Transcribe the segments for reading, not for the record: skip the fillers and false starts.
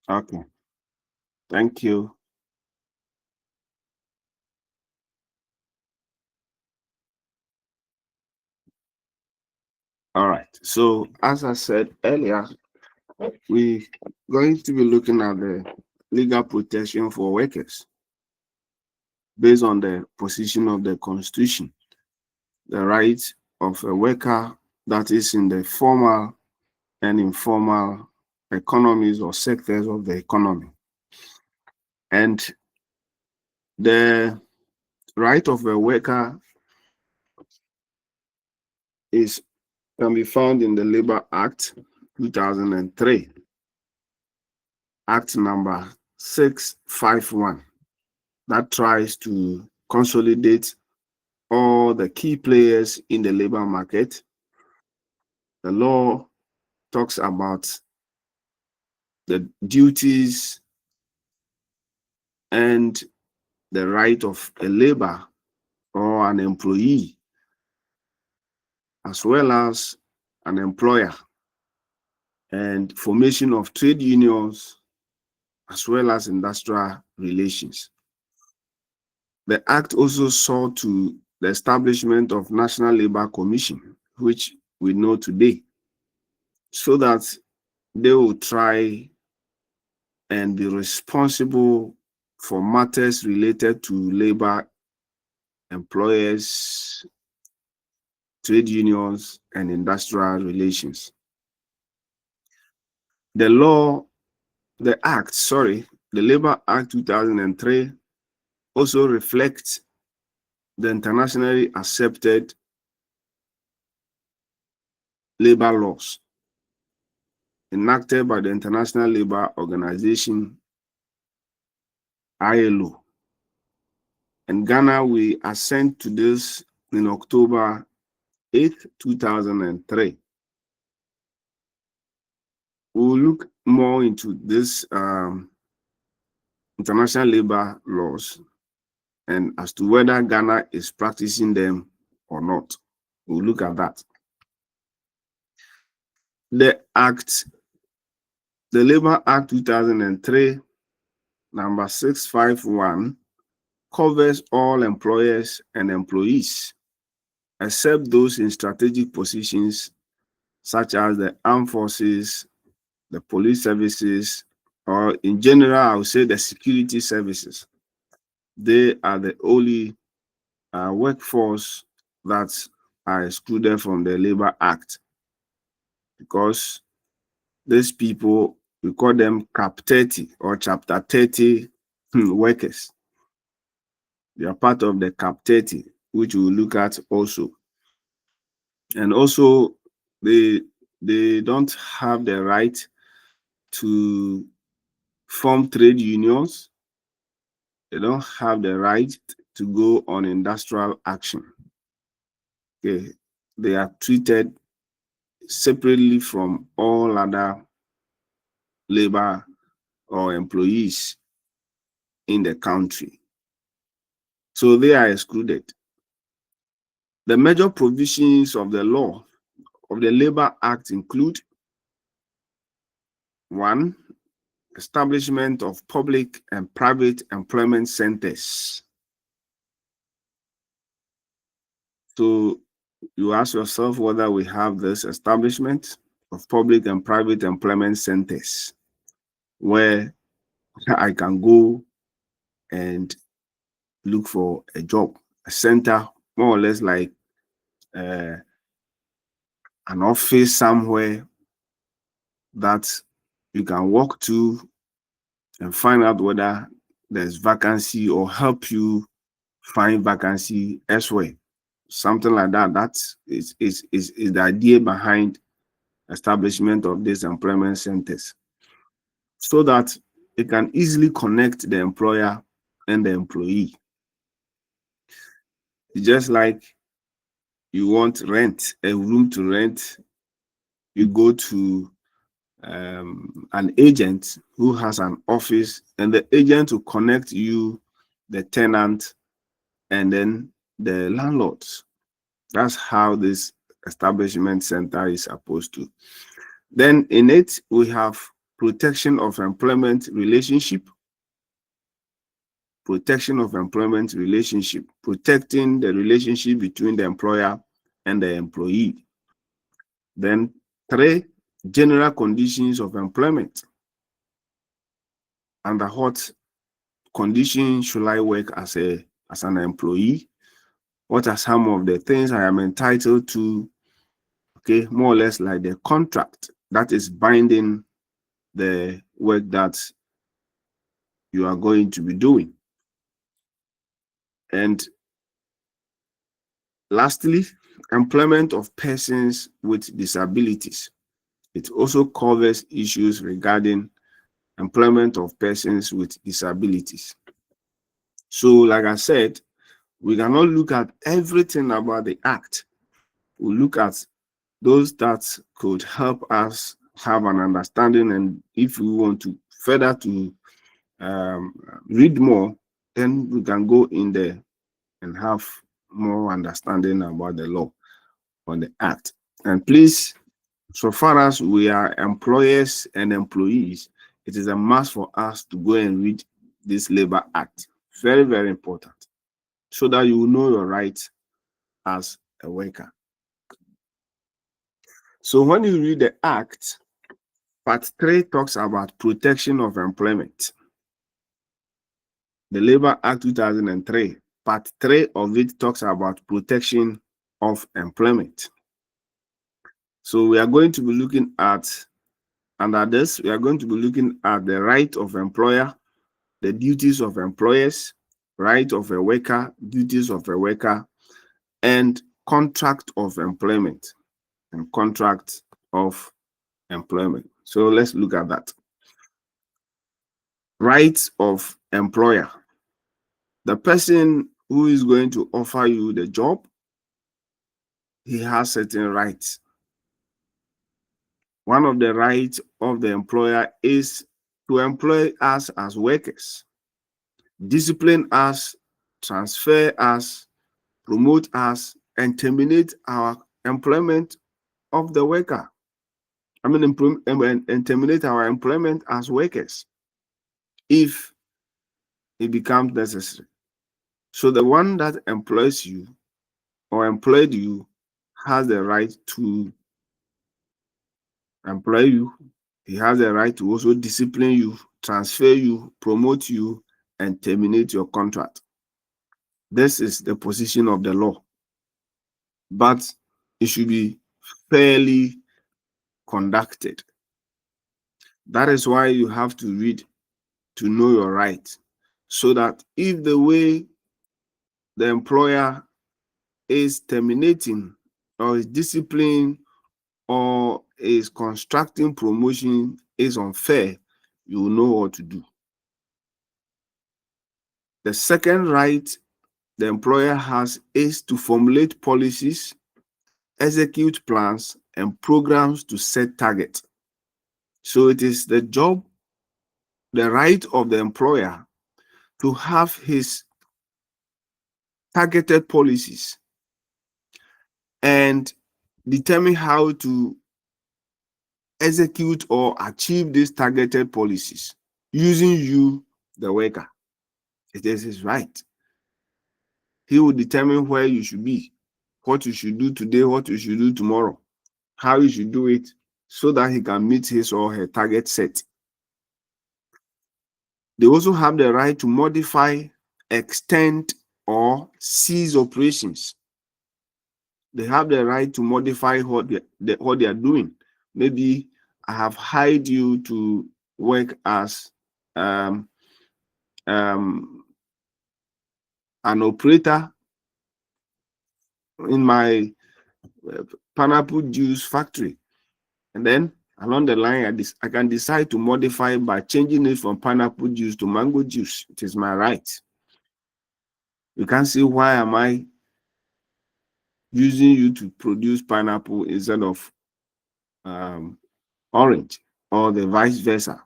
Okay. Thank you. All right. So, as I said earlier, we're going to be looking at the legal protection for workers based on the position of the Constitution, the right of a worker that is in the formal and informal economies or sectors of the economy. And the right of a worker is can be found in the Labor Act 2003, Act number 651, that tries to consolidate all the key players in the labor market. The law talks about the duties and the right of a labor or an employee, as well as an employer, and formation of trade unions, as well as industrial relations. The Act also saw to the establishment of National Labour Commission, which we know today, so that they will try and be responsible for matters related to labor, employers, trade unions, and industrial relations. The Labor Act 2003 also reflects the internationally accepted labor laws enacted by the International Labour Organization, ILO. And Ghana, we assent to this in October 8th, 2003. We'll look more into this international labor laws and as to whether Ghana is practicing them or not. We'll look at that. The Labor Act 2003, number 651, covers all employers and employees, except those in strategic positions such as the armed forces, the police services, or in general, I would say the security services. They are the only workforce that are excluded from the Labor Act, because these people, we call them Cap 30 or Chapter 30 workers. They are part of the Cap 30, which we'll look at also. And also, they don't have the right to form trade unions. They don't have the right to go on industrial action. Okay, they are treated separately from all other labor or employees in the country. So they are excluded. The major provisions of the law of the Labor Act include: 1, establishment of public and private employment centers. So you ask yourself whether we have this establishment of public and private employment centers where I can go and look for a job, a center, more or less like an office somewhere that you can walk to and find out whether there's vacancy or help you find vacancy elsewhere. Something like that. That is the idea behind establishment of these employment centers, so that it can easily connect the employer and the employee. It's just like you want a room to rent, you go to an agent who has an office, and the agent will connect you, the tenant, and then the landlords. That's how this establishment center is supposed to. Then in it, we have protection of employment relationship, protecting the relationship between the employer and the employee. Then 3, general conditions of employment. Under what conditions should I work as an employee? What are some of the things I am entitled to? Okay, more or less like the contract that is binding the work that you are going to be doing. And lastly, employment of persons with disabilities. It also covers issues regarding employment of persons with disabilities. So, like I said, we cannot look at everything about the Act. We look at those that could help us have an understanding, and if we want to further to read more, then we can go in there and have more understanding about the law on the Act. And please, so far as we are employers and employees, it is a must for us to go and read this Labor Act. Very, very important, so that you will know your rights as a worker. So when you read the Act, Part 3 talks about protection of employment. The Labor Act 2003, Part 3 of it talks about protection of employment. So we are going to be looking at, under this, we are going to be looking at the right of employer, the duties of employers, right of a worker, duties of a worker, and contract of employment. And contract of employment. So let's look at that. Rights of employer. The person who is going to offer you the job, he has certain rights. One of the rights of the employer is to employ us as workers, discipline us, transfer us, promote us, and terminate our employment of the worker. And terminate our employment as workers if it becomes necessary. So the one that employs you or employed you has the right to employ you. He has the right to also discipline you, transfer you, promote you, and terminate your contract. This is the position of the law. But it should be fairly conducted. That is why you have to read to know your rights, so that if the way the employer is terminating or is disciplining or is constructing promotion is unfair, you will know what to do. The second right the employer has is to formulate policies, execute plans, and programs to set targets. So it is the job, the right of the employer to have his targeted policies and determine how to execute or achieve these targeted policies using you, the worker. It is his right. He will determine where you should be, what you should do today, what you should do tomorrow, how you should do it, so that he can meet his or her target set. They also have the right to modify, extend, or cease operations. They have the right to modify what they are doing. Maybe I have hired you to work as an operator in my pineapple juice factory, and then along the line I can decide to modify by changing it from pineapple juice to mango juice. It is my right. You can't see why am I using you to produce pineapple instead of orange, or the vice versa.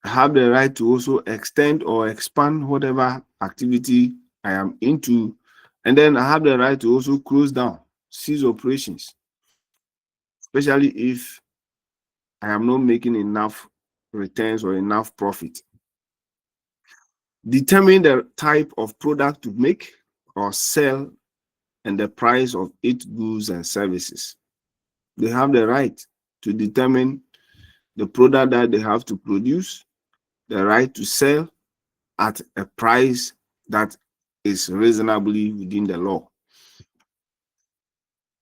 I have the right to also extend or expand whatever activity I am into, and then I have the right to also close down, cease operations, especially if I am not making enough returns or enough profit. Determine the type of product to make or sell and the price of its goods and services. They have the right to determine the product that they have to produce, the right to sell at a price that is reasonably within the law.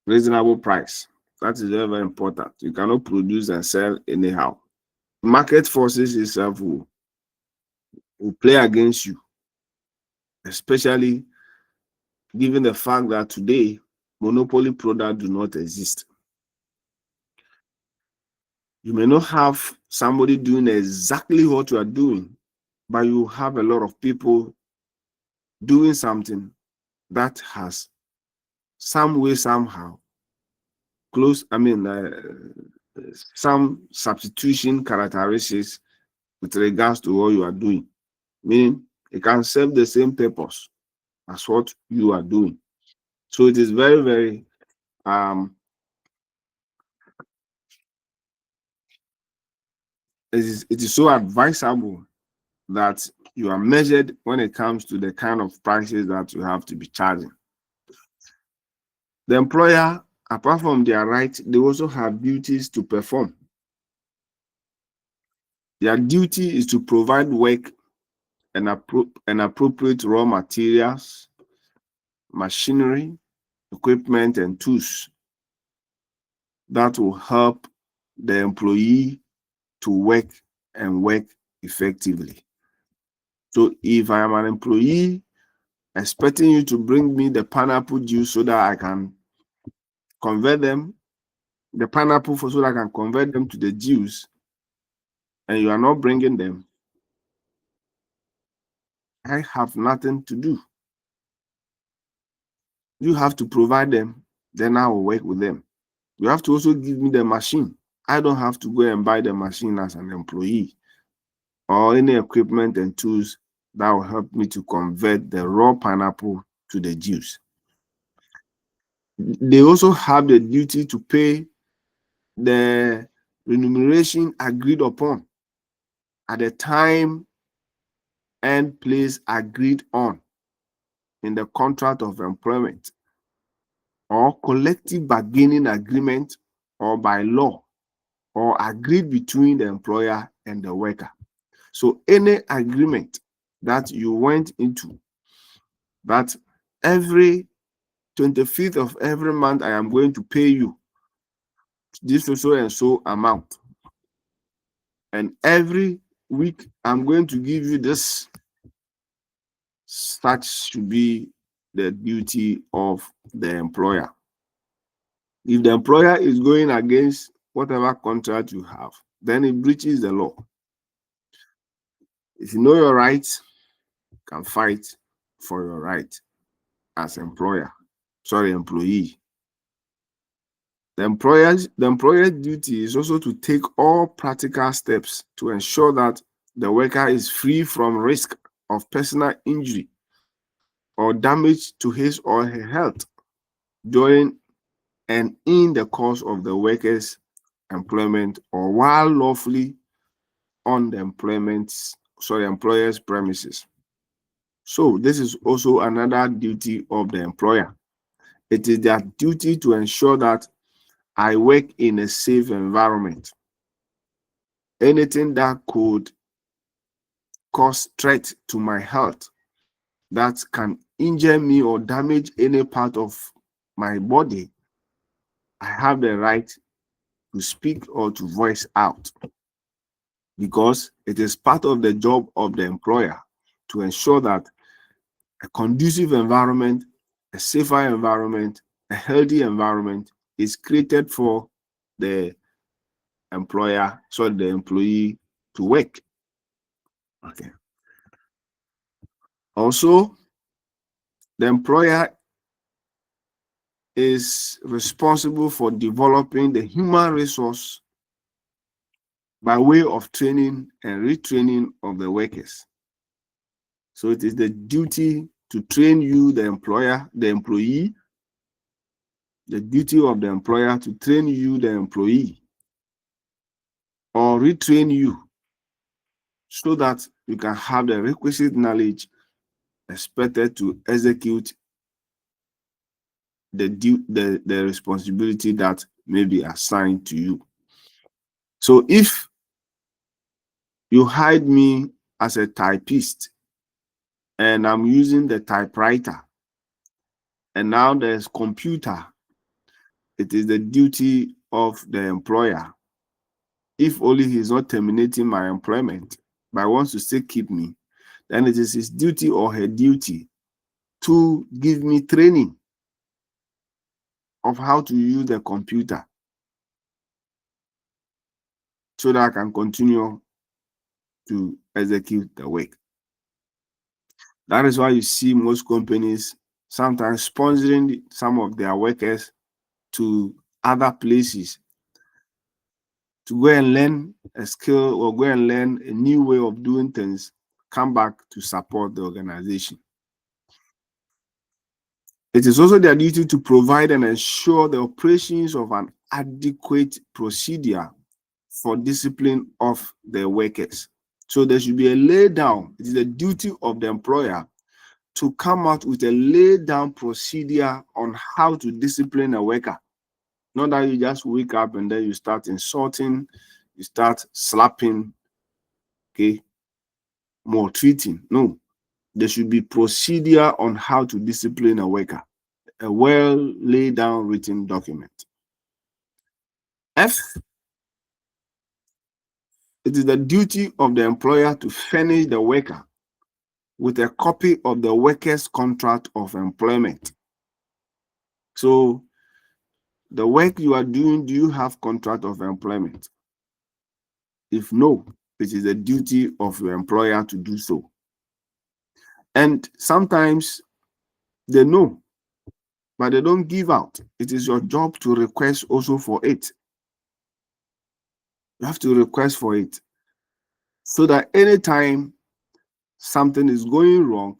Reasonable price. That is very, very important. You cannot produce and sell anyhow. Market forces itself will play against you, especially given the fact that today monopoly products do not exist. You may not have somebody doing exactly what you are doing, but you have a lot of people doing something that has some way, somehow, some substitution characteristics with regards to what you are doing. Meaning, it can serve the same purpose as what you are doing. So it is very, very it is so advisable that you are measured when it comes to the kind of prices that you have to be charging. The employer, apart from their rights, they also have duties to perform. Their duty is to provide work and appropriate raw materials, machinery, equipment, and tools that will help the employee to work and work effectively. So if I am an employee expecting you to bring me the pineapple juice so that I can convert them, the pineapple so that I can convert them to the juice, and you are not bringing them, I have nothing to do. You have to provide them, then I will work with them. You have to also give me the machine. I don't have to go and buy the machine as an employee or any equipment and tools that will help me to convert the raw pineapple to the juice. They also have the duty to pay the remuneration agreed upon at the time and place agreed on in the contract of employment or collective bargaining agreement or by law or agreed between the employer and the worker. So any agreement that you went into that every 25th of every month I am going to pay you this so and so amount, and every week I'm going to give you this, such should be the duty of the employer. If the employer is going against whatever contract you have, then it breaches the law. If you know your rights, you can fight for your right as employee. The employer's duty is also to take all practical steps to ensure that the worker is free from risk of personal injury or damage to his or her health during and in the course of the worker's employment or while lawfully on the employer's premises. So this is also another duty of the employer. It is their duty to ensure that I work in a safe environment. Anything that could cause threat to my health, that can injure me or damage any part of my body, I have the right to speak or to voice out, because it is part of the job of the employer to ensure that a conducive environment, a safer environment, a healthy environment is created for the employee to work. Okay. Also, the employer is responsible for developing the human resource by way of training and retraining of the workers. So it is the duty to train you, the employee, the duty of the employer to train you, the employee, or retrain you so that you can have the requisite knowledge expected to execute the responsibility that may be assigned to you. So if you hire me as a typist and I'm using the typewriter, and now there's computer, it is the duty of the employer, if only he's not terminating my employment but wants to still keep me, then it is his duty or her duty to give me training of how to use the computer so that I can continue to execute the work. That is why you see most companies sometimes sponsoring some of their workers to other places to go and learn a skill or go and learn a new way of doing things, come back to support the organization. It is also their duty to provide and ensure the operations of an adequate procedure for discipline of the workers. So there should be a lay down. It is the duty of the employer to come out with a lay down procedure on how to discipline a worker. Not that you just wake up and then you start insulting, you start slapping, okay, maltreating. No, there should be procedure on how to discipline a worker, a well laid down written document. F, it is the duty of the employer to furnish the worker with a copy of the worker's contract of employment. So the work you are doing, do you have contract of employment? If no, it is the duty of your employer to do so. And sometimes they know, but they don't give out. It is your job to request also for it. You have to request for it so that anytime something is going wrong,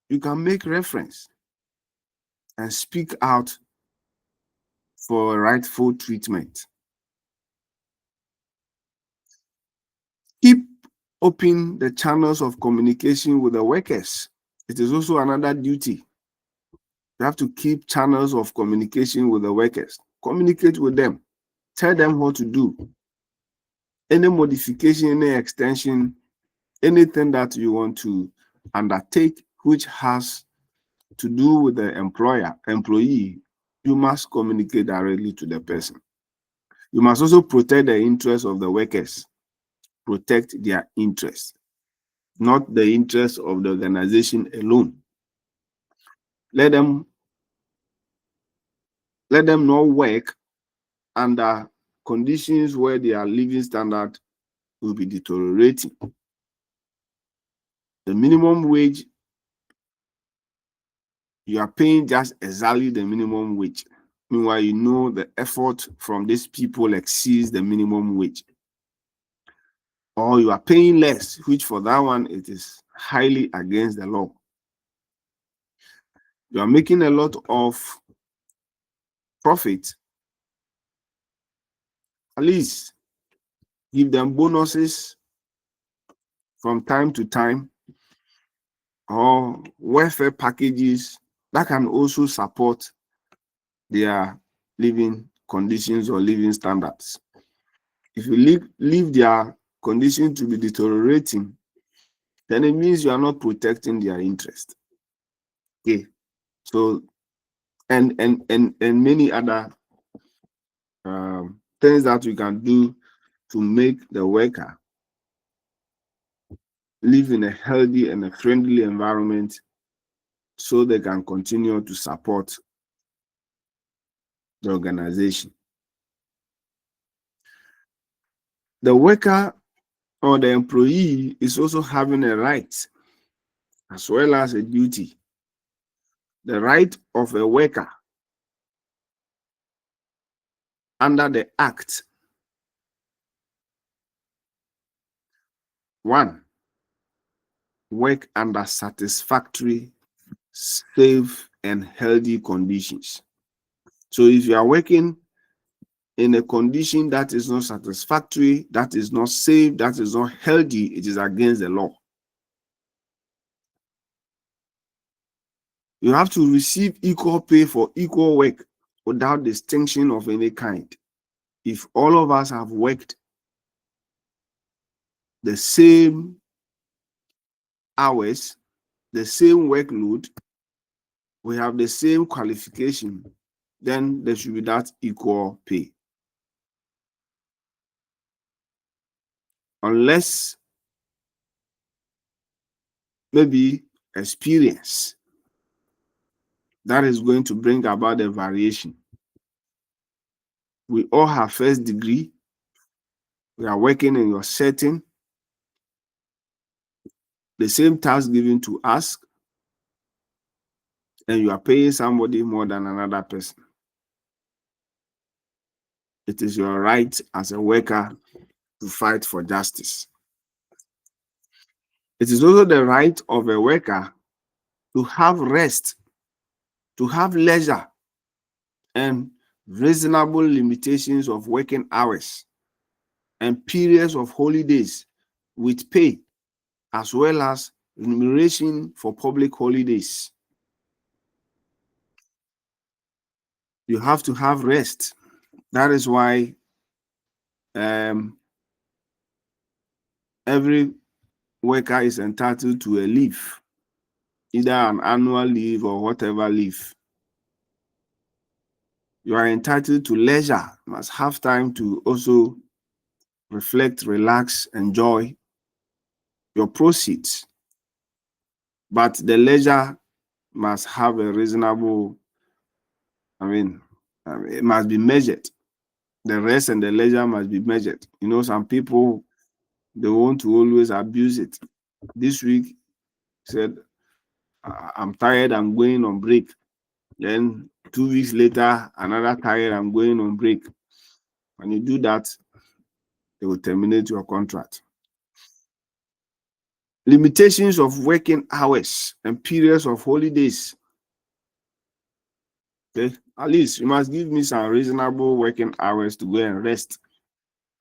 you can make reference and speak out for rightful treatment. Keep open the channels of communication with the workers. It is also another duty. You have to keep channels of communication with the workers. Communicate with them. Tell them what to do. Any modification, any extension, anything that you want to undertake which has to do with the employee, you must communicate directly to the person. You must also protect the interests of the workers. Protect their interests, not the interests of the organization alone. Let them not work under conditions where their living standard will be deteriorating. The minimum wage, you are paying just exactly the minimum wage. Meanwhile, you know the effort from these people exceeds the minimum wage. Or you are paying less, which for that one, it is highly against the law. You are making a lot of profit. At least give them bonuses from time to time or welfare packages that can also support their living conditions or living standards. If you leave their condition to be deteriorating, then it means you are not protecting their interest. Okay. So and many other things that you can do to make the worker live in a healthy and a friendly environment so they can continue to support the organization. The worker or the employee is also having a right as well as a duty. The right of a worker under the Act. 1, work under satisfactory, safe, and healthy conditions. So if you are working in a condition that is not satisfactory, that is not safe, that is not healthy, it is against the law. You have to receive equal pay for equal work without distinction of any kind. If all of us have worked the same hours, the same workload, we have the same qualification, then there should be that equal pay. Unless maybe experience that is going to bring about a variation. We all have first degree. We are working in your setting. The same task given to us, and you are paying somebody more than another person. It is your right as a worker to fight for justice. It is also the right of a worker to have rest, to have leisure, and reasonable limitations of working hours and periods of holidays with pay, as well as remuneration for public holidays. You have to have rest. That is why every worker is entitled to a leave, either an annual leave or whatever leave. You are entitled to leisure. You must have time to also reflect, relax, enjoy your proceeds. But the leisure must have a reasonable, it must be measured. The rest and the leisure must be measured. You know, some people, they want to always abuse it. This week, said, I'm tired, I'm going on break. Then 2 weeks later, another tired, I'm going on break. When you do that, they will terminate your contract. Limitations of working hours and periods of holidays. Okay, at least you must give me some reasonable working hours to go and rest,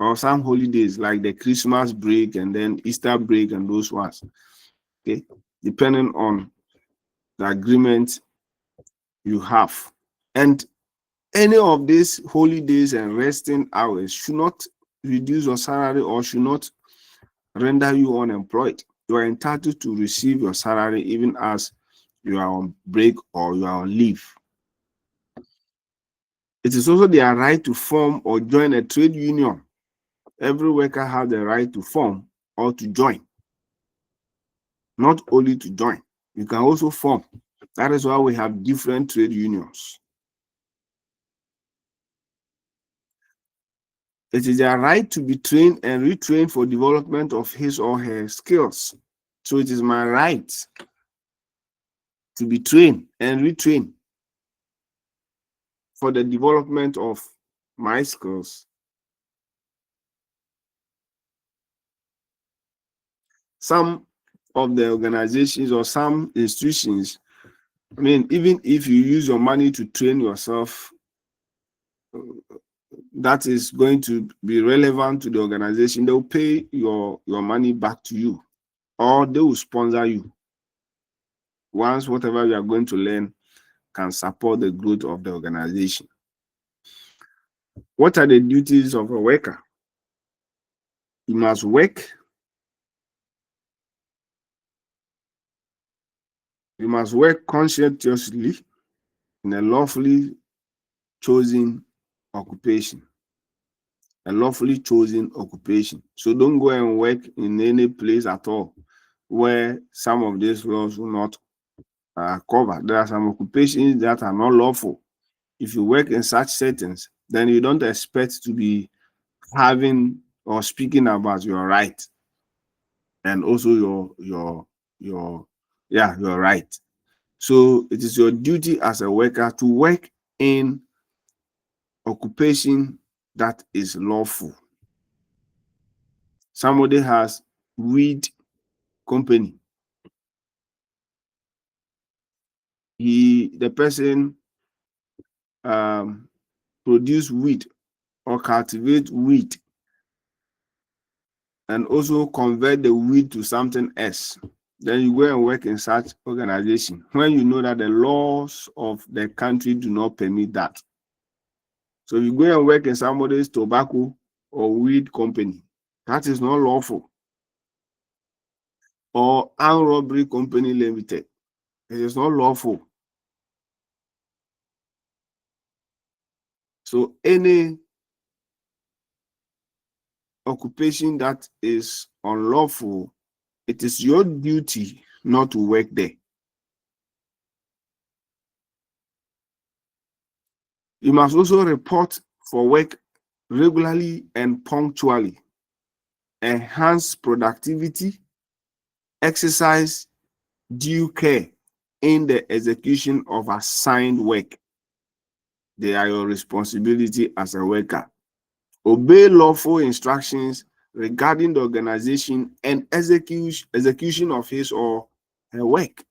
or some holidays like the Christmas break and then Easter break and those ones. Okay, depending on the agreement you have. And any of these holidays and resting hours should not reduce your salary or should not render you unemployed. You are entitled to receive your salary even as you are on break or you are on leave. It is also their right to form or join a trade union. Every worker has the right to form or to join. Not only to join, you can also form. That is why we have different trade unions. It is their right to be trained and retrained for development of his or her skills. So it is my right to be trained and retrained for the development of my skills. Some of the organizations or some institutions, even if you use your money to train yourself, that is going to be relevant to the organization. They'll pay your money back to you, or they will sponsor you once whatever you are going to learn can support the growth of the organization. What are the duties of a worker? You must work. You must work conscientiously in a lawfully chosen occupation. A lawfully chosen occupation. So don't go and work in any place at all where some of these laws will not cover. There are some occupations that are not lawful. If you work in such settings, then you don't expect to be having or speaking about your right and also your right. So it is your duty as a worker to work in occupation that is lawful. Somebody has weed company. The person produce weed or cultivate wheat and also convert the wheat to something else, then you go and work in such organization when you know that the laws of the country do not permit that. So you go and work in somebody's tobacco or weed company, that is not lawful. Or armed robbery company limited, it is not lawful. So any occupation that is unlawful, it is your duty not to work there. You must also report for work regularly and punctually, enhance productivity, exercise due care in the execution of assigned work. They are your responsibility as a worker. Obey lawful instructions regarding the organization and execution of his or her work.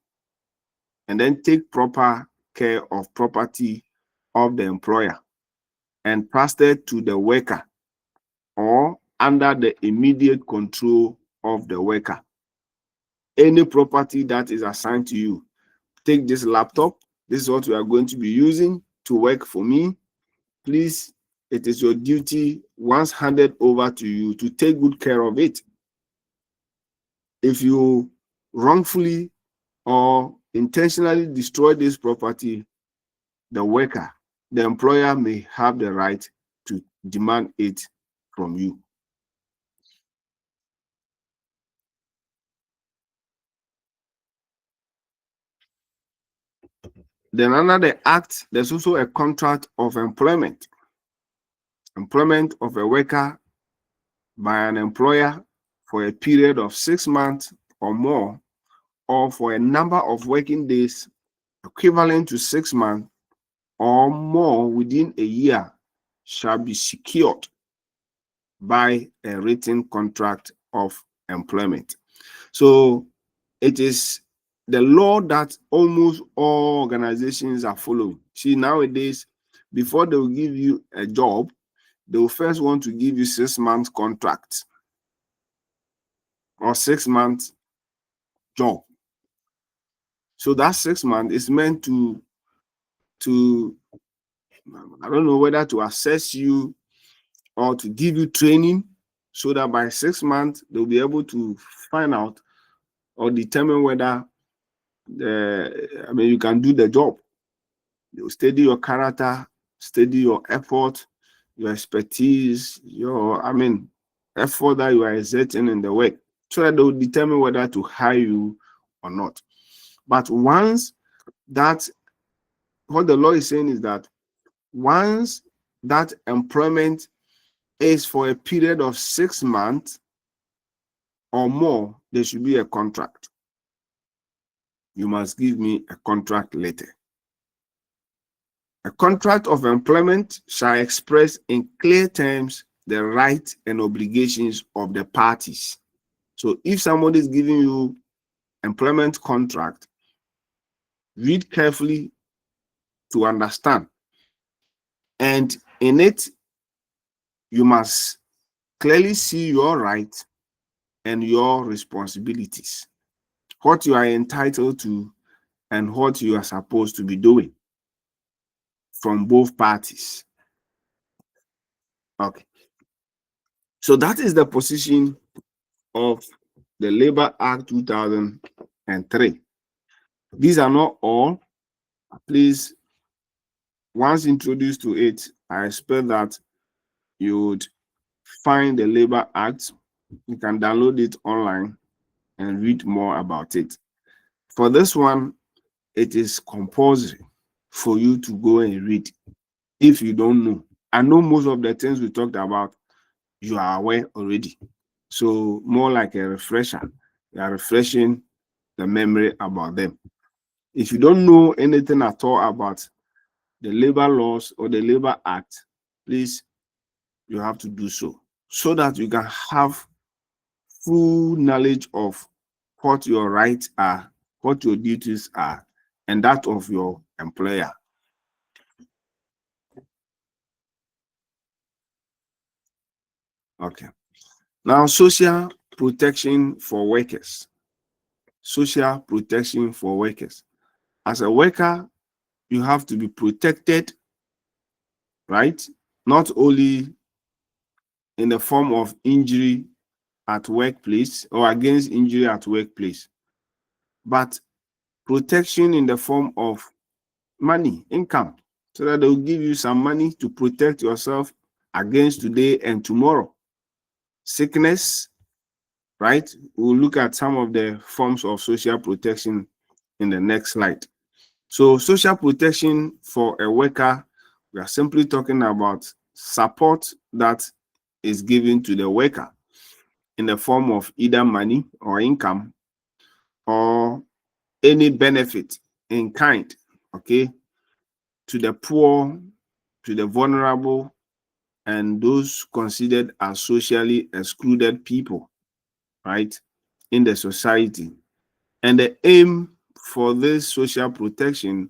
And then take proper care of property of the employer entrusted to the worker or under the immediate control of the worker. Any property that is assigned to you, take this laptop. This is what we are going to be using to work for me. Please, it is your duty, once handed over to you, to take good care of it. If you wrongfully or intentionally destroy this property, the worker, the employer may have the right to demand it from you. Then under the act, there's also a contract of employment. Employment of a worker by an employer for a period of 6 months or more, or for a number of working days equivalent to 6 months or more within a year, shall be secured by a written contract of employment. So it is the law that almost all organizations are following. See, nowadays, before they will give you a job, they will first want to give you 6 months contract or 6 months job. So that 6 months is meant to I don't know whether to assess you or to give you training, so that by 6 months they'll be able to find out or determine whether you can do the job. They'll study your character, study your effort, your expertise, your effort that you are exerting in the work, so that they'll determine whether to hire you or not. But once that, what the law is saying is that once that employment is for a period of 6 months or more, there should be a contract. You must give me a contract letter. A contract of employment shall express in clear terms the rights and obligations of the parties. So if somebody is giving you employment contract, read carefully to understand. And in it, you must clearly see your rights and your responsibilities, what you are entitled to and what you are supposed to be doing from both parties. Okay. So that is the position of the Labor Act 2003. These are not all. Please, once introduced to it, I expect that you would find the Labor Act. You can download it online and read more about it. For this one, it is compulsory for you to go and read if you don't know. I know most of the things we talked about, you are aware already. So more like a refresher. You are refreshing the memory about them. If you don't know anything at all about the labor laws or the Labor Act, please, you have to do so that you can have full knowledge of what your rights are, what your duties are, and that of your employer. Okay. Now, social protection for workers. Social protection for workers. As a worker, you have to be protected, right? Not only in the form of injury at workplace or against injury at workplace, but protection in the form of money, income, so that they'll give you some money to protect yourself against today and tomorrow. Sickness, right? We'll look at some of the forms of social protection in the next slide. So social protection for a worker, we are simply talking about support that is given to the worker in the form of either money or income or any benefit in kind, okay, to the poor, to the vulnerable, and those considered as socially excluded people, right, in the society. And the aim for this social protection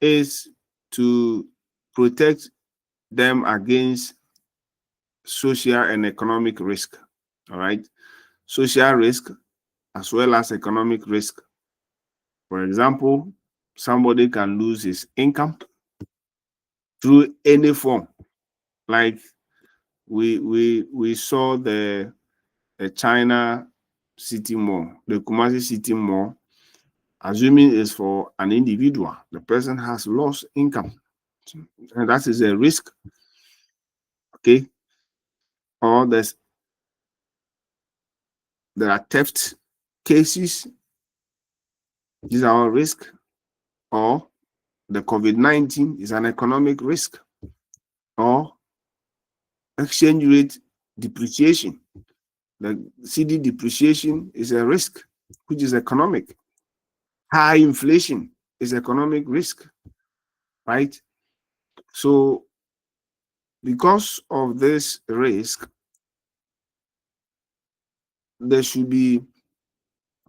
is to protect them against social and economic risk, all right? Social risk as well as economic risk. For example, somebody can lose his income through any form. Like we saw the China City Mall, the Kumasi City Mall, assuming it's for an individual, the person has lost income, and that is a risk, okay? Or there are theft cases, these are all risk, or the COVID-19 is an economic risk, or exchange rate depreciation. The CD depreciation is a risk, which is economic. High inflation is economic risk, right? So because of this risk, there should be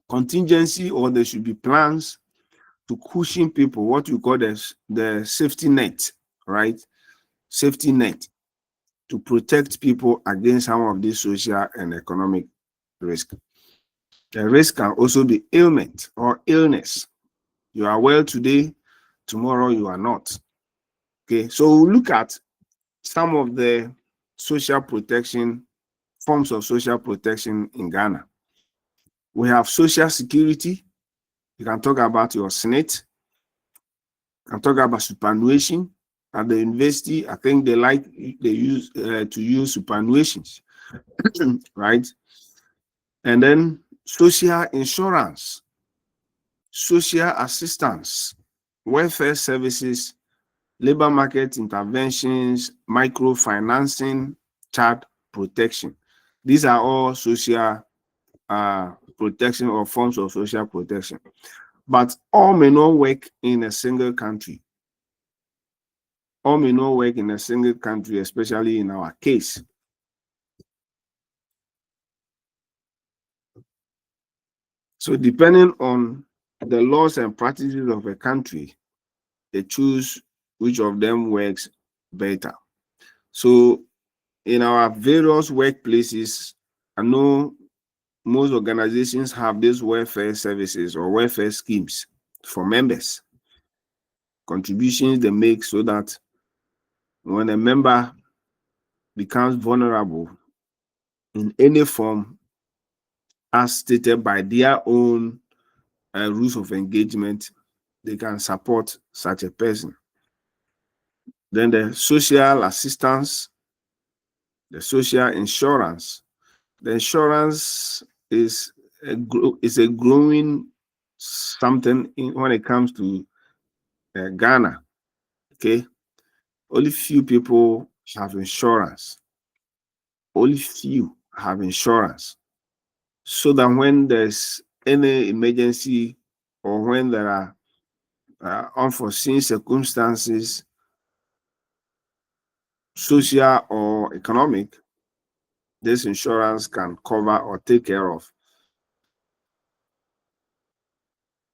contingency or there should be plans to cushion people, what you call the safety net, right? Safety net to protect people against some of these social and economic risk. The risk can also be ailment or illness. You are well today, tomorrow you are not. Okay, so we'll look at some of the social protection, forms of social protection in Ghana. We have social security. You can talk about your SNIT. You can talk about superannuation. At the university, I think they use to use superannuations, right? And then social insurance, social assistance, welfare services, labor market interventions, microfinancing, child protection. These are all social protection or forms of social protection. But all may not work in a single country. All may not work in a single country, especially in our case. So depending on the laws and practices of a country, they choose which of them works better. So in our various workplaces, I know most organizations have these welfare services or welfare schemes for members. Contributions they make so that when a member becomes vulnerable in any form, as stated by their own rules of engagement, they can support such a person. Then the social assistance, the social insurance. The insurance is a growing something when it comes to Ghana. Okay, only few people have insurance. Only few have insurance, so that when there's any emergency or when there are unforeseen circumstances, social or economic, this insurance can cover or take care of.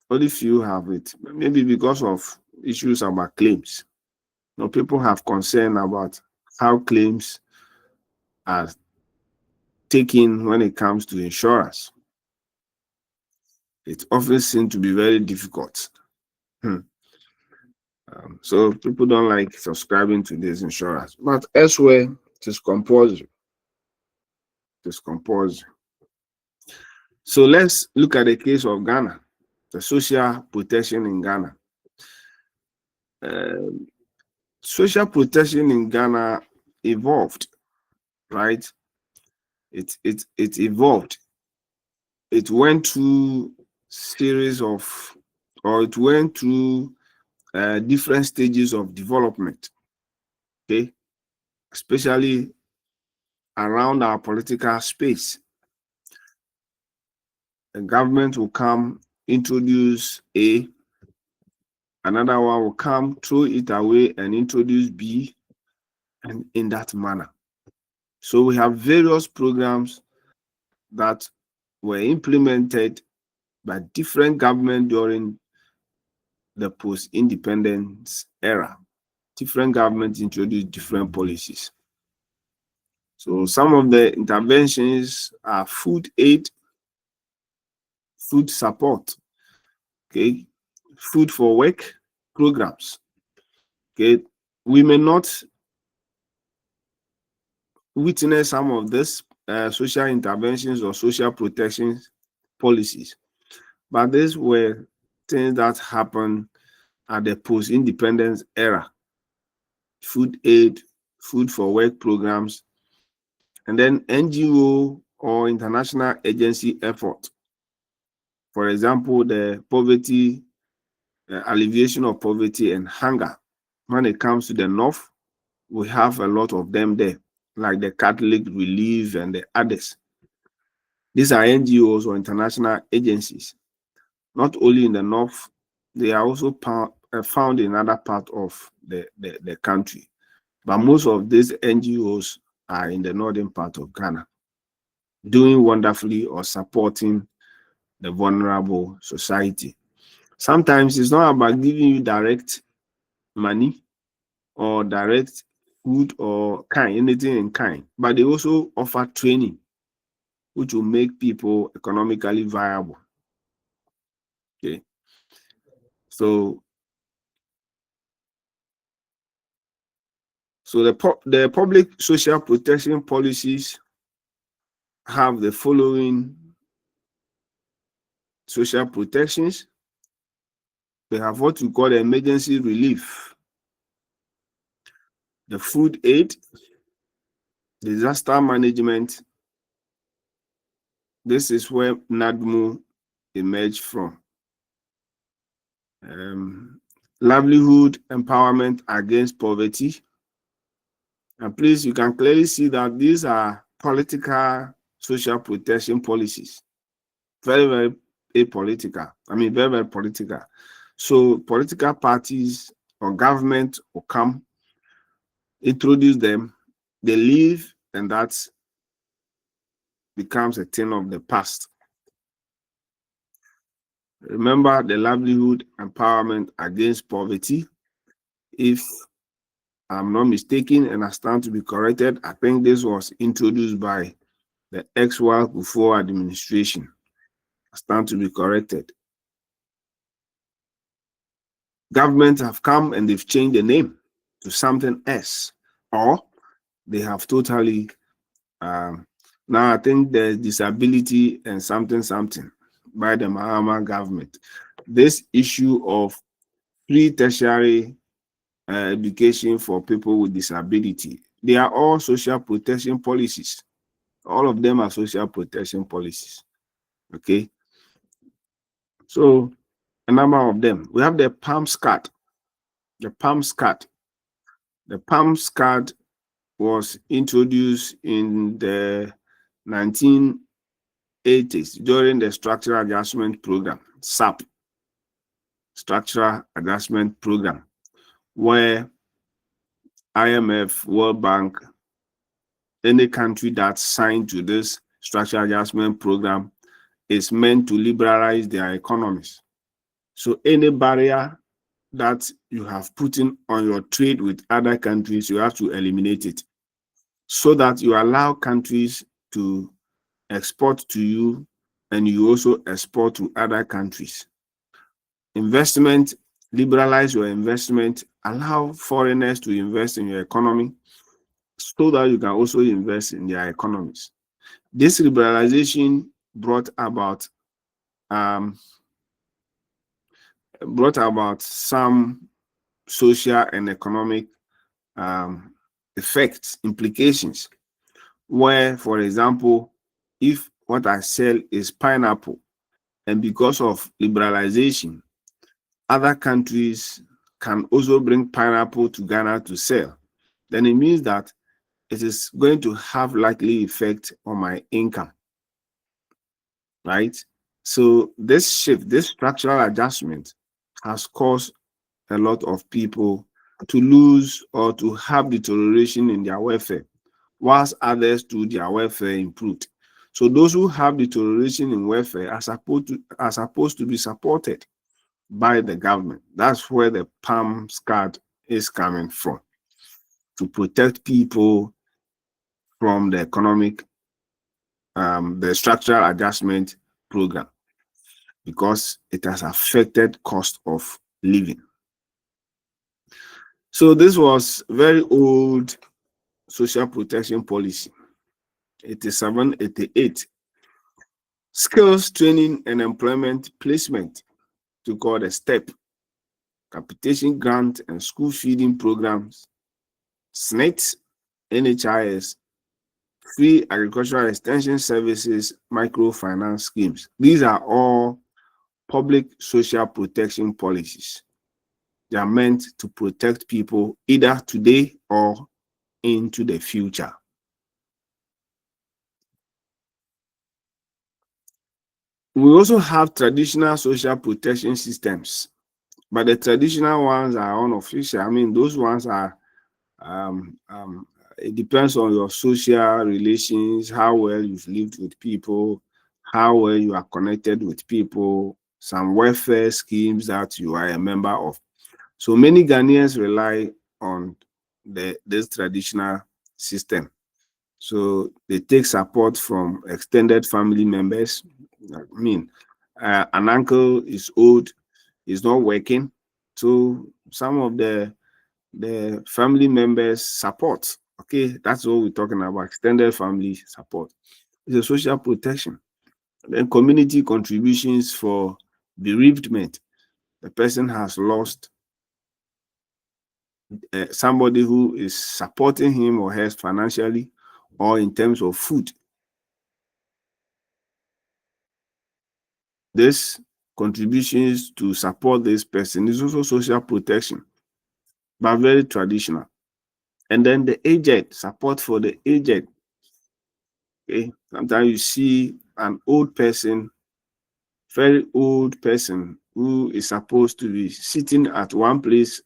Only few have it, maybe because of issues about claims. People have concern about how claims are taking when it comes to insurance. It often seems to be very difficult. So people don't like subscribing to this insurance, but elsewhere it is compulsory. It is compulsory. So let's look at the case of Ghana, the social protection in Ghana. Social protection in Ghana evolved, right? It evolved. It went through series of, or it went through different stages of development. Okay, especially around our political space. The government will come, introduce A, another one will come, throw it away and introduce B, and in that manner. So we have various programs that were implemented by different governments during the post-independence era. Different governments introduced different policies. So some of the interventions are food aid, food support, okay, food for work programs. Okay, we may not witness some of this social interventions or social protection policies, but these were things that happened at the post-independence era. Food aid, food for work programs, and then NGO or international agency effort. For example, the poverty, alleviation of poverty and hunger. When it comes to the North, we have a lot of them there, like the Catholic Relief and the others. These are NGOs or international agencies. Not only in the North, they are also found in other parts of the country. But most of these NGOs are in the northern part of Ghana, doing wonderfully or supporting the vulnerable society. Sometimes it's not about giving you direct money or direct food or anything in kind, but they also offer training, which will make people economically viable. Okay. So the public social protection policies have the following social protections. They have what we call the emergency relief, the food aid, disaster management. This is where NADMO emerged from. Livelihood empowerment against poverty. And please, you can clearly see that these are political social protection policies. Very, very apolitical. I mean, very, very political. So political parties or government will come, introduce them, they leave, and that becomes a thing of the past. Remember the livelihood empowerment against poverty. If I'm not mistaken and I stand to be corrected, I think this was introduced by the ex-Kufuor administration. I stand to be corrected. Governments have come and they've changed the name to something else, or they have totally now I think there's disability and something by the Mahama government. This issue of free tertiary education for people with disability, they are all social protection policies. All of them are social protection policies. Okay. So a number of them. We have the PAMS card. The PAMS card. The PAMS card was introduced in the 1980s during the Structural Adjustment Program, SAP, Structural Adjustment Program, where IMF, World Bank, any country that signed to this Structural Adjustment Program is meant to liberalize their economies. So any barrier that you have put in on your trade with other countries, you have to eliminate it so that you allow countries to export to you, and you also export to other countries. Investment, liberalize your investment, allow foreigners to invest in your economy so that you can also invest in their economies. This liberalization brought about some social and economic effects, implications, where, for example, if what I sell is pineapple, and because of liberalization, other countries can also bring pineapple to Ghana to sell, then it means that it is going to have likely effect on my income, right? So this shift, this structural adjustment has caused a lot of people to lose or to have deterioration in their welfare, whilst others to their welfare improved. So those who have deterioration in welfare are supposed to be supported by the government. That's where the PAMS card is coming from, to protect people from the economic, the structural adjustment program, because it has affected cost of living. So this was very old social protection policy, 87, 88. Skills training and employment placement, to call the STEP, capitation grant and school feeding programs, SNIT, NHIS, free agricultural extension services, microfinance schemes. These are all public social protection policies. They are meant to protect people either today or into the future. We also have traditional social protection systems, but the traditional ones are unofficial. I mean, those ones are, it depends on your social relations, how well you've lived with people, how well you are connected with people, some welfare schemes that you are a member of. So many Ghanaians rely on this traditional system. So they take support from extended family members. I mean, an uncle is old, is not working, so some of the family members support. Okay, that's what we're talking about, extended family support. It's a social protection. Then community contributions for bereavement. The person has lost somebody who is supporting him or her financially or in terms of food. This contributions to support this person is also social protection, but very traditional. And then the aged, support for the aged. Okay, sometimes you see an old person, very old person, who is supposed to be sitting at one place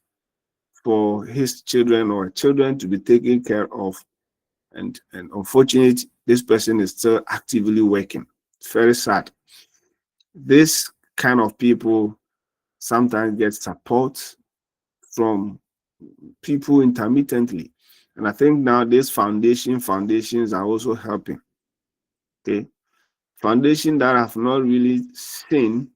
for his children or children to be taken care of, and unfortunately, this person is still actively working. It's very sad. This kind of people sometimes get support from people intermittently. And I think now these foundations are also helping. Okay. Foundation that I've not really seen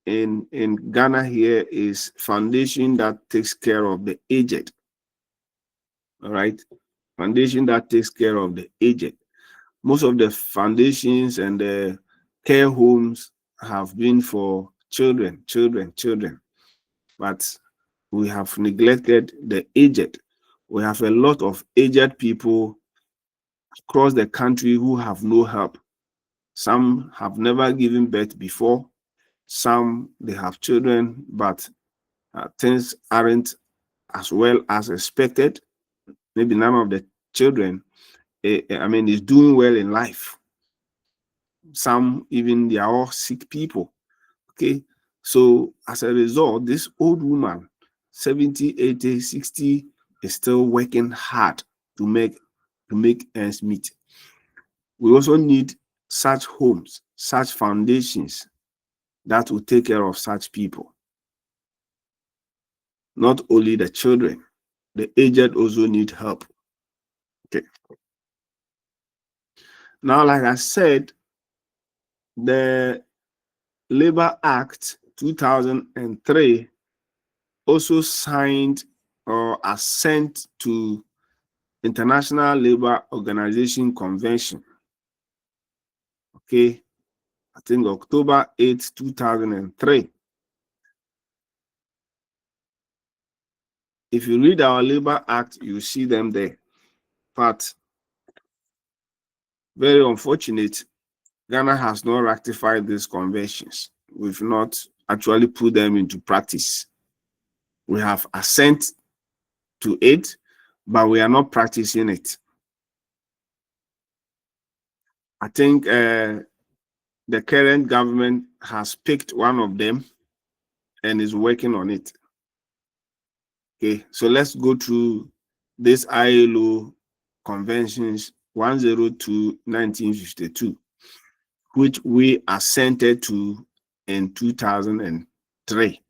in Ghana here is foundation that takes care of the aged. All right. Foundation that takes care of the aged. Most of the foundations and the care homes have been for children. But we have neglected the aged. We have a lot of aged people across the country who have no help. Some have never given birth before. Some, they have children, but things aren't as well as expected. Maybe none of the children, is doing well in life. Some even, they are all sick people. Okay. So as a result, this old woman, 70, 80, 60, is still working hard to make ends meet. We also need such homes, such foundations that will take care of such people. Not only the children, the aged also need help. Okay. Now, like I said, the Labor Act 2003 also signed or assent to International Labour Organization Convention. Okay, I think October 8, 2003. If you read our Labor Act, you see them there. But very unfortunate, Ghana has not ratified these conventions. We've not actually put them into practice. We have assent to it, but we are not practicing it. I think the current government has picked one of them and is working on it. Okay, so let's go through this ILO conventions 102 1952, which we assented to in 2003.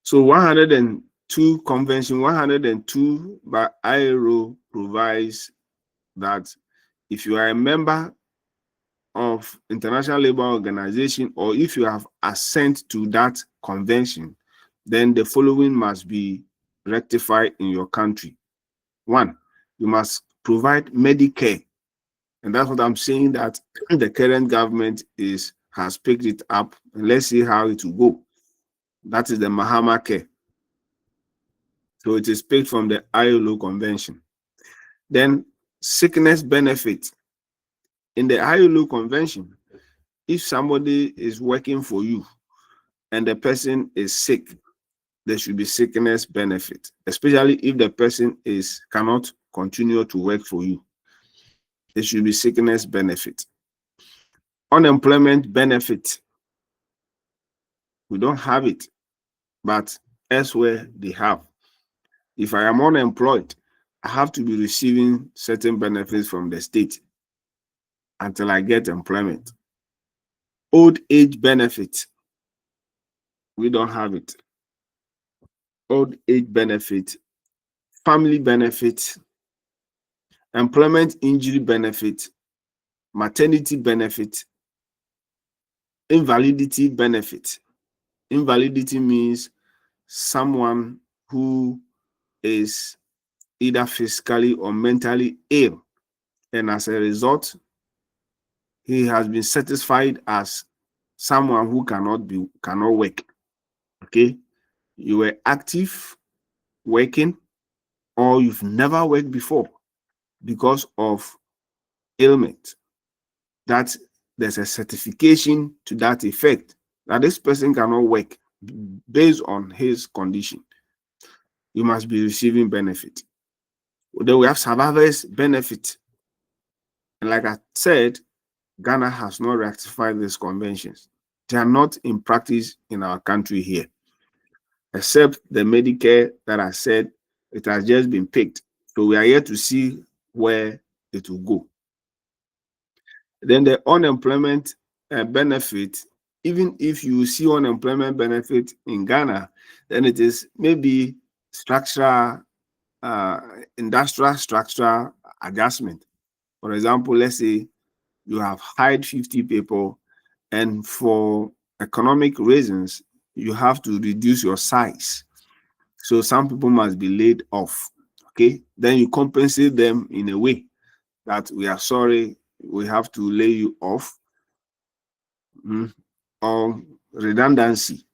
So 102 convention 102 by ILO provides that if you are a member of International Labour Organization, or if you have assent to that convention, then the following must be rectified in your country. One, you must provide Medicare. And that's what I'm saying, that the current government has picked it up. And let's see how it will go. That is the Mahama Care. So it is picked from the ILO convention. Then sickness benefit. In the ILO convention, if somebody is working for you and the person is sick, there should be sickness benefit, especially if the person cannot continue to work for you. There should be sickness benefit. Unemployment benefit. We don't have it, but elsewhere they have. If I am unemployed, I have to be receiving certain benefits from the state until I get employment. Old age benefit. We don't have it. Old age benefit, family benefit, employment injury benefit, maternity benefit, invalidity benefit. Invalidity means someone who is either physically or mentally ill, and as a result, he has been certified as someone who cannot work. Okay, you were active working, or you've never worked before because of ailment, that there's a certification to that effect that this person cannot work based on his condition, you must be receiving benefit. Then we have survivors benefit. And like I said, Ghana has not ratified these conventions. They are not in practice in our country here, except the Medicare that I said, it has just been picked. So we are yet to see where it will go. Then the unemployment benefit, even if you see unemployment benefit in Ghana, then it is maybe industrial structural adjustment. For example, let's say you have hired 50 people, and for economic reasons, you have to reduce your size. So some people must be laid off. Okay, then you compensate them in a way that we are sorry, we have to lay you off, or redundancy.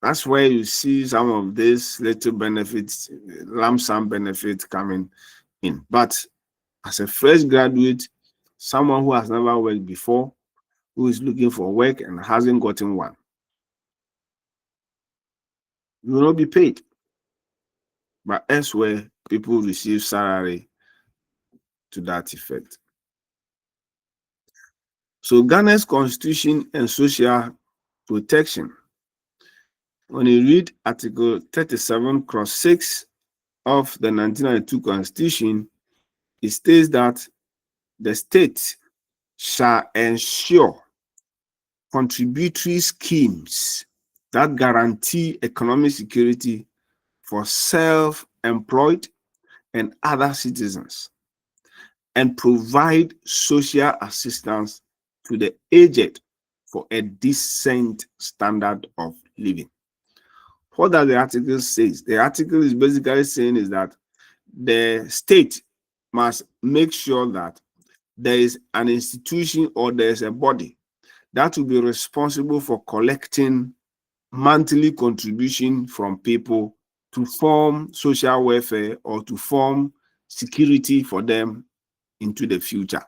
That's where you see some of these little benefits, lump sum benefits coming in. But as a fresh graduate, someone who has never worked before, who is looking for work and hasn't gotten one, you will not be paid. But elsewhere, people receive salary to that effect. So Ghana's constitution and social protection, when you read Article 37(6) of the 1992 Constitution, it states that the state shall ensure contributory schemes that guarantee economic security for self-employed and other citizens, and provide social assistance to the aged for a decent standard of living. What does the article say? The article is basically saying is that the state must make sure that there is an institution or there is a body that will be responsible for collecting monthly contribution from people to form social welfare or to form security for them into the future,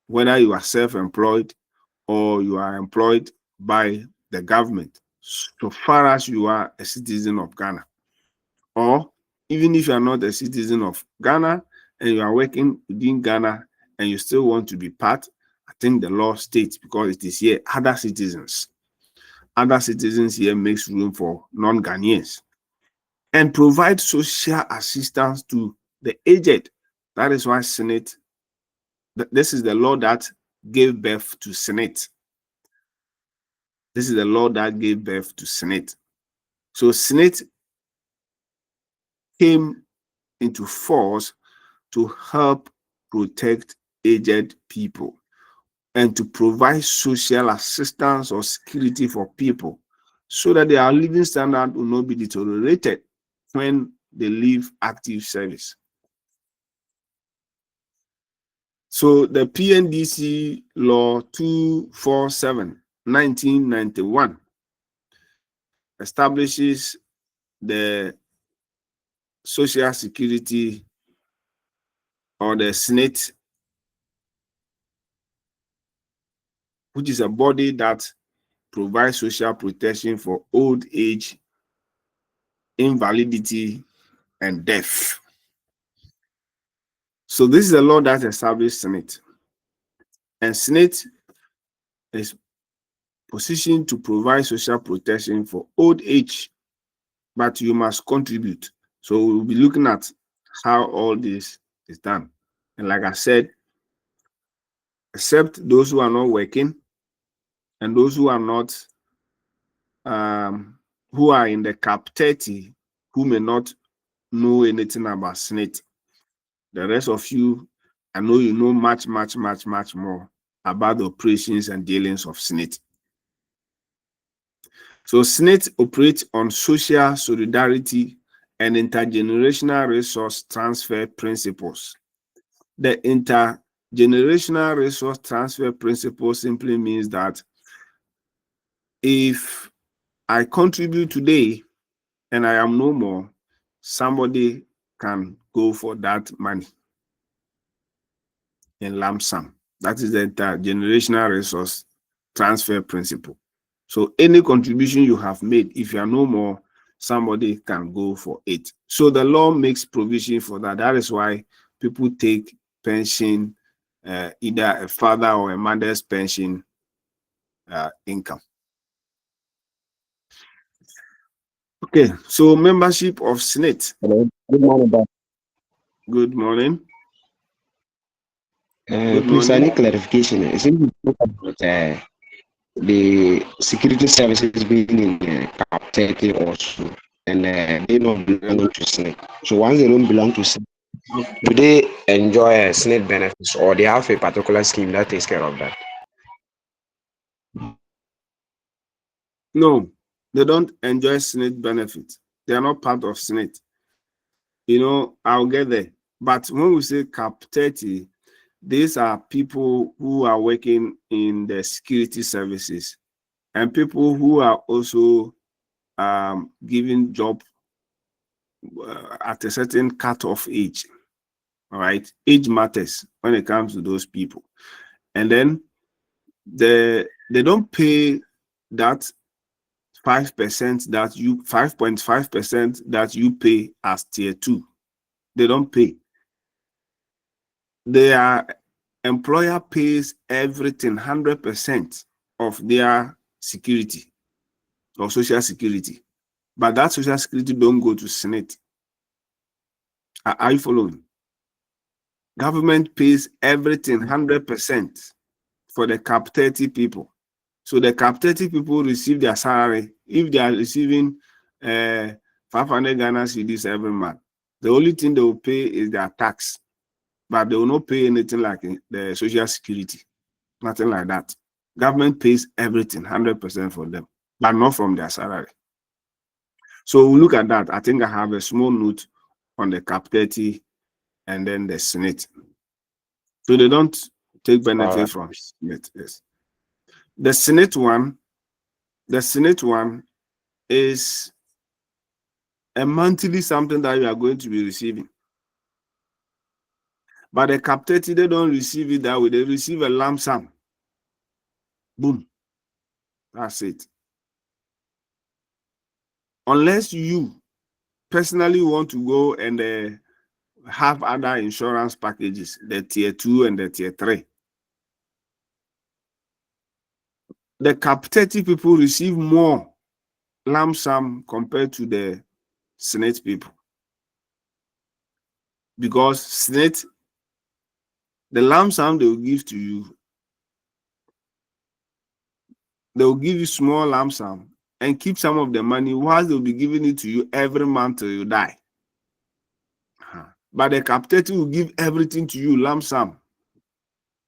whether you are self-employed or you are employed by the government, so far as you are a citizen of Ghana. Or even if you are not a citizen of Ghana and you are working within Ghana and you still want to be part, I think the law states, because it is here, other citizens. Other citizens here makes room for non-Ghanaians. And provide social assistance to the aged. That is why Senate, this is the law that gave birth to Senate. This is the law that gave birth to Senate. So Senate came into force to help protect aged people and to provide social assistance or security for people so that their living standard will not be deteriorated when they leave active service. So the PNDC Law 247, 1991 establishes the Social Security or the Senate, which is a body that provides social protection for old age, invalidity, and death. So this is a law that established Senate. And Senate is positioned to provide social protection for old age, but you must contribute. So we'll be looking at how all this is done. And like I said, except those who are not working and those who are not, who are in the cap 30, who may not know anything about Senate. The rest of you, I know you know much more about the operations and dealings of Senate. So Senate operates on social solidarity and intergenerational resource transfer principles. The intergenerational resource transfer principle simply means that if I contribute today and I am no more, somebody can go for that money in lump sum. That is the intergenerational resource transfer principle. So any contribution you have made, if you are no more, somebody can go for it. So the law makes provision for that. That is why people take pension, either a father or a mother's pension income. Okay, so membership of Senate. Hello. Good morning, Bob. Good morning. Good Please, I morning. need clarification. It seems you spoke about the security services being in Cap 30 also, and they not belonging to Senate. So once they don't belong to Senate, do they enjoy Senate benefits, or they have a particular scheme that takes care of that? No, they don't enjoy Senate benefits. They are not part of Senate. You know, I'll get there. But when we say Cap 30, these are people who are working in the security services and people who are also given job at a certain cut-off age. All right, age matters when it comes to those people. And then they don't pay that 5% that you 5.5% that you pay as tier 2. They don't pay. Their employer pays everything 100% of their security or social security, but that social security don't go to Senate. Are you following? Government pays everything 100% for the cap 30 people. So the cap 30 people receive their salary. If they are receiving 500 Ghana cedis every month, the only thing they will pay is their tax. but they will not pay anything like the social security, nothing like that. Government pays everything 100% for them, but not from their salary. So we look at that. I think I have a small note on the Cap 30 and then the Senate. So they don't take benefit from Senate. Yes. The Senate one is a monthly something that you are going to be receiving. But the Cap 30, they don't receive it that way. They receive a lump sum. Boom. That's it. Unless you personally want to go and have other insurance packages, the tier 2 and the tier 3. The Cap 30 people receive more lump sum compared to the Senate people. Because Senate, the lump sum they will give to you, they will give you small lump sum and keep some of the money whilst they'll be giving it to you every month till you die. But the Cap 30 will give everything to you, lump sum.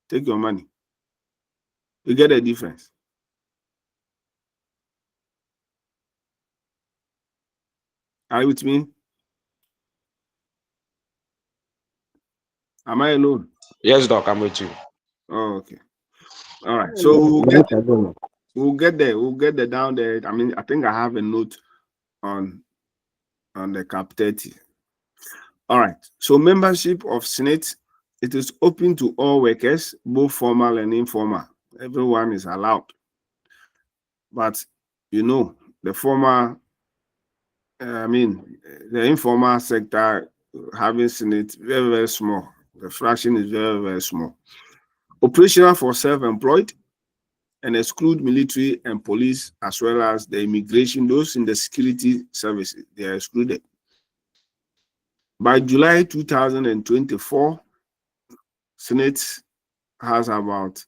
Take your money. You get a difference. Are you with me? Am I alone? Yes, Doc, I'm with you. Oh, okay. All right. So we'll get there. We'll get there down there. I mean, I think I have a note on the Cap 30. All right. So membership of Senate, it is open to all workers, both formal and informal. Everyone is allowed. But you know, the formal, the informal sector having Senate very, very small. The fraction is very, very small. Operational for self-employed and exclude military and police, as well as the immigration, those in the security services, they are excluded. By July 2024, Senate has about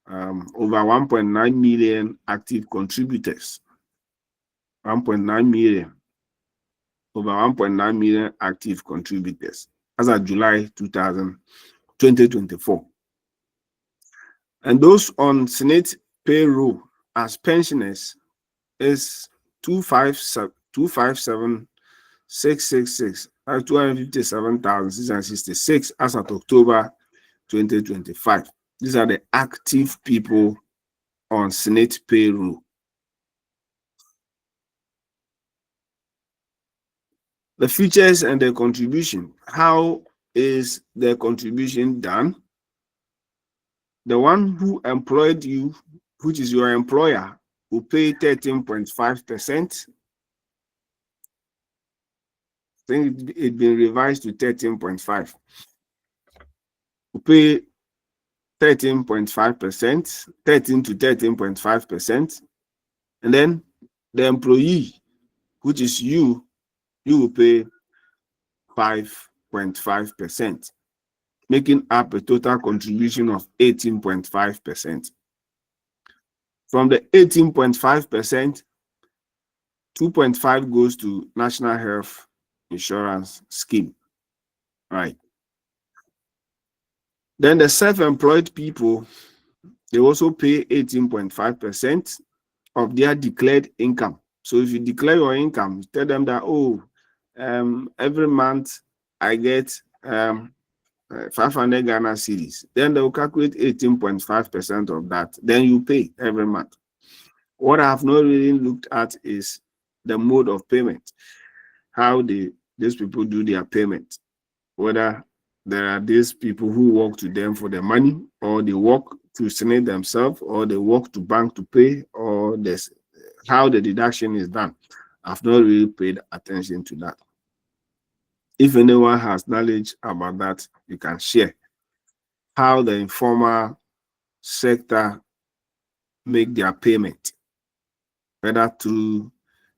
over 1.9 million active contributors. 1.9 million. Over 1.9 million active contributors as of July 2024. And those on Senate payroll as pensioners is 257,666, 257,666 as of October 2025. These are the active people on Senate payroll. The features and the contribution. How is the contribution done? The one who employed you, which is your employer, will pay 13.5%. I think it's been revised to 13.5. Will pay 13.5%, 13 to 13.5%. And then the employee, which is you will pay 5.5%, making up a total contribution of 18.5%. From the 18.5%, 2.5 goes to National Health Insurance Scheme, right? Then the self-employed people, they also pay 18.5% of their declared income. So if you declare your income, tell them that, every month I get 500 Ghana cedis. Then they will calculate 18.5% of that. Then you pay every month. What I have not really looked at is the mode of payment, how these people do their payment, whether there are these people who work to them for the money, or they work to Senate themselves, or they work to bank to pay, or this how the deduction is done. I've not really paid attention to that. If anyone has knowledge about that, you can share how the informal sector make their payment, whether through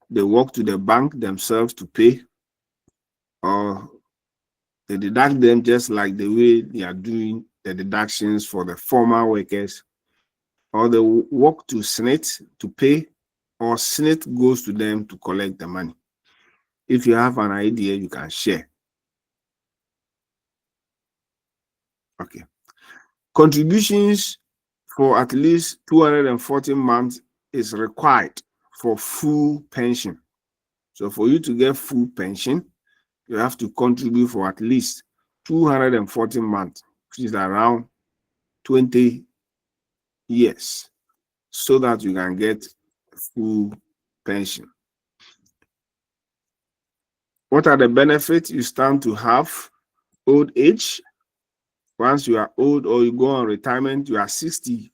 they work to the bank themselves to pay, or they deduct them just like the way they are doing the deductions for the formal workers, or they work to Senate to pay, or Senate goes to them to collect the money. If you have an idea, you can share. Okay. Contributions for at least 240 months is required for full pension. So for you to get full pension, you have to contribute for at least 240 months, which is around 20 years, so that you can get full pension. What are the benefits you stand to have? Old age. Once you are old or you go on retirement, you are 60.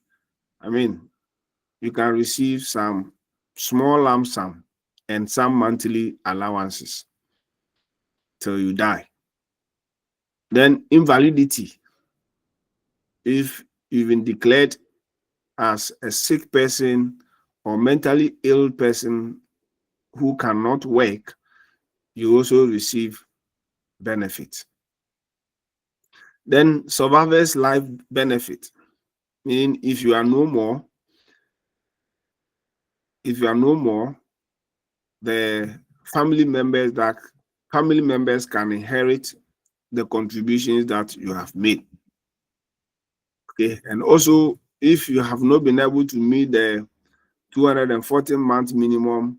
You can receive some small lump sum and some monthly allowances till you die. Then invalidity. If you've been declared as a sick person or mentally ill person who cannot work, you also receive benefit. Then survivor's life benefit, meaning if you are no more, the family members can inherit the contributions that you have made. Okay, and also if you have not been able to meet the 240 month minimum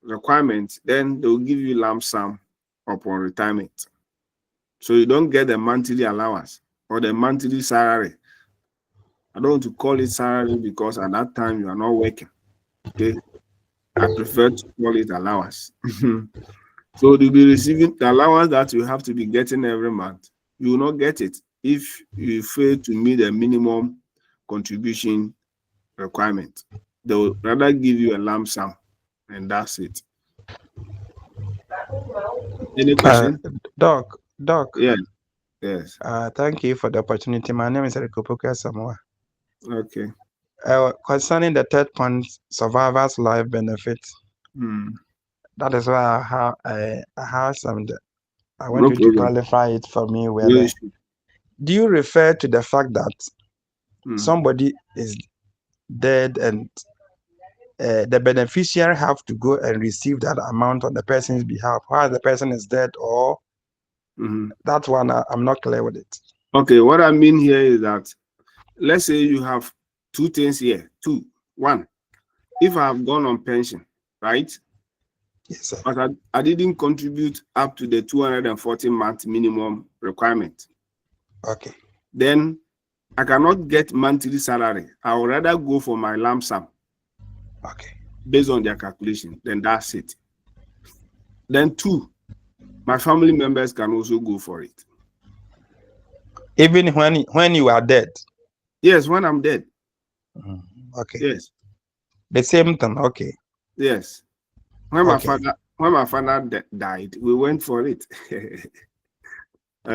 requirement, then they will give you lump sum upon retirement. So you don't get the monthly allowance or the monthly salary. I don't want to call it salary because at that time you are not working. Okay, I prefer to call it allowance. So you'll be receiving the allowance that you have to be getting every month. You will not get it if you fail to meet the minimum contribution requirement. They will rather give you a lump sum, and that's it. Any question? Doc. Yes. Thank you for the opportunity. My name is Erikopoka Samoa. Okay. Concerning the third point, survivor's life benefit. That is why I have some. I want No you problem. to clarify it for me. Yes. Do you refer to the fact that somebody is dead and the beneficiary have to go and receive that amount on the person's behalf while the person is dead, or that one I'm not clear with it? Okay, what I mean here is that let's say you have two things here. One, if I have gone on pension, right? Yes, sir. But I didn't contribute up to the 240 month minimum requirement. Okay. Then I cannot get monthly salary. I would rather go for my lump sum. Okay. Based on their calculation, then that's it. Then two, my family members can also go for it. Even when you are dead? Yes, when I'm dead. Okay. Yes. The same thing. Okay. Yes. When my father died, we went for it. Okay.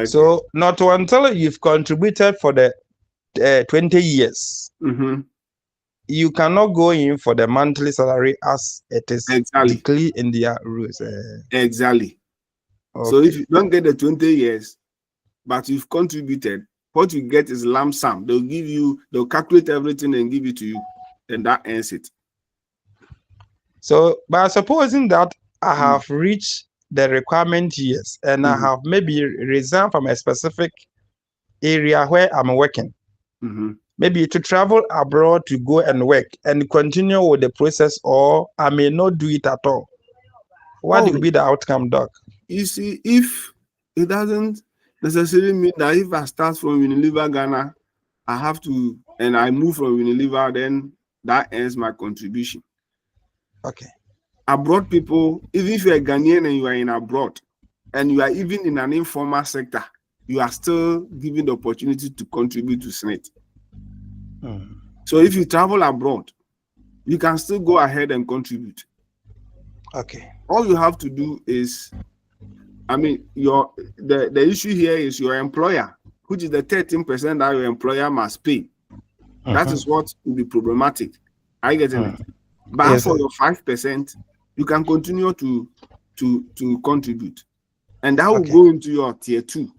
So not until you've contributed for the 20 years, you cannot go in for the monthly salary as it is declared in their rules. Exactly. Okay. So if you don't get the 20 years, but you've contributed, what you get is lump sum. They'll calculate everything and give it to you, and that ends it. So, by supposing that I have reached the requirement years and I have maybe resigned from a specific area where I'm working, maybe to travel abroad to go and work and continue with the process, or I may not do it at all. What will be the outcome, Doc? You see, if it doesn't necessarily mean that if I start from Unilever Ghana, I have to, and I move from Unilever, then that ends my contribution. Okay. Abroad people, even if you're a Ghanaian and you are in abroad, and you are even in an informal sector, you are still given the opportunity to contribute to SNET. So if you travel abroad, you can still go ahead and contribute. Okay. All you have to do is, the issue here is your employer, which is the 13% that your employer must pay. That is what will be problematic. Are you getting it? But yes, for your 5%, you can continue to contribute, and that will go into your tier 2.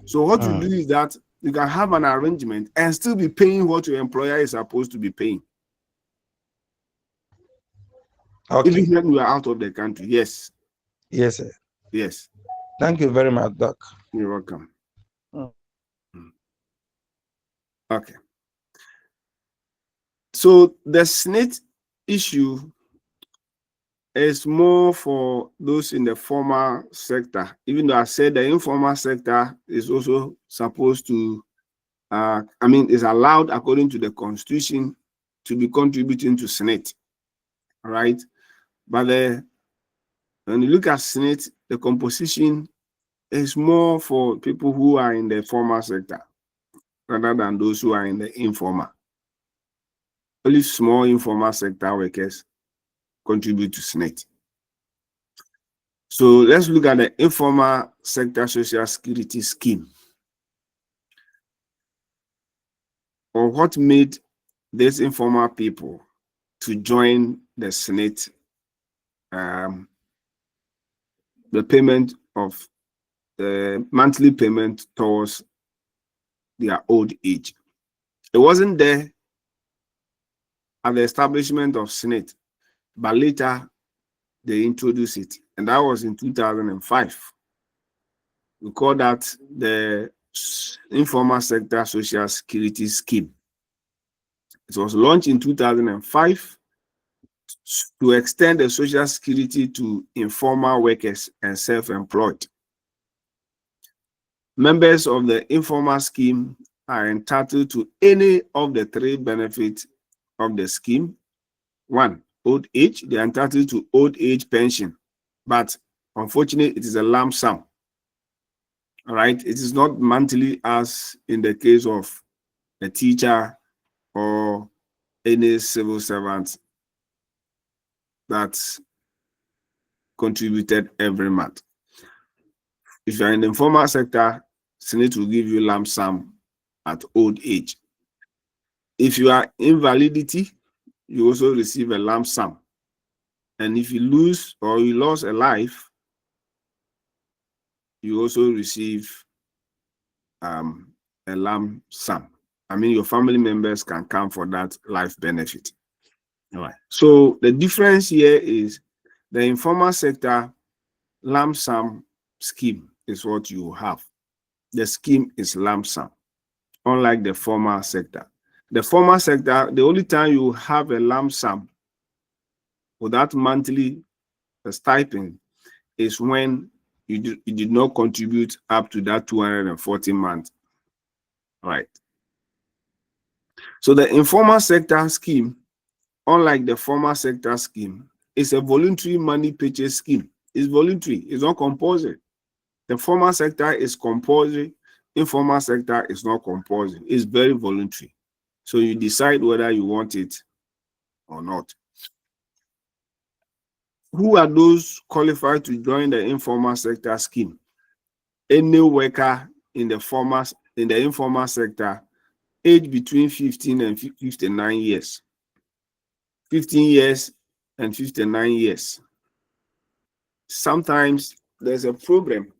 So what you do is that you can have an arrangement and still be paying what your employer is supposed to be paying. Okay. Even when you are out of the country. Yes. Yes, sir. Yes. Thank you very much, Doc. You're welcome. Okay. So the SNIT issue is more for those in the formal sector, even though I said the informal sector is also supposed to, is allowed according to the Constitution to be contributing to SNIT, right? But when you look at SNIT, the composition is more for people who are in the formal sector rather than those who are in the informal. Only small informal sector workers contribute to SNIT. So let's look at the informal sector social security scheme, or what made these informal people to join the SNIT, the payment of the monthly payment towards their old age. It wasn't there at the establishment of SNIT, but later they introduced it, and that was in 2005. We call that the Informal Sector Social Security Scheme. It was launched in 2005 to extend the social security to informal workers and self-employed. Members of the informal scheme are entitled to any of the three benefits of the scheme. One, old age. They are entitled to old age pension, but unfortunately, it is a lump sum. All right, it is not monthly as in the case of a teacher or any civil servant that's contributed every month. If you're in the informal sector, SNIT will give you lump sum at old age. If you are invalidity, you also receive a lump sum. And if you lose or you lost a life, you also receive a lump sum. I mean, your family members can come for that life benefit. All right. So the difference here is the informal sector lump sum scheme is what you have. The scheme is lump sum, unlike the formal sector. The formal sector, the only time you have a lump sum without monthly stipend is when you did not contribute up to that 240 months. Right. So the informal sector scheme, unlike the formal sector scheme, is a voluntary money purchase scheme. It's voluntary, it's not compulsory. The formal sector is compulsory, informal sector is not compulsory. It's very voluntary. So you decide whether you want it or not. Who are those qualified to join the informal sector scheme? Any worker in the informal sector, age between 15 and 59 years. 15 years and 59 years. Sometimes there's a problem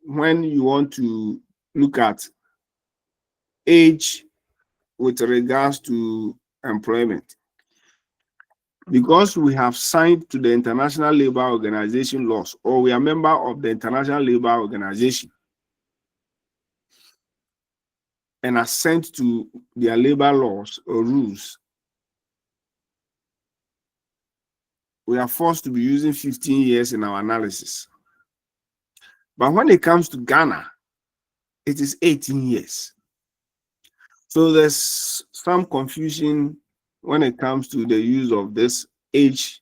when you want to look at age with regards to employment. Because we have signed to the International Labour Organization laws, or we are a member of the International Labour Organization and assent to their labor laws or rules, we are forced to be using 15 years in our analysis. But when it comes to Ghana, it is 18 years. So there's some confusion when it comes to the use of this age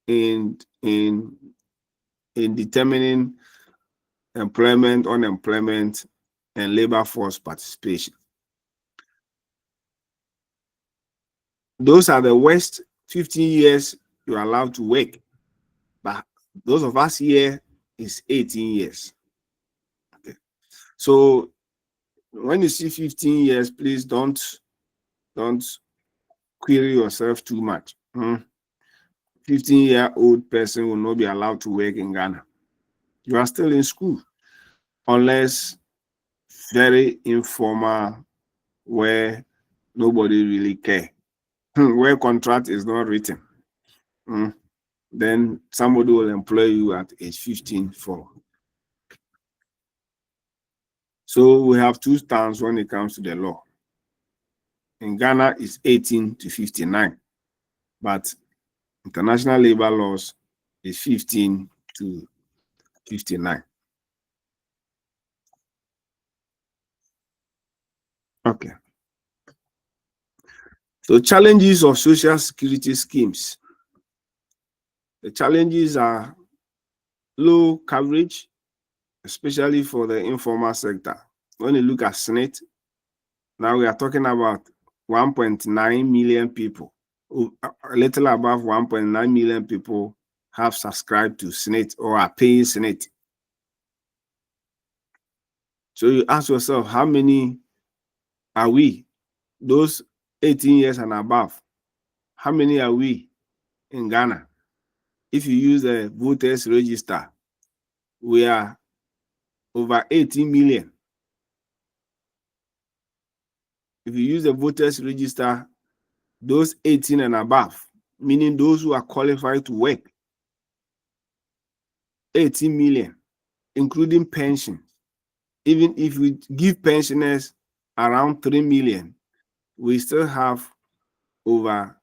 in determining employment, unemployment, and labor force participation. Those are the worst 15 years you're allowed to work. But those of us here is 18 years. Okay. So when you see 15 years, please don't query yourself too much. 15-year-old person will not be allowed to work in Ghana. You are still in school, unless very informal, where nobody really cares, where contract is not written. Then somebody will employ you at age 15 for. So we have two stands when it comes to the law. In Ghana, it's 18 to 59, but international labor laws is 15 to 59. Okay. So challenges of social security schemes. The challenges are low coverage, especially for the informal sector. When you look at SNIT, now we are talking about 1.9 million people. A little above 1.9 million people have subscribed to SNIT or are paying SNIT. So you ask yourself, how many are we? Those 18 years and above, how many are we in Ghana? If you use the voters register, we are over 18 million. If you use the voters register, those 18 and above, meaning those who are qualified to work, 18 million, including pension. Even if we give pensioners around 3 million, we still have over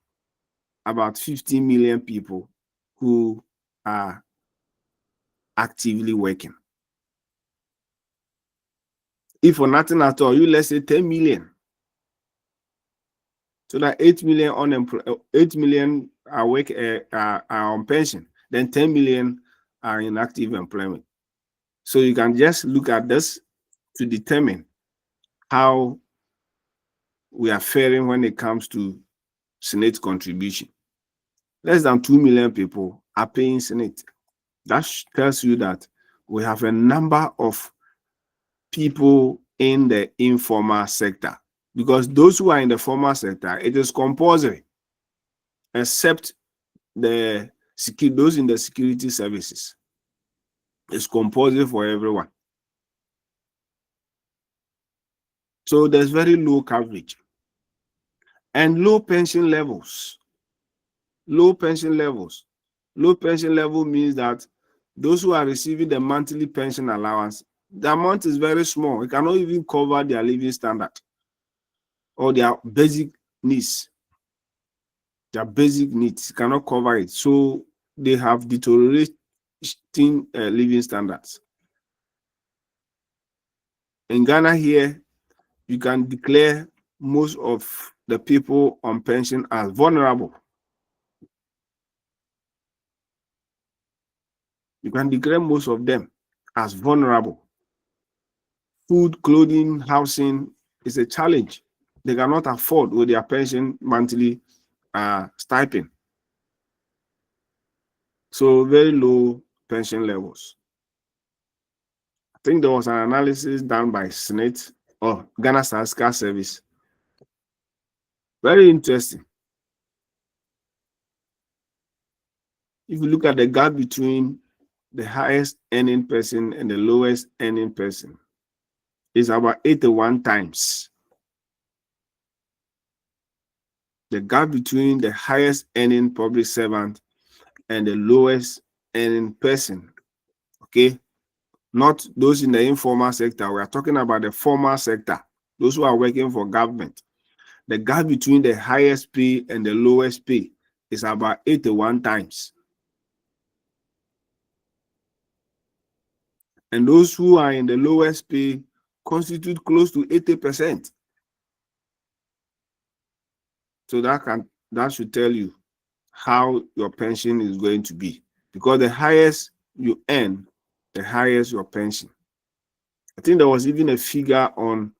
about 15 million people who are actively working. If for nothing at all, you let's say 10 million. So that 8 million unemployed, 8 million are on pension, then 10 million are in active employment. So you can just look at this to determine how we are faring when it comes to Senate contribution. Less than 2 million people are paying Senate. That tells you that we have a number of people in the informal sector, because those who are in the formal sector, it is compulsory, except those in the security services. It's compulsory for everyone. So there's very low coverage and low pension levels. Low pension levels. Low pension level means that those who are receiving the monthly pension allowance, the amount is very small. It cannot even cover their living standard or their basic needs. Their basic needs cannot cover it. So they have deteriorating living standards. In Ghana here, you can declare most of the people on pension as vulnerable. You can declare most of them as vulnerable. Food, clothing, housing is a challenge. They cannot afford with their pension monthly stipend. So very low pension levels. I think there was an analysis done by SNIT or Ghana Statistical Service. Very interesting. If you look at the gap between the highest earning person and the lowest earning person, it's about 81 times. The gap between the highest earning public servant and the lowest earning person, okay? Not those in the informal sector. We are talking about the formal sector, those who are working for government. The gap between the highest pay and the lowest pay is about 81 times. And those who are in the lowest pay constitute close to 80%. So that should tell you how your pension is going to be. Because the highest you earn, the highest your pension. I think there was even a figure on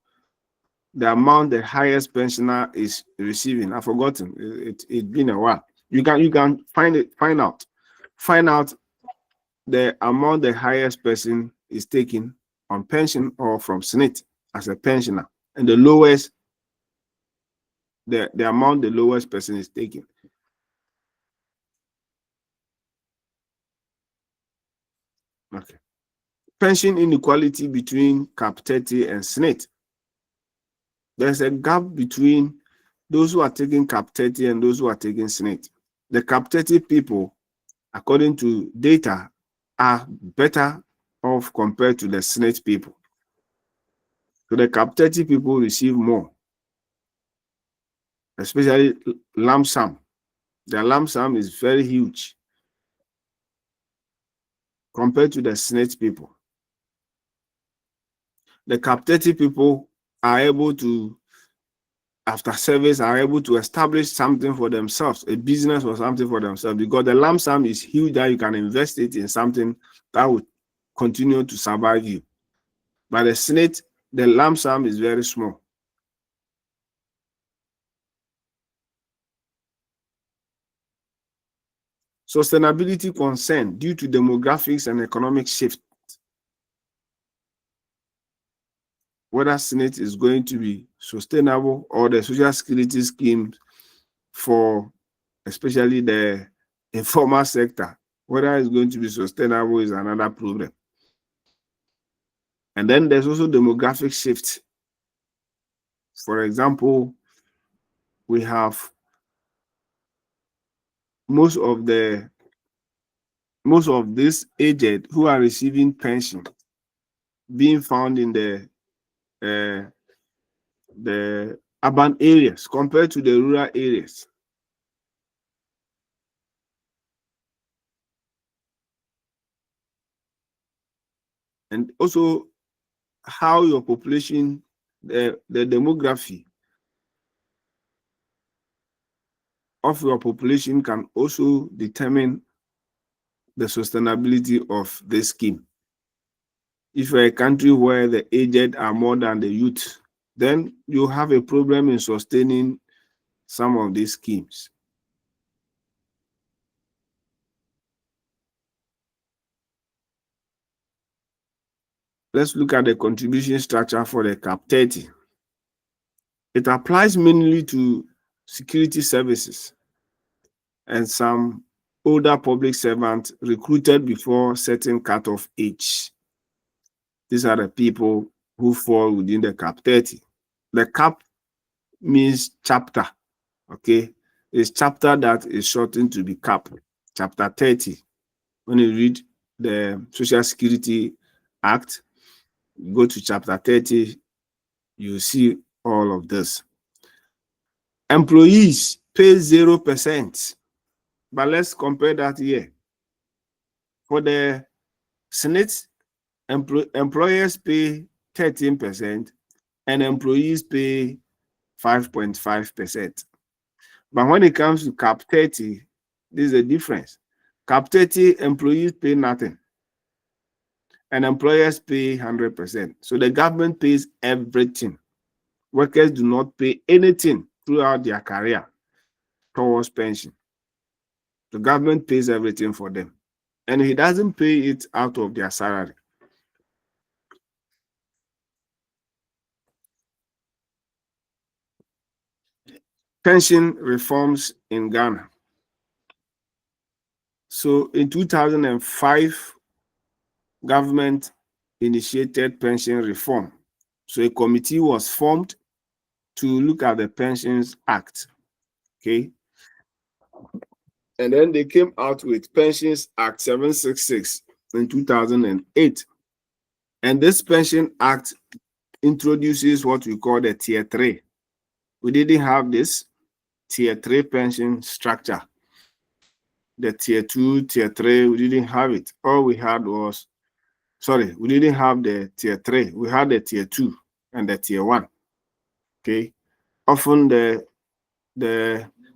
the amount the highest pensioner is receiving. I've forgotten. It's been a while. You can find out the amount the highest person is taking on pension or from SNIT as a pensioner, and the lowest, the amount the lowest person is taking. Okay. Pension inequality between Cap 30 and SNIT. There's a gap between those who are taking Cap 30 and those who are taking SNIT. The Cap 30 people, according to data, are better off compared to the SNIT people. So the Cap 30 people receive more. especially lump sum. The lump sum is very huge compared to the SNIT people. The Cap 30 people are able to, after service, are able to establish something for themselves, a business or something for themselves, because the lump sum is huge that you can invest it in something that would continue to survive you. But the SNIT, the lump sum is very small. Sustainability concern due to demographics and economic shift. Whether SNIT is going to be sustainable or the social security scheme for especially the informal sector, whether it's going to be sustainable is another problem. And then there's also demographic shift. For example, we have most of these aged who are receiving pension being found in the urban areas compared to the rural areas. And also how your population, the demography of your population can also determine the sustainability of this scheme. If you're a country where the aged are more than the youth, then you have a problem in sustaining some of these schemes. Let's look at the contribution structure for the Cap 30. It applies mainly to security services and some older public servants recruited before certain cutoff age. These are the people who fall within the Cap 30. The Cap means chapter, okay? It's chapter that is shortened to be Cap, chapter 30. When you read the Social Security Act, you go to chapter 30, you see all of this. Employees pay 0%, but let's compare that here. For the SNIT, employers pay 13% and employees pay 5.5%. But when it comes to Cap 30, there's a difference. Cap 30, employees pay nothing and employers pay 100%. So the government pays everything. Workers do not pay anything throughout their career towards pension. The government pays everything for them, and he doesn't pay it out of their salary. Pension reforms in Ghana. So in 2005, government initiated pension reform. So a committee was formed to look at the Pensions Act, okay? And then they came out with Pensions Act 766 in 2008. And this Pension Act introduces what we call the Tier 3. We didn't have this Tier 3 pension structure. The Tier 2, Tier 3, we didn't have it. All we had was, we didn't have the Tier 3. We had the Tier 2 and the Tier 1. Okay. Often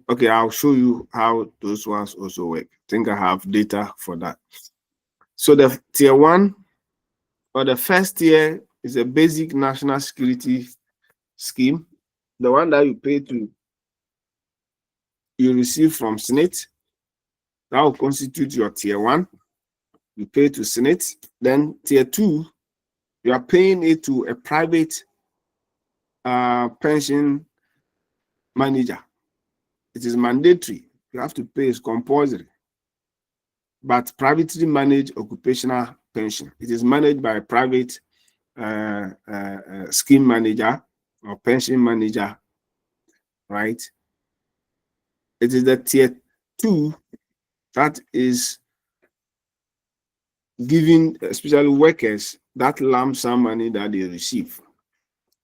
okay, I'll show you how those ones also work. I think I have data for that. So the Tier 1 or the first tier is a basic national security scheme. The one that you receive from SNIT, that will constitute your Tier 1. You pay to SNIT. Then Tier 2, you are paying it to a private pension manager. It is mandatory. You have to pay, it's compulsory. But privately managed occupational pension. It is managed by a private scheme manager or pension manager, right? It is the Tier 2 that is giving especially workers that lump sum money that they receive.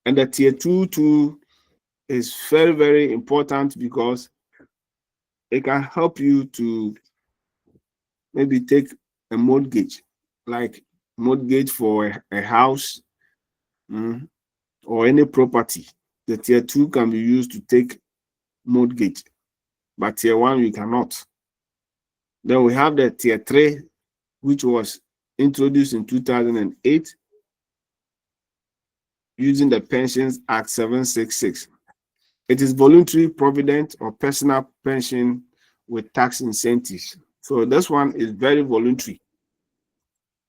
And the Tier 2 to is very, very important because it can help you to maybe take a mortgage, like mortgage for a house, or any property. The tier 2 can be used to take mortgage, but tier 1 you cannot. Then we have the tier 3, which was introduced in 2008 using the Pensions Act 766. It is voluntary provident or personal pension with tax incentives. So this one is very voluntary.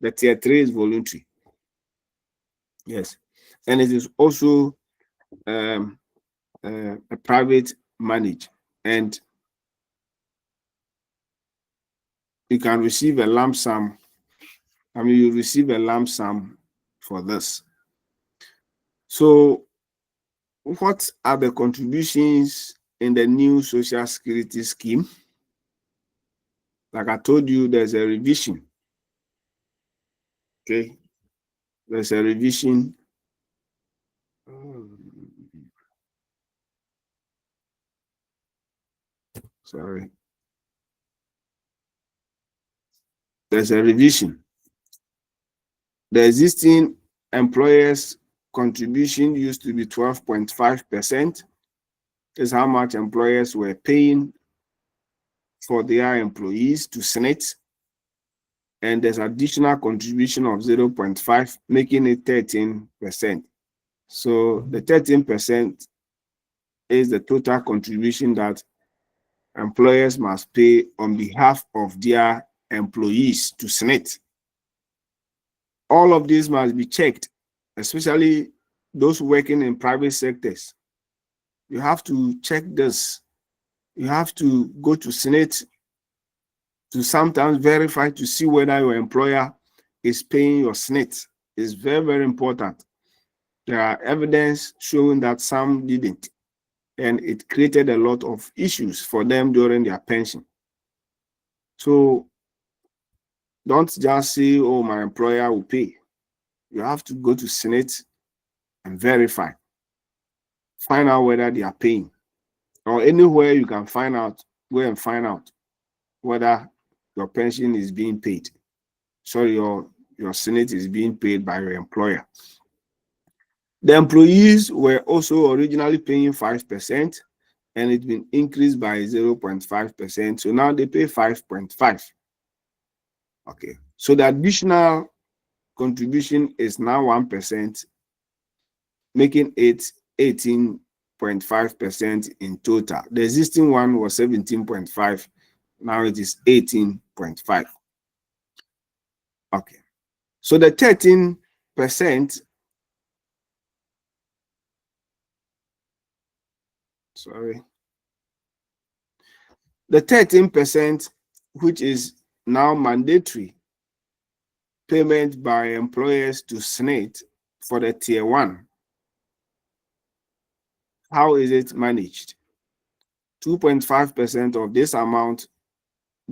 The tier 3 is voluntary. Yes. And it is also a private managed, and you can receive a lump sum. I mean, you receive a lump sum for this. So what are the contributions in the new Social Security scheme? Like I told you, there's a revision. Okay. There's a revision. Sorry. There's a revision. The existing employers' contribution used to be 12.5%. Is how much employers were paying for their employees to SNIT. And there's additional contribution of 0.5, making it 13%. So the 13% is the total contribution that employers must pay on behalf of their employees to SNIT. All of these must be checked, especially those working in private sectors. You have to check this. You have to go to SNIT to sometimes verify to see whether your employer is paying your SNIT. It's very, very important. There are evidence showing that some didn't, and it created a lot of issues for them during their pension. So don't just say, oh, my employer will pay. You have to go to SNIT and verify. Find out whether they are paying. Or anywhere you can find out, go and find out whether your pension is being paid. Sorry, your SNIT is being paid by your employer. The employees were also originally paying 5%, and it's been increased by 0.5%. So now they pay 5.5. Okay. So the additional contribution is now 1%, making it 18.5% in total. The existing one was 17.5. Now it is 18.5. Okay. So the 13%, sorry, the 13%, which is now mandatory payment by employers to SNIT for the tier 1. How is it managed? 2.5% of this amount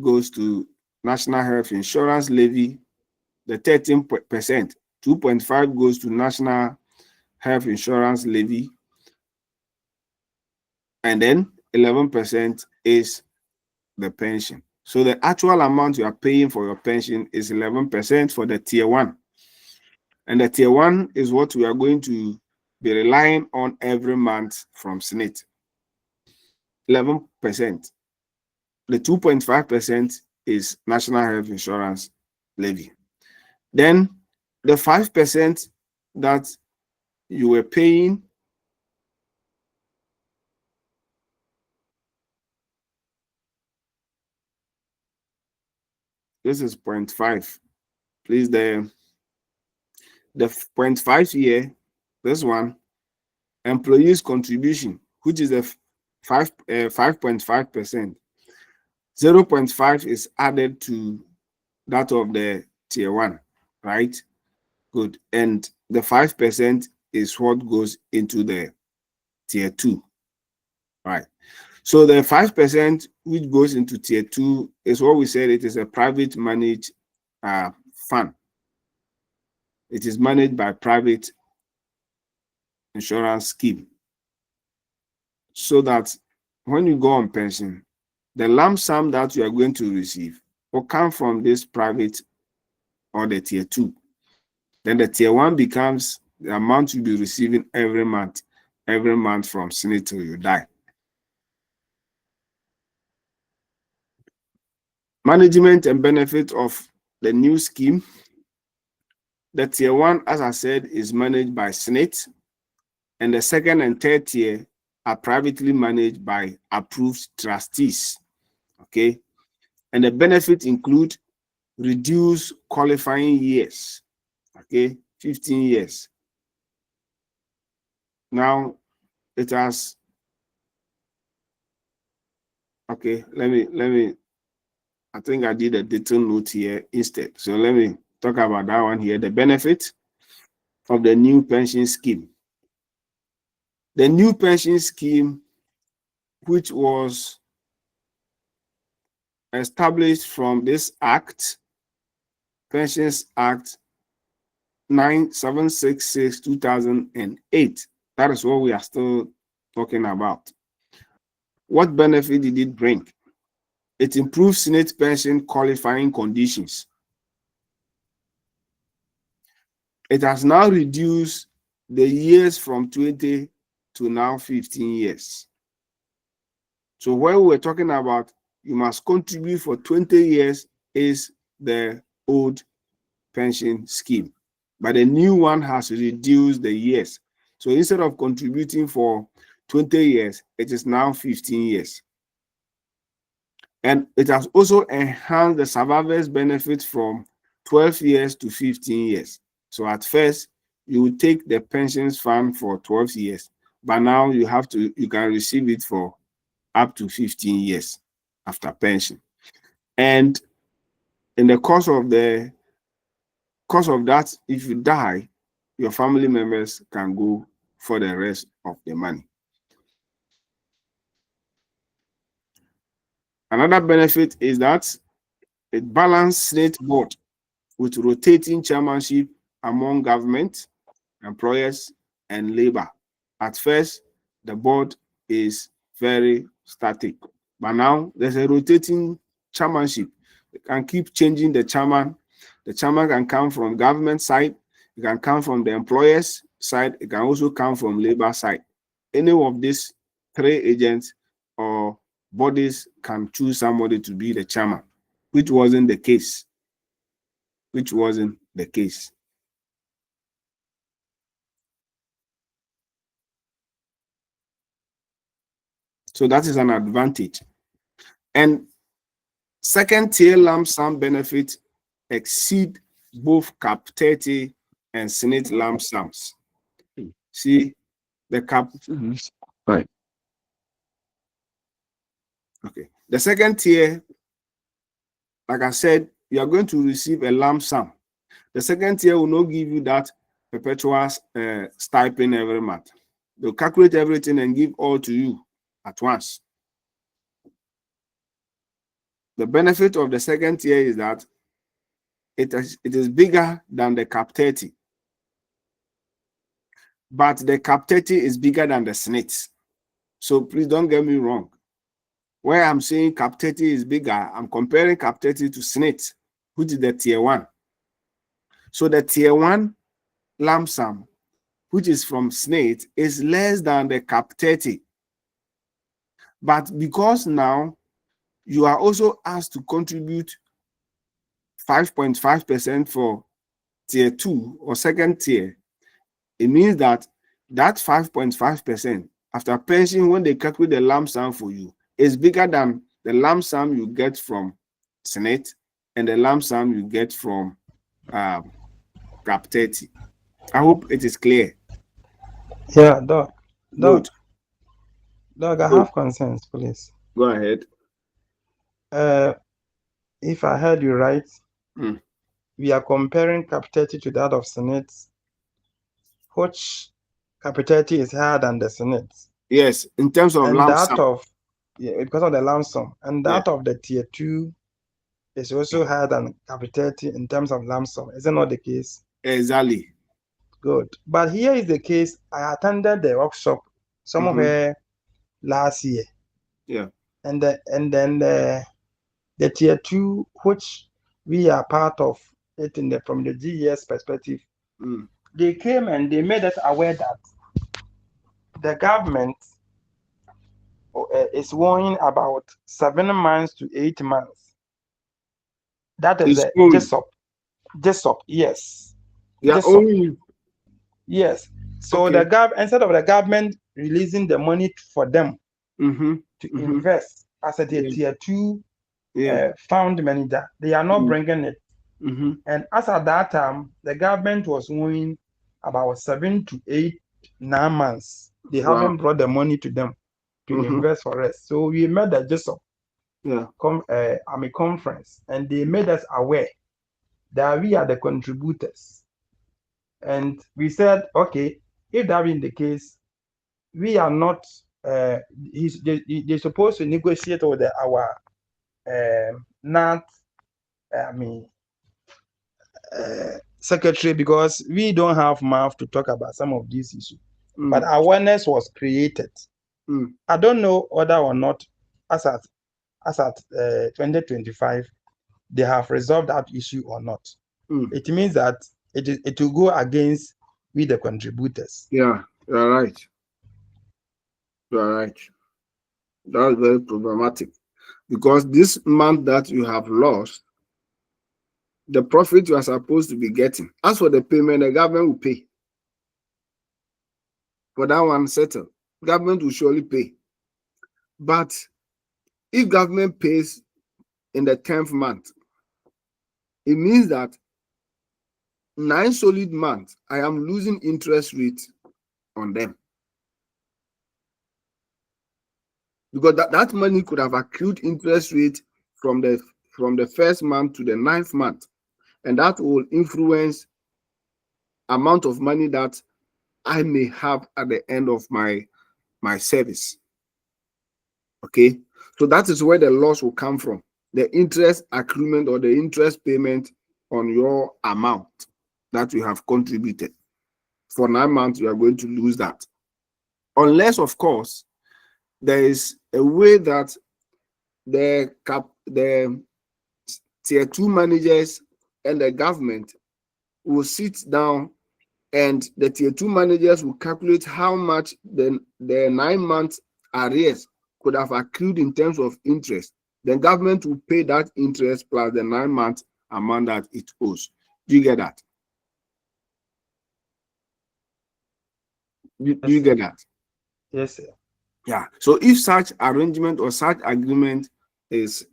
goes to National Health Insurance Levy. The 13%, 2.5 goes to National Health Insurance Levy. And then 11% is the pension. So the actual amount you are paying for your pension is 11% for the tier 1. And the tier 1 is what we are going to be relying on every month from SNIT. 11%. The 2.5% is National Health Insurance Levy. Then the 5% that you were paying, this is 0.5. Please, the 0.5 here, this one, employees' contribution, which is the 5.5%. 0.5 is added to that of the tier 1, right? Good. And the 5% is what goes into the tier 2, right? So the 5% which goes into tier 2 is what we said, it is a private managed fund. It is managed by private insurance scheme. so that when you go on pension, the lump sum that you are going to receive will come from this private or the tier 2. Then the tier 1 becomes the amount you'll be receiving every month from SNIT till you die. Management and benefit of the new scheme. The tier 1, as I said, is managed by SNIT, and the second and third tier are privately managed by approved trustees. Okay, and the benefits include reduced qualifying years. Okay, 15 years. Now it has. Okay, let me. I think I did a detailed note here instead. So let me talk about that one here. The benefit of the new pension scheme. The new pension scheme, which was established from this Act, Pensions Act 9766/2008. That is what we are still talking about. What benefit did it bring? It improves SNIT pension qualifying conditions. It has now reduced the years from 20 to now 15 years. So when we're talking about you must contribute for 20 years is the old pension scheme. But the new one has reduced the years. So instead of contributing for 20 years, it is now 15 years. And it has also enhanced the survivors' benefit from 12 years to 15 years. So at first, you will take the pensions fund for 12 years, but now you can receive it for up to 15 years after pension. And in the course of that, if you die, your family members can go for the rest of the money. Another benefit is that it balances SNIT board with rotating chairmanship among government, employers, and labor. At first, the board is very static, but now there's a rotating chairmanship. You can keep changing the chairman. The chairman can come from government side, it can come from the employers side, it can also come from labor side. Any of these 3 agents or bodies can choose somebody to be the chairman, which wasn't the case. So that is an advantage. And second tier lump sum benefit exceed both Cap 30 and SNIT lump sums. See the Cap. Right. Okay. The second tier, like I said, you are going to receive a lump sum. The second tier will not give you that perpetual stipend every month. They'll calculate everything and give all to you at once. The benefit of the second tier is that it is bigger than the Cap 30. But the Cap 30 is bigger than the SNIT. So please don't get me wrong. Where I'm saying Cap 30 is bigger, I'm comparing Cap 30 to SNIT, which is the tier 1. So the tier 1 lump sum, which is from SNIT, is less than the Cap 30. But because now you are also asked to contribute 5.5% for tier 2 or second tier, it means that 5.5% after pension, when they calculate the lump sum for you, is bigger than the lump sum you get from SNIT and the lump sum you get from Cap 30. I hope it is clear. Yeah, Doc. Good. Doc, I have concerns, please. Go ahead. If I heard you right, we are comparing Cap 30 to that of SNIT, which Cap 30 is higher than the SNIT. Yes, in terms of and lump that sum. of because of the lump sum, and that of the tier 2 is also higher than Cap 30 in terms of lump sum. Is it not the case? Exactly. Good. But here is the case. I attended the workshop somewhere last year. Yeah. And then the tier 2, which we are part of it from the GES perspective, they came and they made us aware that the government is worrying about 7 months to 8 months. That is the GESOP, yes. Yeah, only. Yes. So instead of the government releasing the money for them to invest as a tier 2 fund manager, they are not bringing it. And as at that time, the government was owing about 7 to 8, 9 months. They haven't brought the money to them to invest for us. So we made the GESOP conference, and they made us aware that we are the contributors. And we said, okay, if that being the case, we are not. They're supposed to negotiate with our secretary, because we don't have mouth to talk about some of these issues. But awareness was created. I don't know whether or not, as at 2025, they have resolved that issue or not. It means that it will go against we the contributors. Yeah, you're right. You're right. That's very problematic, because this month that you have lost, the profit you are supposed to be getting, as for the payment, the government will pay. For that one settled, government will surely pay. But if government pays in the 10th month, it means that 9 solid months, I am losing interest rate on them. Because that money could have accrued interest rate from the 1st month to the 9th month. And that will influence amount of money that I may have at the end of my service. Okay, so that is where the loss will come from. The interest accruement or the interest payment on your amount that you have contributed. For 9 months, you are going to lose that. Unless, of course, there is a way that the tier 2 managers and the government will sit down, and the tier 2 managers will calculate how much the 9 months arrears could have accrued in terms of interest. The government will pay that interest plus the 9 month amount that it owes. Do you get that? Do you get that? Yes, sir. Yeah. So if such arrangement or such agreement is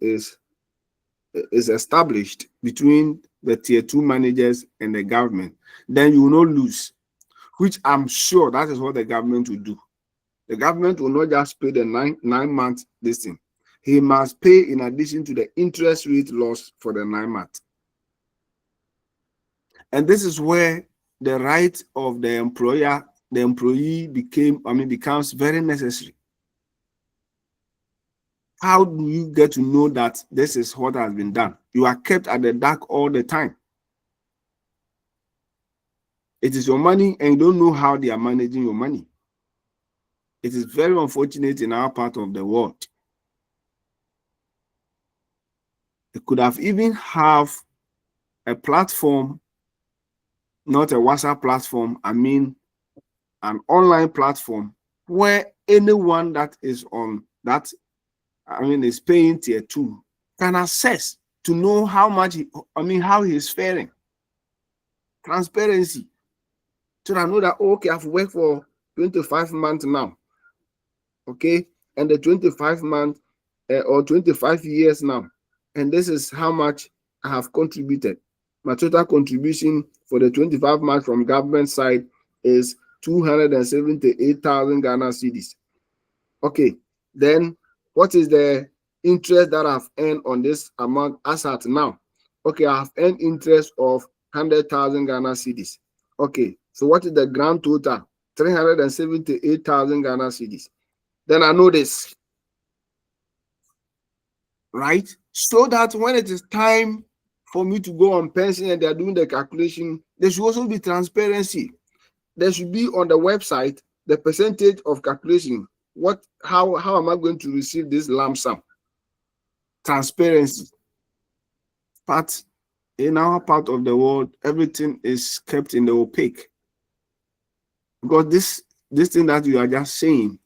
established between the tier 2 managers and the government, then you will not lose, which I'm sure that is what the government will do. The government will not just pay the 9 months this thing. He must pay in addition to the interest rate loss for the 9 months. And this is where the right of the employee becomes very necessary. How do you get to know that this is what has been done? You are kept at the dark all the time. It is your money, and you don't know how they are managing your money. It is very unfortunate in our part of the world. It could have even have a platform, not a WhatsApp platform, an online platform where anyone that is on that, is paying tier 2 can access to know how much, how he is faring. Transparency. So I know that, okay, I've worked for 25 months now. Okay, and the 25 months or 25 years now, and this is how much I have contributed. My total contribution for the 25 months from government side is 278,000 Ghana cedis. Okay, then what is the interest that I've earned on this amount as at now? Okay, I have earned interest of 100,000 Ghana cedis. Okay, so what is the grand total? 378,000 Ghana cedis. Then I know this, right? So that when it is time for me to go on pension and they're doing the calculation, there should also be transparency. There should be on the website the percentage of calculation how am I going to receive this lump sum? Transparency. But in our part of the world, everything is kept in the opaque. Because this thing that you are just saying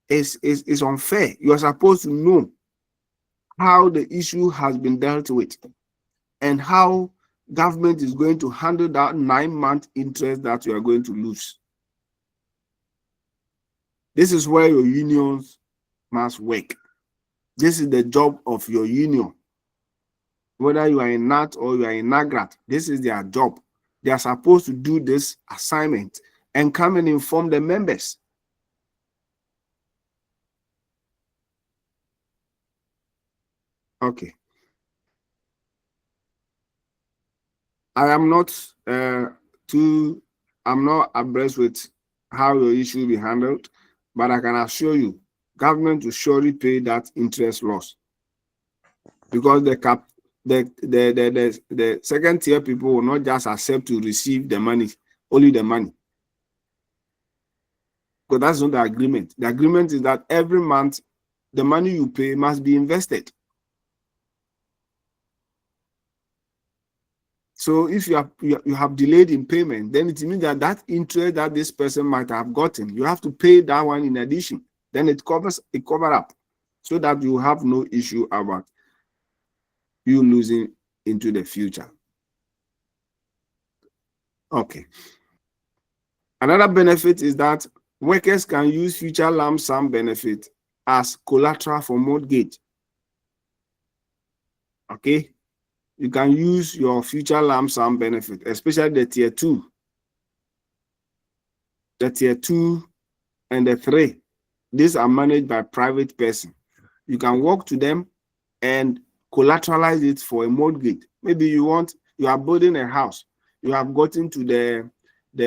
is unfair. You are supposed to know how the issue has been dealt with and how government is going to handle that 9-month interest that you are going to lose. This is where your unions must work. This is the job of your union. Whether you are in NAT or you are in NAGRAT, this is their job. They are supposed to do this assignment and come and inform the members. Okay. I am not I'm not abreast with how your issue will be handled, but I can assure you, government will surely pay that interest loss, because the second tier people will not just accept to receive the money, only the money. Because that's not the agreement. The agreement is that every month the money you pay must be invested. So if you have delayed in payment, then it means that interest that this person might have gotten, you have to pay that one in addition. Then it covers up, so that you have no issue about you losing into the future. Okay. Another benefit is that workers can use future lump sum benefit as collateral for mortgage. Okay. You can use your future lump sum benefit, especially the tier 2. The tier 2 and the 3. These are managed by private person. You can walk to them and collateralize it for a mortgage. Maybe you are building a house. You have gotten to the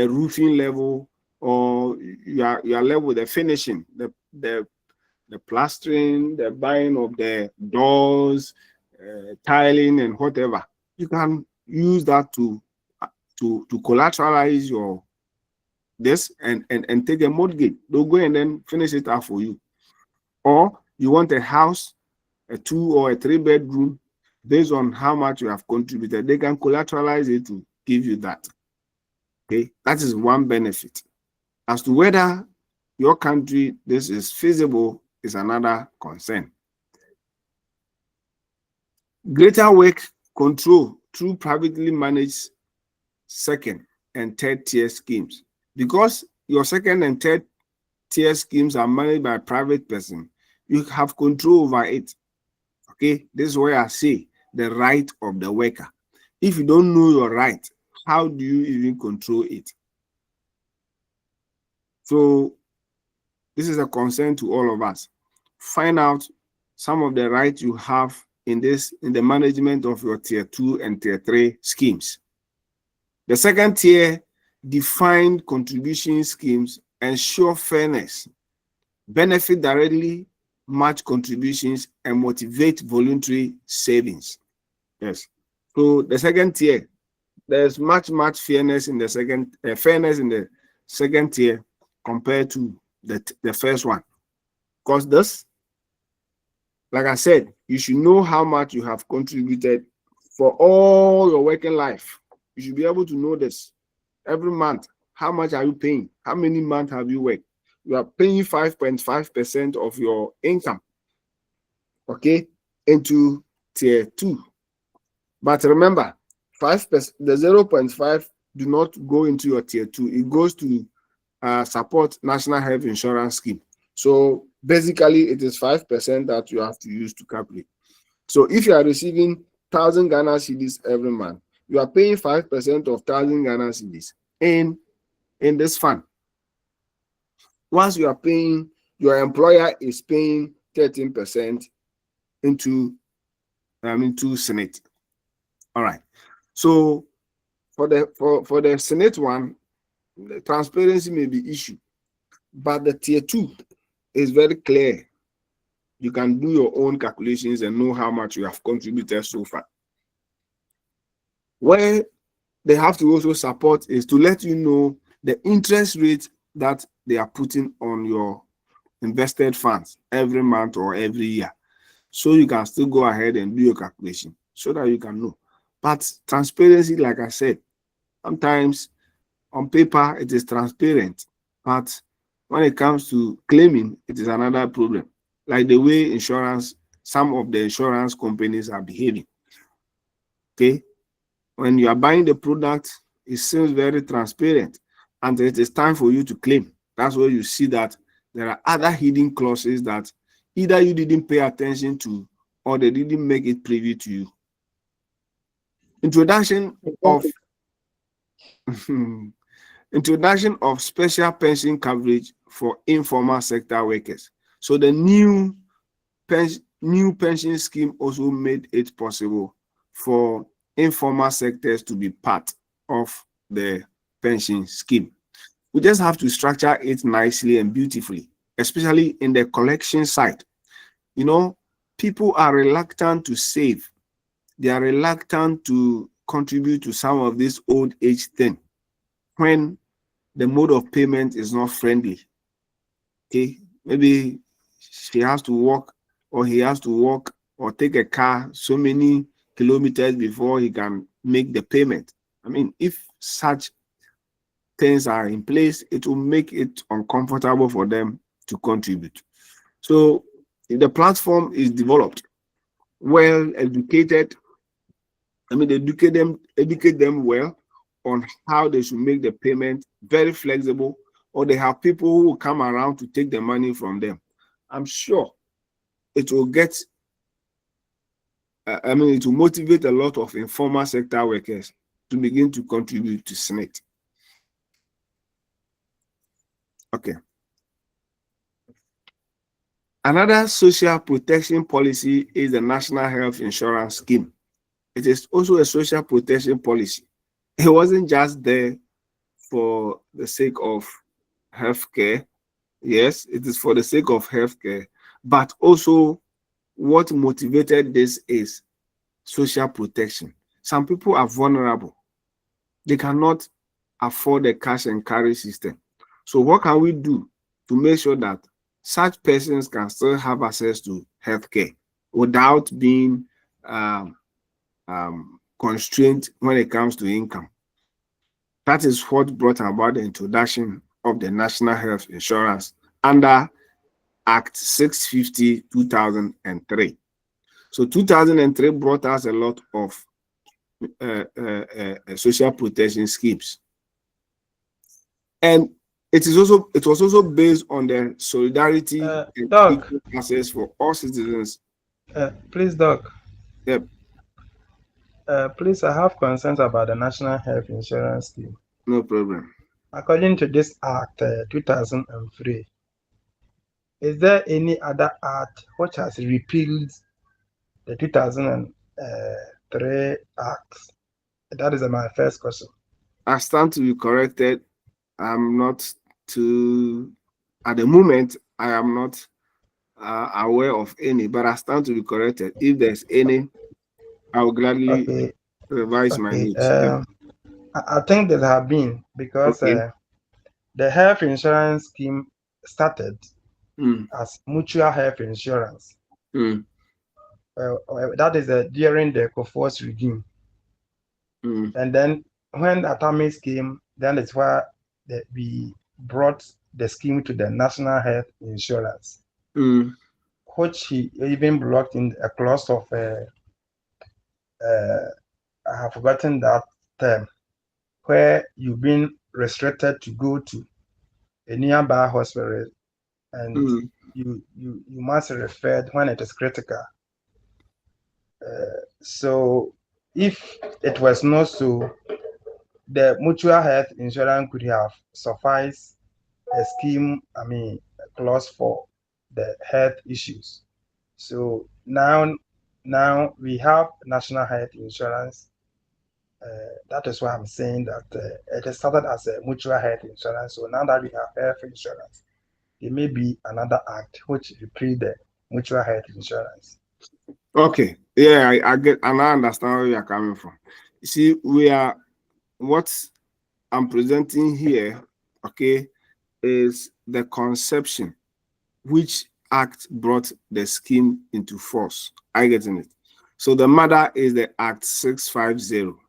roofing level, or you are level with the finishing, the plastering, the buying of the doors, tiling and whatever. You can use that to collateralize your this and take a mortgage. They'll go and then finish it out for you. Or you want a house, a 2 or a 3 bedroom, based on how much you have contributed, they can collateralize it to give you that. Okay, that is one benefit. As to whether your country this is feasible is another concern. Greater work control through privately managed second and third tier schemes. Because your second and third tier schemes are managed by a private person, you have control over it. Okay, this is where I say the right of the worker. If you don't know your right, how do you even control it? So this is a concern to all of us. Find out some of the rights you have in the management of your tier 2 and tier 3 schemes. The second tier defined contribution schemes ensure fairness, benefit directly, match contributions, and motivate voluntary savings. Yes. So the second tier, there's much fairness in the second tier compared to the first one. Because this, like I said, you should know how much you have contributed for all your working life. You should be able to know this every month. How much are you paying? How many months have you worked? You are paying 5.5% of your income, okay, into tier 2. But remember, 5%, the 0.5 do not go into your tier 2. It goes to support National Health Insurance Scheme. So basically, it is 5% that you have to use to calculate. So if you are receiving 1,000 Ghana cedis every month, you are paying 5% of 1,000 Ghana cedis in this fund. Once you are paying, your employer is paying 13% into Senate. All right. So for the Senate one, the transparency may be issued, but the tier 2 is very clear. You can do your own calculations and know how much you have contributed so far. Where they have to also support is to let you know the interest rate that they are putting on your invested funds every month or every year. So you can still go ahead and do your calculation so that you can know. But transparency, like I said, sometimes on paper it is transparent, but when it comes to claiming, it is another problem. Like the way some of the insurance companies are behaving. Okay, when you are buying the product, it seems very transparent, and it is time for you to claim. That's where you see that there are other hidden clauses that either you didn't pay attention to or they didn't make it privy to you. Introduction of introduction of special pension coverage for informal sector workers. So the new pension scheme also made it possible for informal sectors to be part of the pension scheme. We just have to structure it nicely and beautifully, especially in the collection side. You know, people are reluctant to save. They are reluctant to contribute to some of this old age thing when the mode of payment is not friendly. Okay, maybe she has to walk or he has to walk or take a car so many kilometers before he can make the payment. I mean, if such things are in place, it will make it uncomfortable for them to contribute. So if the platform is developed, well educated, educate them well on how they should make the payment, very flexible, or they have people who will come around to take the money from them. I'm sure it will get, it will motivate a lot of informal sector workers to begin to contribute to SNIT. Okay. Another social protection policy is the National Health Insurance Scheme. It is also a social protection policy. It wasn't just there for the sake of healthcare. Yes, it is for the sake of healthcare, but also what motivated this is social protection. Some people are vulnerable. They cannot afford the cash and carry system. So what can we do to make sure that such persons can still have access to healthcare without being constrained when it comes to income? That is what brought about the introduction of the National Health Insurance under Act 650 2003. So 2003 brought us a lot of social protection schemes, and it was also based on the solidarity and equal access for all citizens. Please, Doc. Yep. Please, I have concerns about the National Health Insurance Scheme. No problem. According to this Act 2003, is there any other act which has repealed the 2003 Act? That is my first question. I stand to be corrected. I'm not too, at the moment, I am not aware of any, but I stand to be corrected. If there's any, I will gladly revise my notes. I think there have been, because the health insurance scheme started as mutual health insurance. That is during the ECO416D regime. And then when the atomic came, then it's why we brought the scheme to the National Health Insurance, which he even blocked in a clause of I have forgotten that term, where you've been restricted to go to a nearby hospital and you must be referred when it is critical. So if it was not so, the mutual health insurance could have sufficed a scheme, a clause for the health issues. So now we have national health insurance. That is why I'm saying that it started as a mutual health insurance. So now that we have health insurance, there may be another act which repeal the mutual health insurance. Okay, yeah, I get, and I understand where you are coming from. You see, what I'm presenting here, okay, is the conception which act brought the scheme into force. I getting it? So the mother is the Act 650.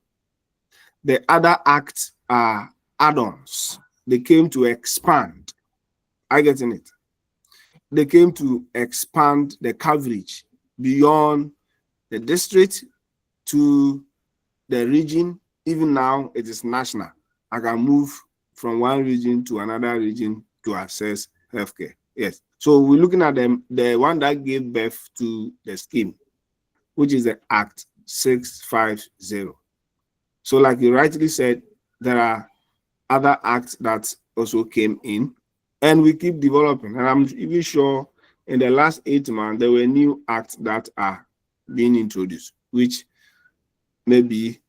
The other acts are add-ons. They came to expand. I getting it? They came to expand the coverage beyond the district to the region. Even now, it is national. I can move from one region to another region to access healthcare. Yes. So we're looking at the one that gave birth to the scheme, which is the Act 650. So like you rightly said, there are other acts that also came in, and we keep developing. And I'm even sure in the last 8 months, there were new acts that are being introduced, which maybe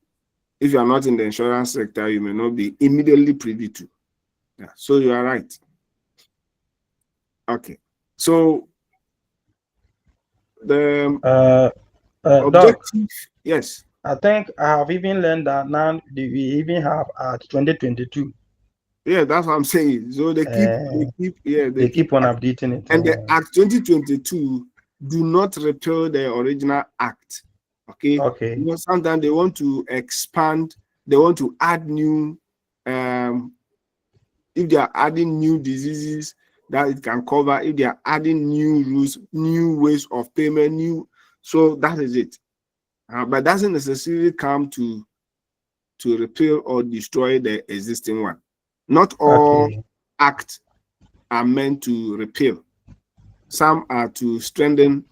if you are not in the insurance sector, you may not be immediately privy to. Yeah, so you are right. Okay. So the objective, Doc, yes. I think I have even learned that now we even have at 2022. Yeah, that's what I'm saying. So they keep on updating it. And the Act 2022 do not repeal the original act. Okay. Okay. You know, sometimes they want to expand, they want to add new if they are adding new diseases that it can cover, if they are adding new rules, new ways of payment, so that is it. But doesn't necessarily come to repeal or destroy the existing one. Not all acts are meant to repeal. Some are to strengthen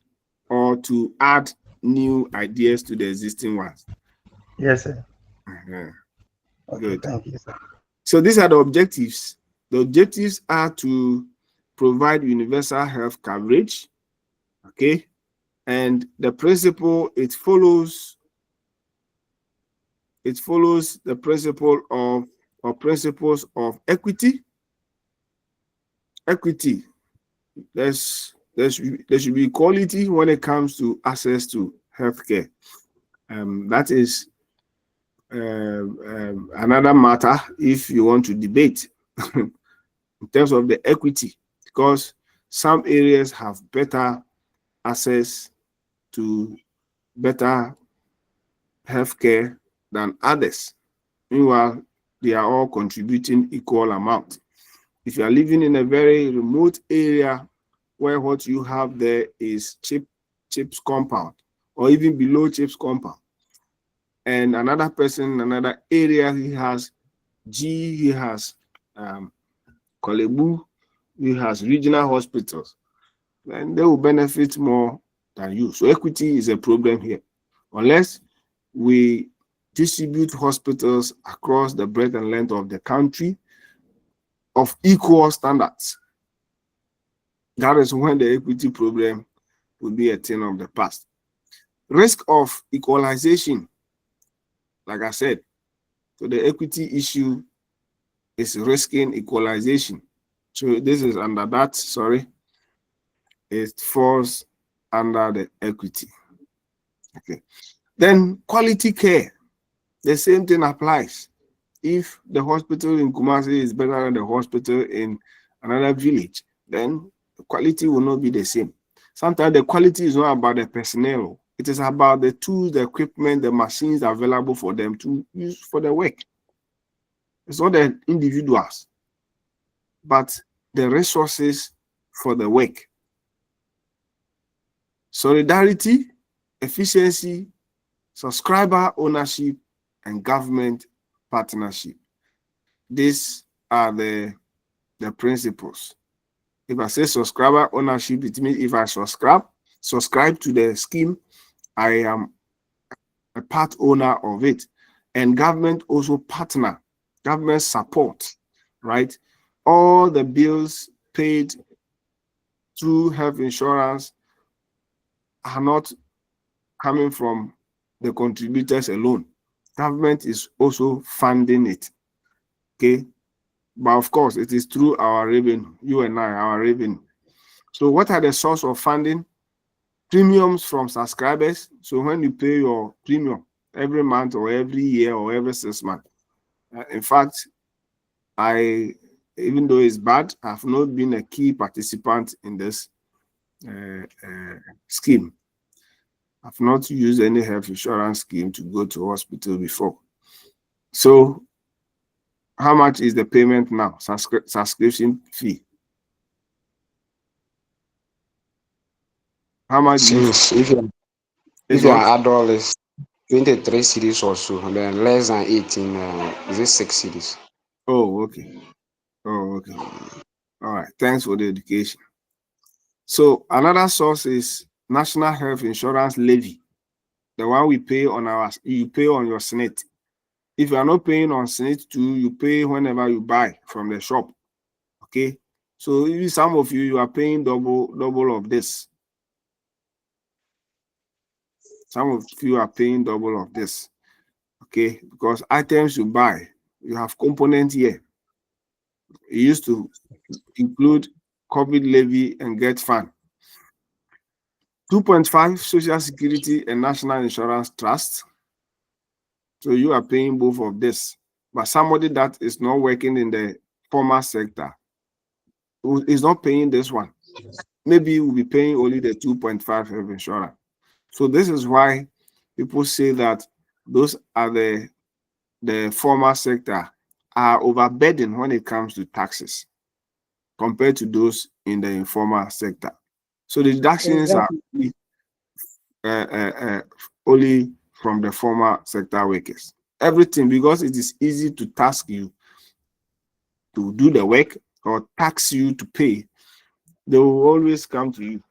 or to add new ideas to the existing ones. Yes, sir. Okay, good. Thank you, sir. So these are the objectives. The objectives are to provide universal health coverage. Okay. And the principle, it follows the principle of or principles of equity. Equity. There should be equality when it comes to access to healthcare. That is another matter if you want to debate in terms of the equity, because some areas have better access to better healthcare than others. Meanwhile, they are all contributing equal amount. If you are living in a very remote area where what you have there is CHIPS compound or even below CHIPS compound, and another person in another area, he has he has Kolebu, he has regional hospitals, and they will benefit more than you. So equity is a problem here. Unless we distribute hospitals across the breadth and length of the country of equal standards, that is when the equity problem will be a thing of the past. Risk of equalization, like I said, so the equity issue is risking equalization. So this is under that, it falls under the equity. Okay. Then quality care, the same thing applies. If the hospital in Kumasi is better than the hospital in another village, then the quality will not be the same. Sometimes the quality is not about the personnel. It is about the tools, the equipment, the machines available for them to use for the work. It's not the individuals, but the resources for the work. Solidarity, efficiency, subscriber ownership, and government partnership. These are the principles. If I say subscriber ownership, it means if I subscribe to the scheme, I am a part owner of it. And government also partner, government support, right? All the bills paid through health insurance are not coming from the contributors alone. Government is also funding it. Okay. But of course, it is through our revenue, you and I, our revenue. So what are the source of funding? Premiums from subscribers. So when you pay your premium every month or every year or every 6 months. In fact, I even though it's bad, I've not been a key participant in this scheme. I've not used any health insurance scheme to go to hospital before. So how much is the payment now? Subscription fee. How much? Since if your adult is 23 cities or so, and then less than 18, is it 6 cities? Oh, okay. Oh, okay. All right. Thanks for the education. So another source is National Health Insurance Levy. The one we pay on you pay on your SNIT. If you are not paying on SNIT too, you pay whenever you buy from the shop. Okay. So if some of you are paying double of this. Some of you are paying double of this. Okay, because items you buy, you have components here. It used to include COVID levy and get fund. 2.5 Social Security and National Insurance Trust. So you are paying both of this. But somebody that is not working in the formal sector is not paying this one. Maybe will be paying only the 2.5 health insurance. So this is why people say that those are the formal sector are overburdened when it comes to taxes compared to those in the informal sector. So the deductions are only from the formal sector workers. Everything, because it is easy to task you to do the work or tax you to pay, they will always come to you.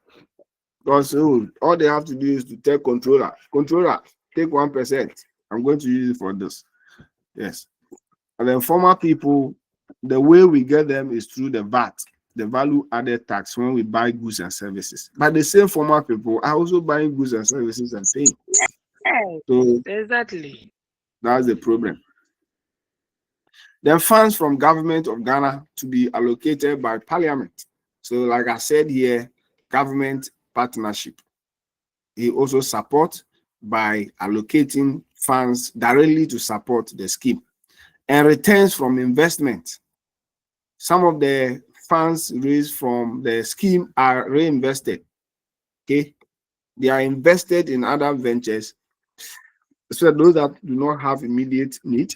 Because all they have to do is to tell controller, take 1%. I'm going to use it for this. Yes. And then former people, the way we get them is through the VAT, the value added tax, when we buy goods and services. But the same former people are also buying goods and services and paying. So exactly, that's the problem. The funds from government of Ghana to be allocated by Parliament. So like I said here, government partnership. He also support by allocating funds directly to support the scheme. And returns from investment. Some of the funds raised from the scheme are reinvested. Okay, they are invested in other ventures. So those that do not have immediate need,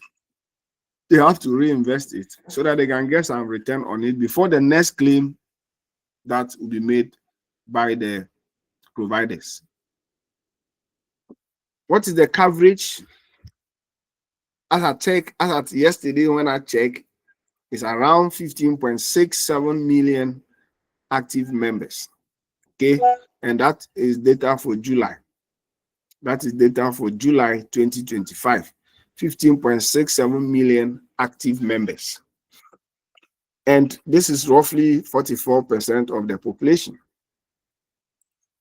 they have to reinvest it so that they can get some return on it before the next claim that will be made by the providers. What is the coverage? As at yesterday when I checked, it's around 15.67 million active members. Okay, and that is data for July. That is data for July 2025. 15.67 million active members. And this is roughly 44% of the population.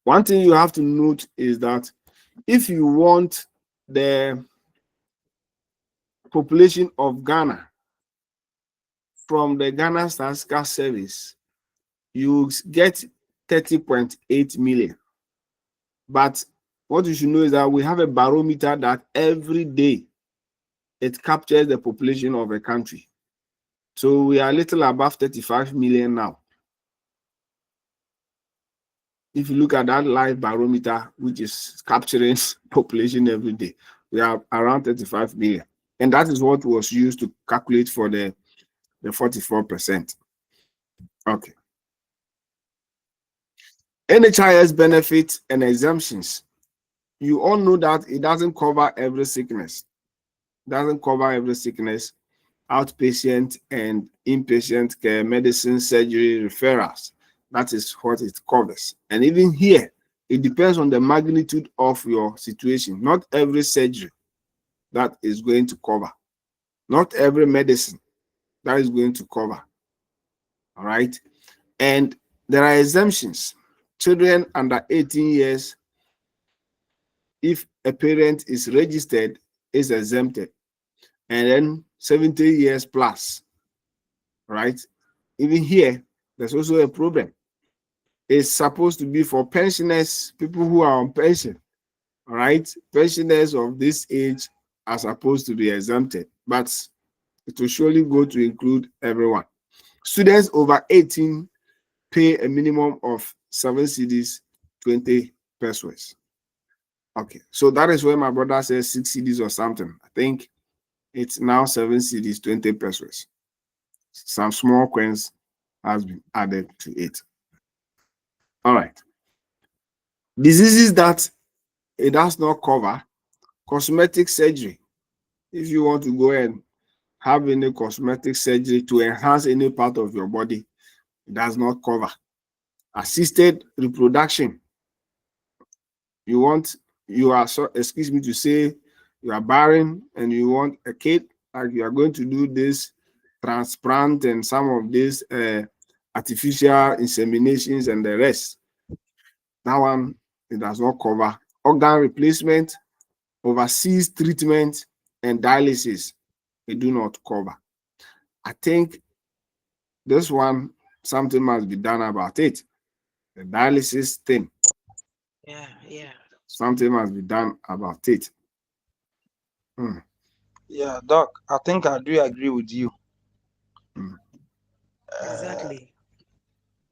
One thing you have to note is that if you want the population of Ghana from the Ghana Statistical Service, you get 30.8 million. But what you should know is that we have a barometer that every day it captures the population of a country. So we are a little above 35 million now. If you look at that live barometer, which is capturing population every day, we are around 35 million. And that is what was used to calculate for the 44%. Okay. NHIS benefits and exemptions. You all know that it doesn't cover every sickness. It doesn't cover every sickness, outpatient and inpatient care, medicine, surgery, referrals. That is what it covers. And even here, it depends on the magnitude of your situation. Not every surgery that is going to cover. Not every medicine that is going to cover. All right. And there are exemptions. Children under 18 years, if a parent is registered, is exempted. And then 70 years plus. Right. Even here, there's also a problem. It's supposed to be for pensioners, people who are on pension. All right. Pensioners of this age are supposed to be exempted, but it will surely go to include everyone. Students over 18 pay a minimum of 7 cedis 20 pesos. Okay, so that is where my brother says 6 cedis or something. I think it's now 7 cedis 20 pesos. Some small coins has been added to it. All right. Diseases that it does not cover: cosmetic surgery. If you want to go and have any cosmetic surgery to enhance any part of your body, it does not cover. Assisted reproduction. You are so, excuse me to say, you are barren and you want a kid, like you are going to do this transplant and some of these artificial inseminations and the rest. That one, it does not cover. Organ replacement, overseas treatment, and dialysis, it do not cover. I think this one, something must be done about it. The dialysis thing. Yeah. Something must be done about it. Yeah, Doc, I think I do agree with you. Exactly.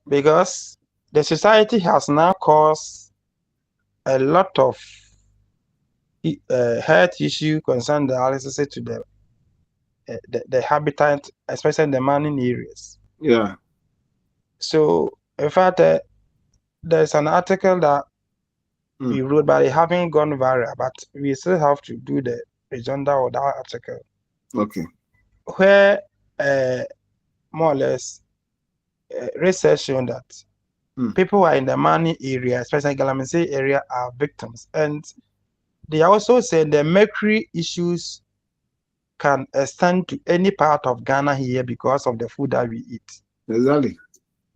Because the society has now caused a lot of health issue concern dialysis to the habitat, especially in the mining areas. Yeah. So, in fact, there's an article that we wrote, but it haven't gone viral. But we still have to do the agenda of that article. Okay. Where more or less research shown that people who are in the mining area, especially Galamsey area, are victims, and they also say the mercury issues can extend to any part of Ghana here because of the food that we eat. Exactly.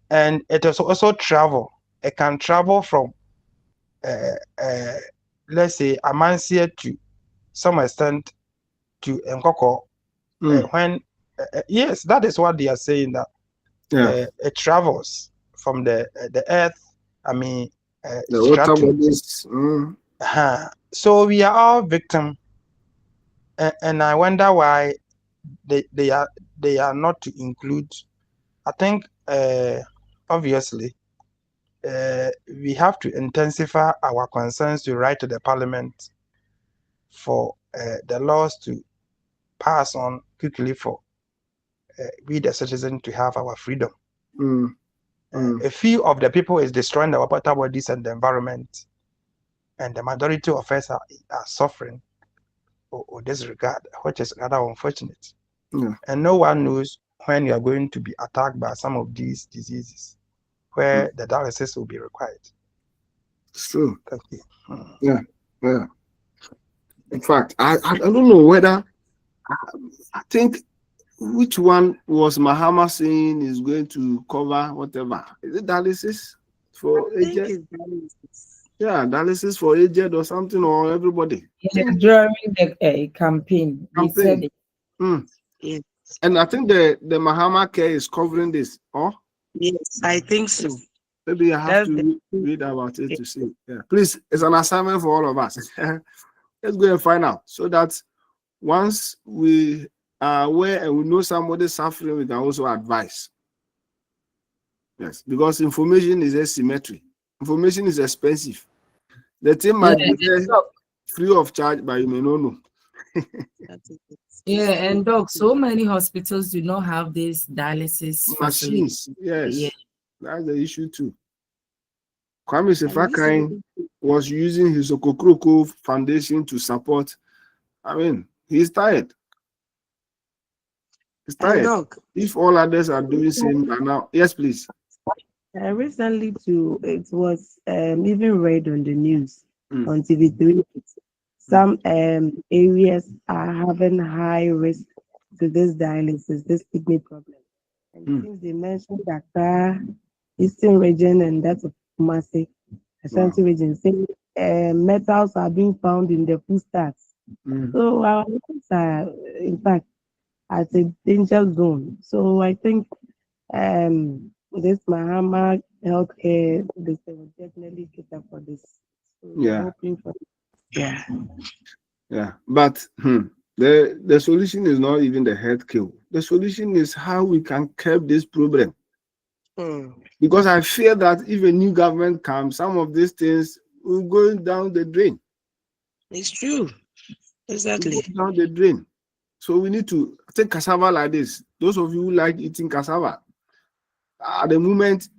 And it is also travel. It can travel from, let's say, Amansia to some extent to Nkoko. When yes, that is what they are saying, that it travels from the earth. I mean, the water bodies. So we are all victims, and I wonder why they are not to include. I think obviously we have to intensify our concerns to write to the parliament for the laws to pass on quickly for we the citizens to have our freedom. A few of the people is destroying our water bodies and the environment, and the majority of us are suffering or disregard, which is rather unfortunate. And no one knows when you are going to be attacked by some of these diseases where the dialysis will be required. It's true. Thank you. Yeah. In fact, I don't know whether, I think, which one was Mahama saying is going to cover whatever? Is it dialysis for aged? Yeah, dialysis for aged or something, or everybody. Yeah, during the campaign, he said it. Yes. And I think the Mahama Care is covering this. Oh? Yes, I think so. Maybe I have to read about it to see. Yeah, please, it's an assignment for all of us. Let's go and find out, so that once we are aware and we know somebody suffering, we can also advise. Yes, because information is asymmetry. Information is expensive. The thing might be there free of charge, but you may not know. Yeah, and Doc, so many hospitals do not have this dialysis machines. Yes, yeah. That's the issue too. Kwame Sefakan was using his Okokroko Foundation to support. I mean, he's tired. He's tired. If all others are doing same by now, yes, please. Recently, too, it was even read on the news on TV3. Some areas are having high risk to this dialysis, this kidney problem. And since they mentioned Dakar, Eastern region, and that's a massive Ashanti region, saying metals are being found in the food stocks. So our lives are, in fact, at a danger zone. So I think this Mahama healthcare, they will definitely get up for this. So we're hoping for Yeah. But the solution is not even the healthcare. the solution is how we can curb this problem. Mm. Because I fear that if a new government comes, some of these things will go down the drain. It's true. Exactly. Go down the drain. So we need to take cassava like this. Those of you who like eating cassava, at the moment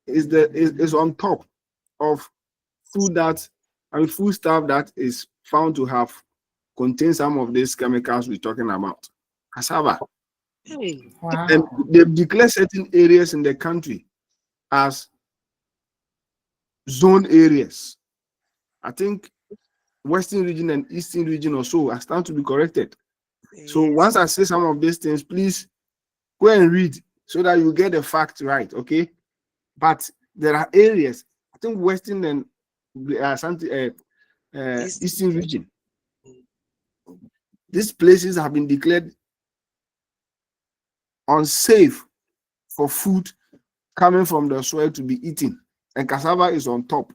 is on top of food food stuff that is found to have contain some of these chemicals we're talking about. Cassava. Hey. Wow. And they've declared certain areas in the country as zone areas. I think Western region and Eastern region or so are starting to be corrected. So Yes. once I say some of these things, please go and read so that you get the fact right, okay? But there are areas, I think Western and Eastern region, these places have been declared unsafe for food coming from the soil to be eaten, and cassava is on top.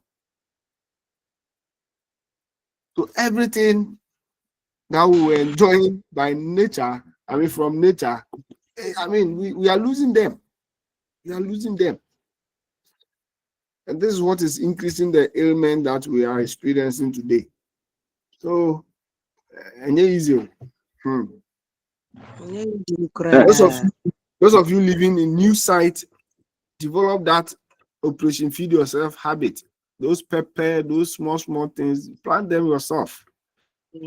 So everything that we were enjoying by nature, from nature, we are losing them. We are losing them. And this is what is increasing the ailment that we are experiencing today. So, and easy. Those of you living in new site, develop that Operation Feed Yourself habit. Those pepper, those small things, plant them yourself.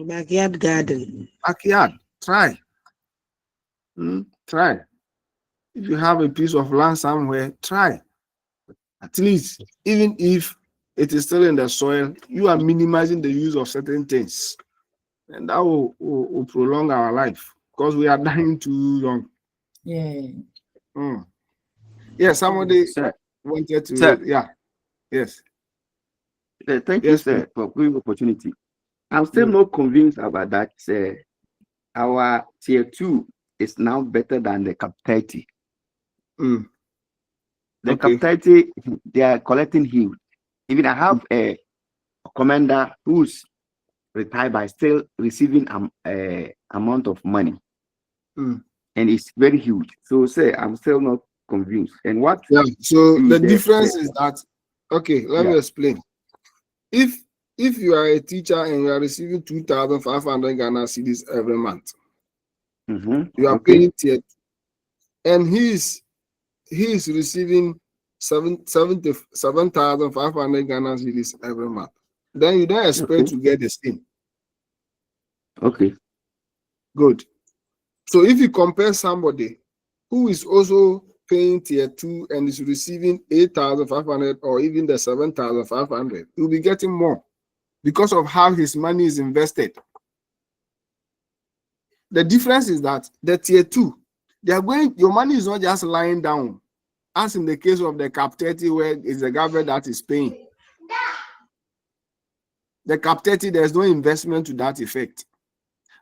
Backyard garden. Backyard, try. Try. If you have a piece of land somewhere, try. At least, even if it is still in the soil, you are minimizing the use of certain things. And that will prolong our life because we are dying too young. Yeah. Yeah, somebody Sir. wanted to. Sir. Yeah. Yes. Thank you, Yes, sir, for giving opportunity. I'm still Good. not convinced about that. Our tier 2 is now better than the cap 30. The Okay. cap 30, they are collecting yield. Even I have a commander who's retired by still receiving amount of money, and it's very huge. So, say I'm still not convinced. And what? Yeah. So the difference is that. Okay, let me explain. If you are a teacher and you are receiving 2,500 Ghana cedis every month, you are paying tier 2, and he is receiving 7,500 Ghana cedis every month. Then you don't expect to get the same. Okay. Good. So if you compare somebody who is also paying tier 2 and is receiving 8,500 or even the 7,500, you'll be getting more because of how his money is invested. The difference is that the tier 2, your money is not just lying down, as in the case of the cap 30, where it's the government that is paying. The cap 30, there's no investment to that effect.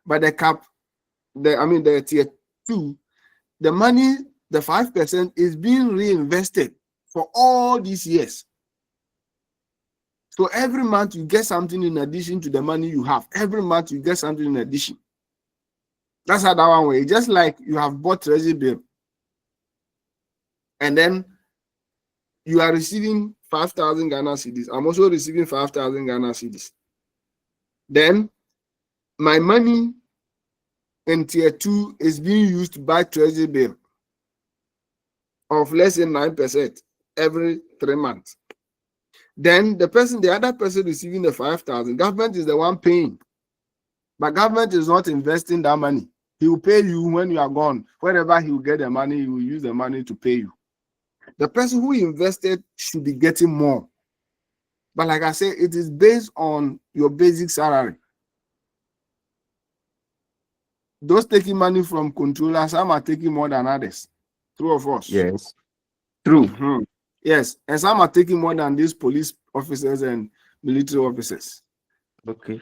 But the tier 2, the money, the 5% is being reinvested for all these years. So every month you get something in addition to the money you have. Every month you get something in addition. That's how that one way. Just like you have bought treasury bill, and then you are receiving 5,000 Ghana cedis. I'm also receiving 5,000 Ghana cedis. Then my money in tier 2 is being used to buy treasury bill of less than 9% every 3 months. Then the other person receiving the 5,000, government is the one paying. But government is not investing that money. He will pay you when you are gone. Wherever he will get the money, he will use the money to pay you. The person who invested should be getting more. But like I said, it is based on your basic salary. Those taking money from controllers, some are taking more than others. True or false? Yes. True. Yes. And some are taking more than these police officers and military officers. Okay.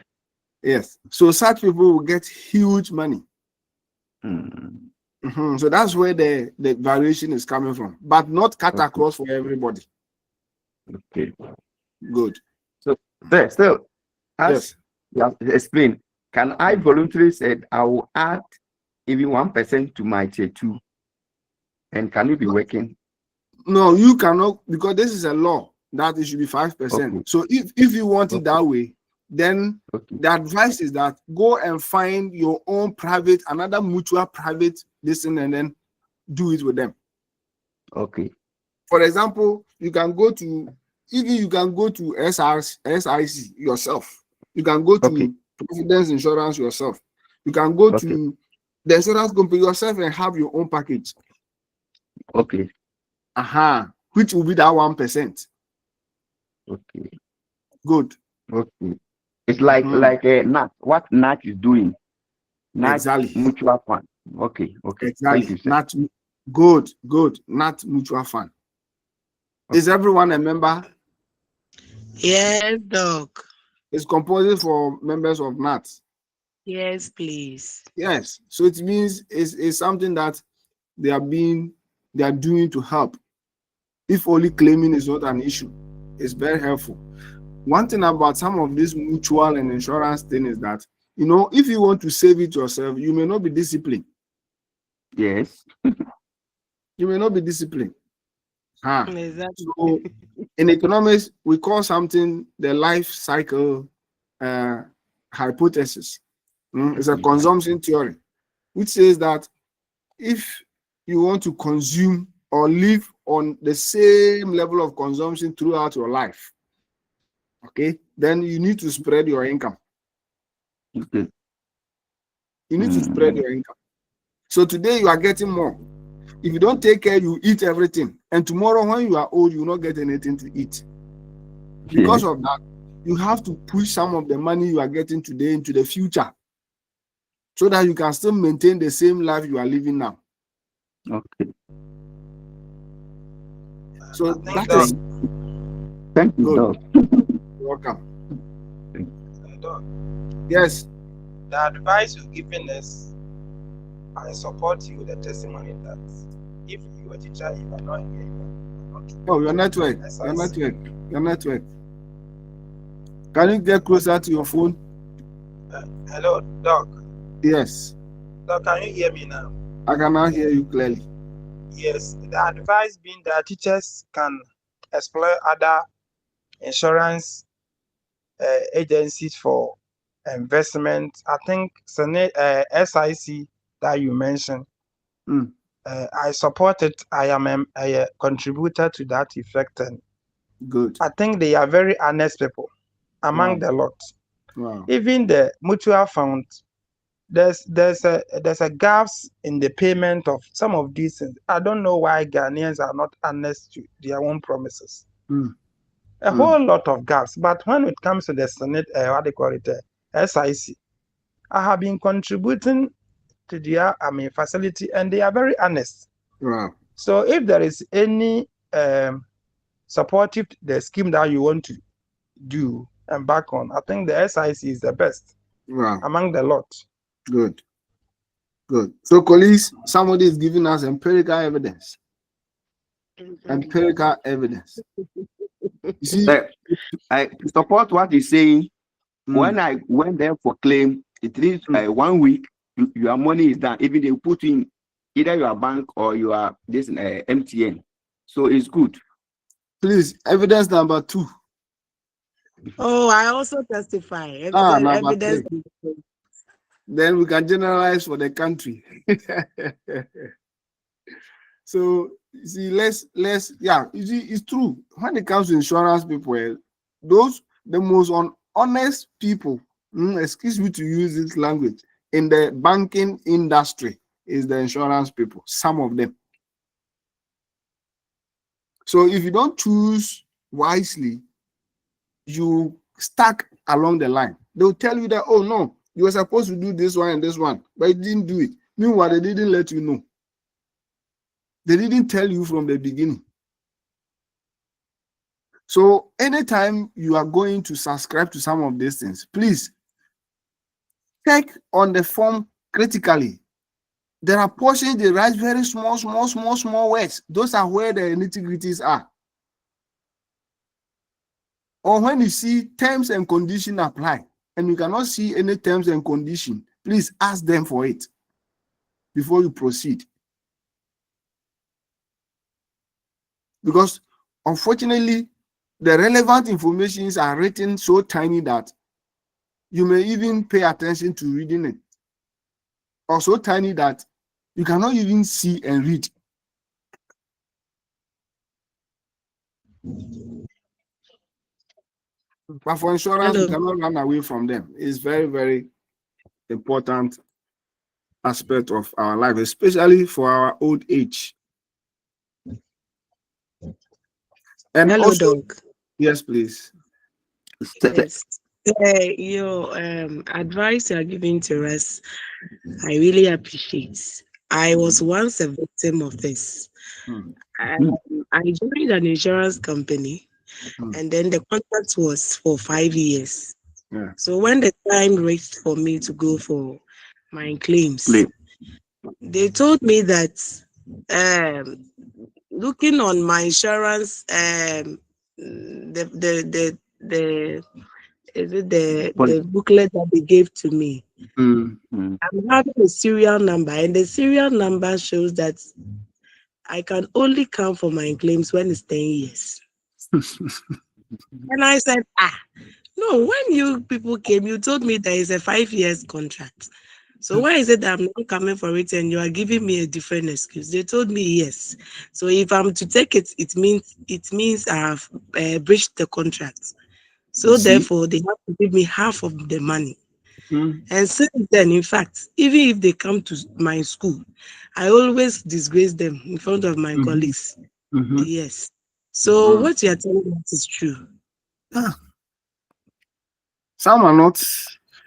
Yes. So such people will get huge money. So that's where the variation is coming from, but not cut across for everybody. Okay. Good. So still, as Yes. you have explained, can I voluntarily say I will add even 1% to my tier 2? And can you be working? No, you cannot, because this is a law that it should be 5%. Okay. So if you want it that way, then the advice is that go and find your own private, another mutual private listen, and then do it with them. Okay. For example, you can go to SIC yourself. You can go to Providence Insurance yourself. You can go to the insurance company yourself and have your own package. Okay. Which will be that 1%. Okay. Good. Okay. It's like NAT. What NAT is doing? NAT Exactly. mutual fund. Okay. Okay. Exactly. Thank you, sir. NAT. Good. NAT mutual fund. Is everyone a member? Yes, Doc. It's composed for members of NAT. Yes, please. Yes. So it means it's something that they are doing to help. If only claiming is not an issue, it's very helpful. One thing about some of this mutual and insurance thing is that, if you want to save it yourself, you may not be disciplined. Yes. You may not be disciplined. Exactly. So in economics, we call something the life cycle hypothesis. It's a consumption theory, which says that if you want to consume or live on the same level of consumption throughout your life, okay, then you need to spread your income. Okay. You need to spread your income. So today you are getting more. If you don't take care, you eat everything. And tomorrow when you are old, you will not get anything to eat. Because of that, you have to push some of the money you are getting today into the future so that you can still maintain the same life you are living now. Okay. So that is... Thank you, Doc. You're welcome. Doc, yes. The advice you're giving us, I support you with the testimony that if you are a teacher, you are not here, you are not. Oh, your network. Your network. Can you get closer to your phone? Hello, Doc. Yes. Doc, can you hear me now? I can now hear you clearly. Yes. The advice being that teachers can explore other insurance agencies for investment. I think SIC that you mentioned. I support it. I am a contributor to that effect, and good. I think they are very honest people among the lot. Wow. Even the mutual fund, there's a gaps in the payment of some of these things. I don't know why Ghanaians are not honest to their own promises. A whole lot of gaps. But when it comes to the Senate, what they call it, SIC, I have been contributing to their facility, and they are very honest. Wow. So if there is any supportive the scheme that you want to do and back on, I think the SIC is the best among the lot. Good. So, colleagues, somebody is giving us empirical evidence. Empirical evidence. You see, I support what he's saying. When I went there for claim, it is 1 week, your money is done. Even they put in either your bank or your this MTN. So it's good. Please, evidence number 2. Oh, I also testify. Evidence. Then we can generalize for the country. So you see, let's you see, it's true. When it comes to insurance people, the most honest people, excuse me to use this language, in the banking industry is the insurance people, some of them. So if you don't choose wisely, you stuck along the line. They'll tell you that, oh no, you were supposed to do this one and this one, but you didn't do it. Meanwhile, they didn't let you know. They didn't tell you from the beginning. So anytime you are going to subscribe to some of these things, please check on the form critically. There are portions they write very small words. Those are where the nitty-gritties are. Or when you see terms and conditions apply, and you cannot see any terms and conditions, please ask them for it. before you proceed. Because unfortunately, the relevant informations are written so tiny that you may even pay attention to reading it, or so tiny that you cannot even see and read. But for insurance, we cannot run away from them. It's very, very important aspect of our life, especially for our old age. And hello, also, Doc. Yes, please. Yes. Your advice you are giving to us, I really appreciate. I was once a victim of this. I joined an insurance company, and then the contract was for 5 years. Yeah. So when the time reached for me to go for my claims, they told me that looking on my insurance, the booklet that they gave to me, I'm having a serial number, and the serial number shows that I can only come for my claims when it's 10 years. And I said, no, when you people came, you told me there is a 5 years contract. So why is it that I'm not coming for it and you are giving me a different excuse? They told me yes. So if I'm to take it, it means I have breached the contract. So therefore, they have to give me half of the money. And since then, in fact, even if they come to my school, I always disgrace them in front of my colleagues. Yes. So what you are telling us is true. Some are not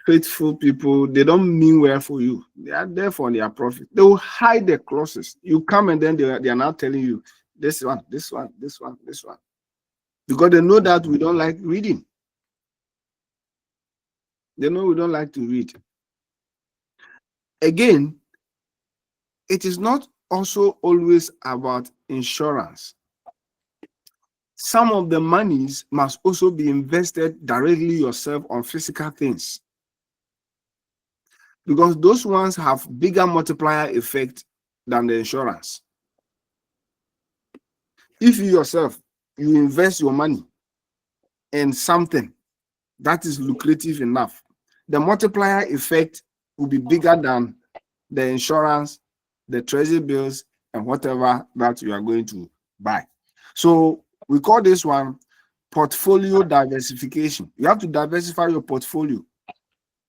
faithful people. They don't mean well for you. They are there for their profit. They will hide the clauses. You come and then they are not telling you this one, this one, this one, this one. Because they know that we don't like reading. They know we don't like to read. Again, it is not also always about insurance. Some of the monies must also be invested directly yourself on physical things, because those ones have bigger multiplier effect than the insurance. If you yourself, you invest your money in something that is lucrative enough, the multiplier effect will be bigger than the insurance, the treasury bills, and whatever that you are going to buy. So we call this one portfolio diversification. You have to diversify your portfolio,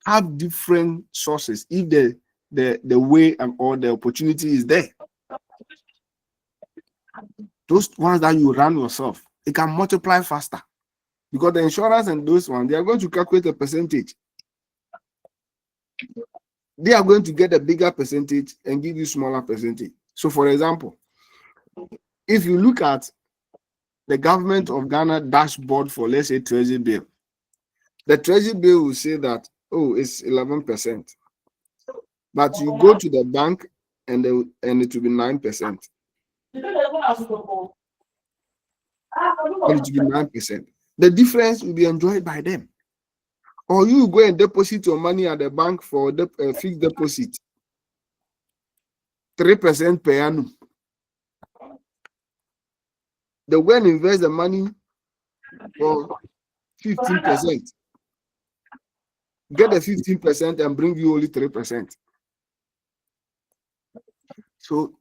have different sources if the way or the opportunity is there. Those ones that you run yourself, it can multiply faster, because the insurance and those ones, they are going to calculate a percentage. They are going to get a bigger percentage and give you smaller percentage. So for example, if you look at the government of Ghana dashboard for, let's say, treasury bill, the treasury bill will say that, oh, it's 11%. But you go to the bank and it will be 9%. And it will be 9%. The difference will be enjoyed by them. Or you go and deposit your money at the bank for the fixed deposit, 3% per annum. They go and invest the money for 15%. Get the 15% and bring you only 3%. So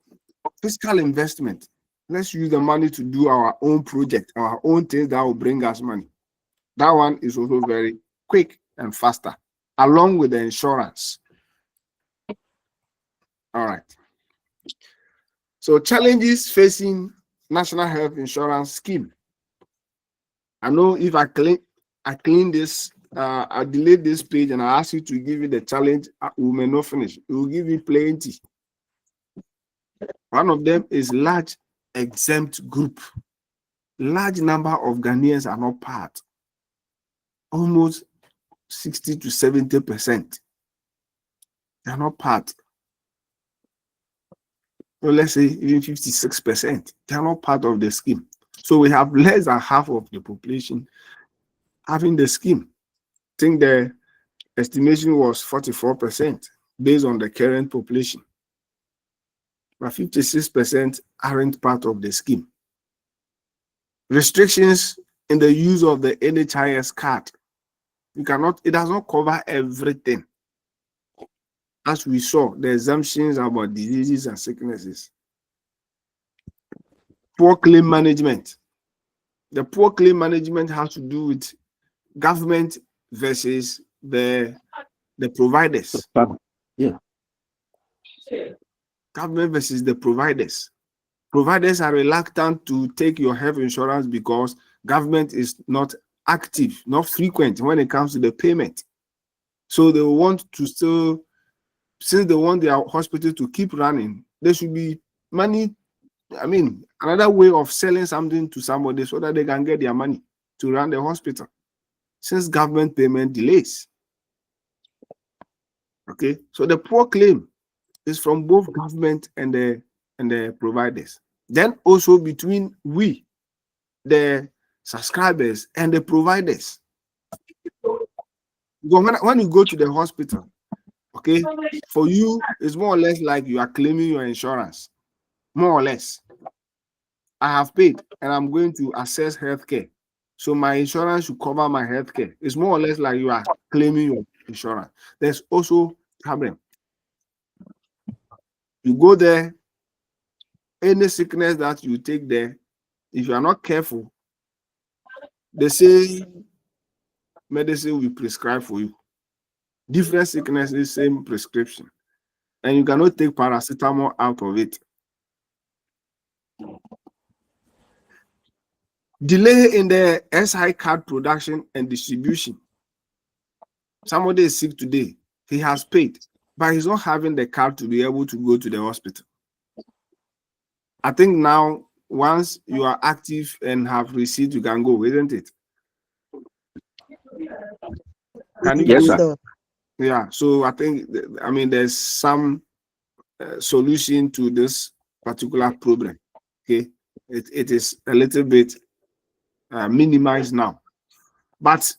fiscal investment, let's use the money to do our own project, our own things that will bring us money. That one is also very quick and faster, along with the insurance. All right. So challenges facing National Health Insurance Scheme. I know if I clean this, I delete this page and I ask you to give you the challenge, we may not finish. We will give you plenty. One of them is large exempt group. Large number of Ghanaians are not part. Almost 60 to 70%. They are not part. So let's say even 56%. They are not part of the scheme. So we have less than half of the population having the scheme. I think the estimation was 44% based on the current population. but 56% aren't part of the scheme. Restrictions in the use of the NHIS card. It does not cover everything. As we saw, the exemptions about diseases and sicknesses. Poor claim management. The poor claim management has to do with government versus the providers. Yeah. Government versus the providers. Providers are reluctant to take your health insurance because government is not active, not frequent when it comes to the payment. So they want to still, since they want their hospital to keep running, there should be money. I mean, another way of selling something to somebody so that they can get their money to run the hospital. Since government payment delays. Okay, so the poor claim is from both government and the providers. Then also between we, the subscribers, and the providers. When you go to the hospital, okay, for you, it's more or less like you are claiming your insurance. More or less. I have paid and I'm going to access healthcare. So my insurance should cover my healthcare. It's more or less like you are claiming your insurance. There's also problem. You go there, any sickness that you take there, if you are not careful, they say medicine will prescribe for you. Different sicknesses, same prescription. And you cannot take paracetamol out of it. Delay in the SI card production and distribution. Somebody is sick today. He has paid, but he's not having the card to be able to go to the hospital. I think now, once you are active and have received, you can go, isn't it? Can you Yes, go? sir. Yeah, so I think, I mean, there's some solution to this particular problem. Okay, it is a little bit minimized now, but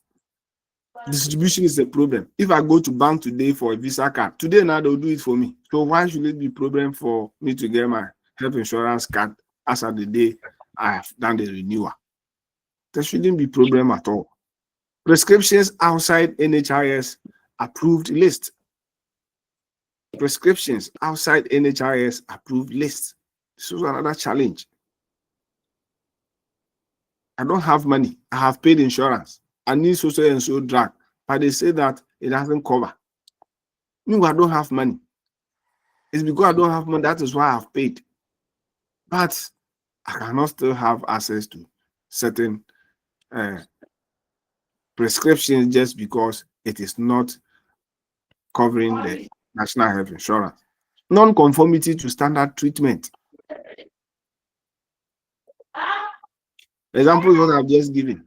distribution is a problem. If I go to bank today for a Visa card, today now they'll do it for me. So why should it be a problem for me to get my health insurance card as at the day I have done the renewal? There shouldn't be a problem at all. Prescriptions outside NHIS approved list. Prescriptions outside NHIS approved list. This is another challenge. I don't have money. I have paid insurance. I need so and so drug, but they say that it doesn't cover. Meanwhile, I don't have money. It's because I don't have money. That is why I've paid. But I cannot still have access to certain prescriptions just because it is not covering the national health insurance. Non-conformity to standard treatment. Example is what I've just given.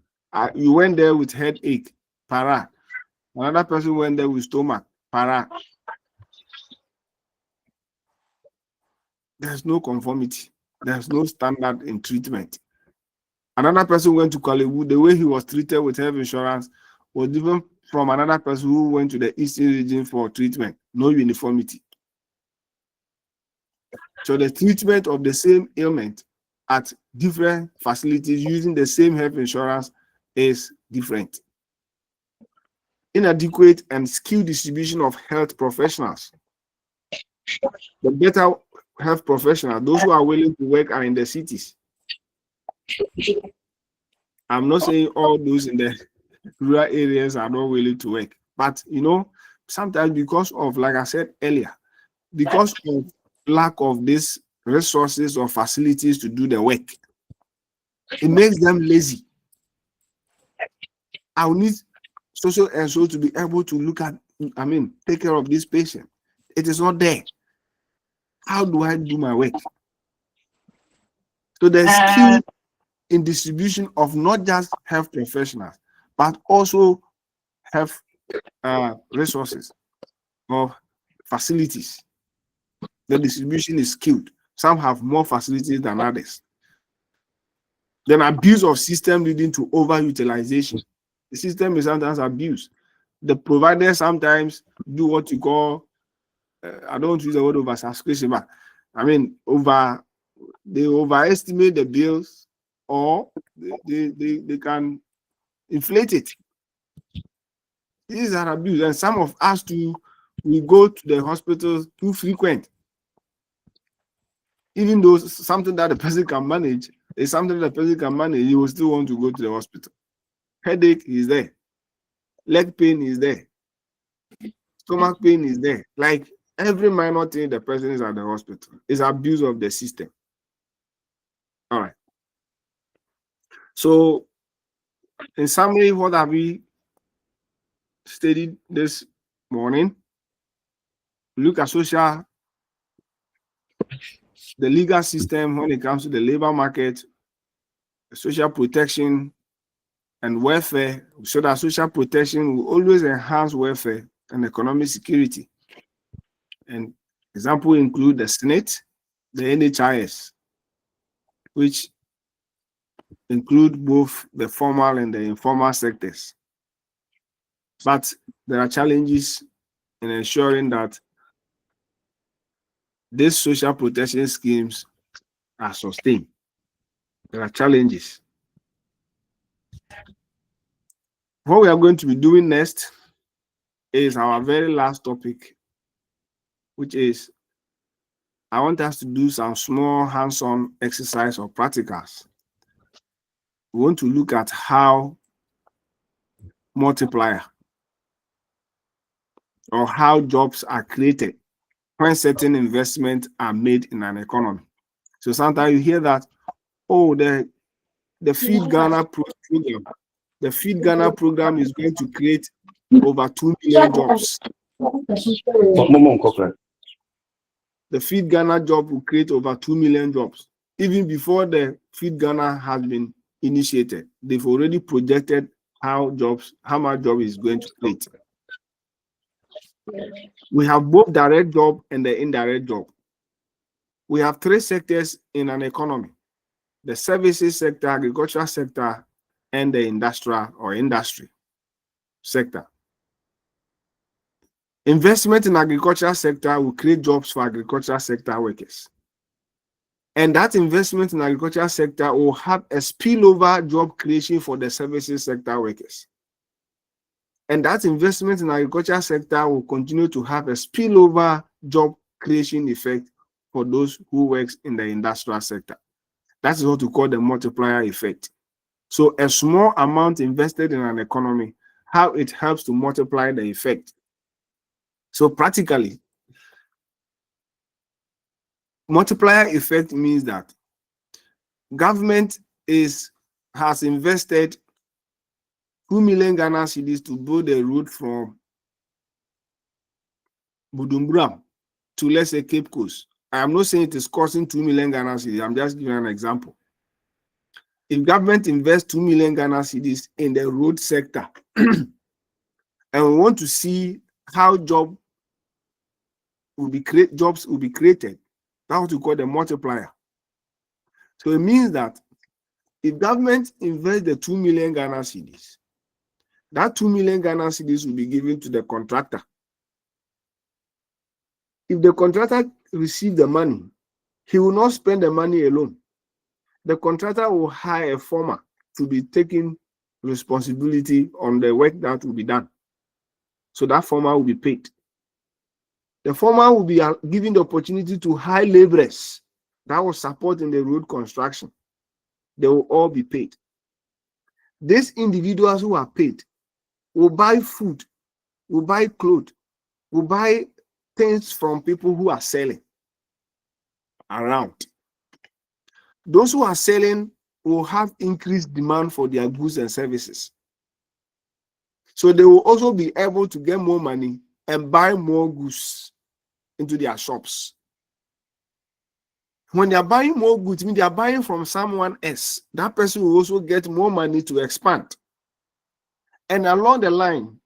You went there with headache, para. Another person went there with stomach, para. There's no conformity. There's no standard in treatment. Another person went to Kalebu. The way he was treated with health insurance was different from another person who went to the Eastern region for treatment. No uniformity. So the treatment of the same ailment at different facilities using the same health insurance is different. Inadequate and skilled distribution of health professionals. The better health professionals, those who are willing to work, are in the cities. I'm not saying all those in the rural areas are not willing to work, but sometimes because of, like I said earlier, because of lack of these resources or facilities to do the work, it makes them lazy. I will need so and so to be able to look at, take care of this patient. It is not there. How do I do my work? So there's skill in distribution of not just health professionals, but also health resources or facilities. The distribution is skilled. Some have more facilities than others. Then abuse of system leading to overutilization. The system is sometimes abused. The providers sometimes do what you call, I don't use the word oversubscription, but I mean, they overestimate the bills, or they can inflate it. This is an abuse, and some of us too, we go to the hospitals too frequent. Even though something that the person can manage is something that the person can manage, you will still want to go to the hospital. Headache is there, leg pain is there, stomach pain is there. Like every minor thing, the person is at the hospital. It's abuse of the system. All right. So, in summary, what have we studied this morning? Look at the legal system when it comes to the labor market, social protection, and welfare, so that social protection will always enhance welfare and economic security. And examples include the Senate, the NHIS, which include both the formal and the informal sectors. But there are challenges in ensuring that these social protection schemes are sustained. There are challenges. What we are going to be doing next is our very last topic, which is I want us to do some small hands-on exercise or practicals. We want to look at how multiplier or how jobs are created when certain investments are made in an economy. So sometimes you hear that, oh, the Feed Ghana program. The Feed Ghana program is going to create over 2 million jobs. The Feed Ghana job will create over 2 million jobs. Even before the Feed Ghana has been initiated, they've already projected how much job is going to create. We have both direct job and the indirect job. We have three sectors in an economy: the services sector, agricultural sector, and the industrial or industry sector. Investment in agricultural sector will create jobs for agricultural sector workers. And that investment in agricultural sector will have a spillover job creation for the services sector workers. And that investment in agricultural sector will continue to have a spillover job creation effect for those who work in the industrial sector. That is what we call the multiplier effect. So a small amount invested in an economy, how it helps to multiply the effect. So practically, multiplier effect means that government has invested 2 million Ghana cedis to build a road from Budumbram to, let's say, Cape Coast. I am not saying it is costing 2 million Ghana cedis. I'm just giving an example. If government invests 2 million Ghana cedis in the road sector, and we want to see how jobs will be created, that's what we call the multiplier. So it means that if government invests the 2 million Ghana cedis, that 2 million Ghana cedis will be given to the contractor. If the contractor receives the money, he will not spend the money alone. The contractor will hire a farmer to be taking responsibility on the work that will be done. So that farmer will be paid. The farmer will be given the opportunity to hire laborers that will support in the road construction. They will all be paid. These individuals who are paid will buy food, will buy clothes, will buy things from people who are selling around. Those who are selling will have increased demand for their goods and services. So they will also be able to get more money and buy more goods into their shops. When they are buying more goods, they are buying from someone else. That person will also get more money to expand. And along the line,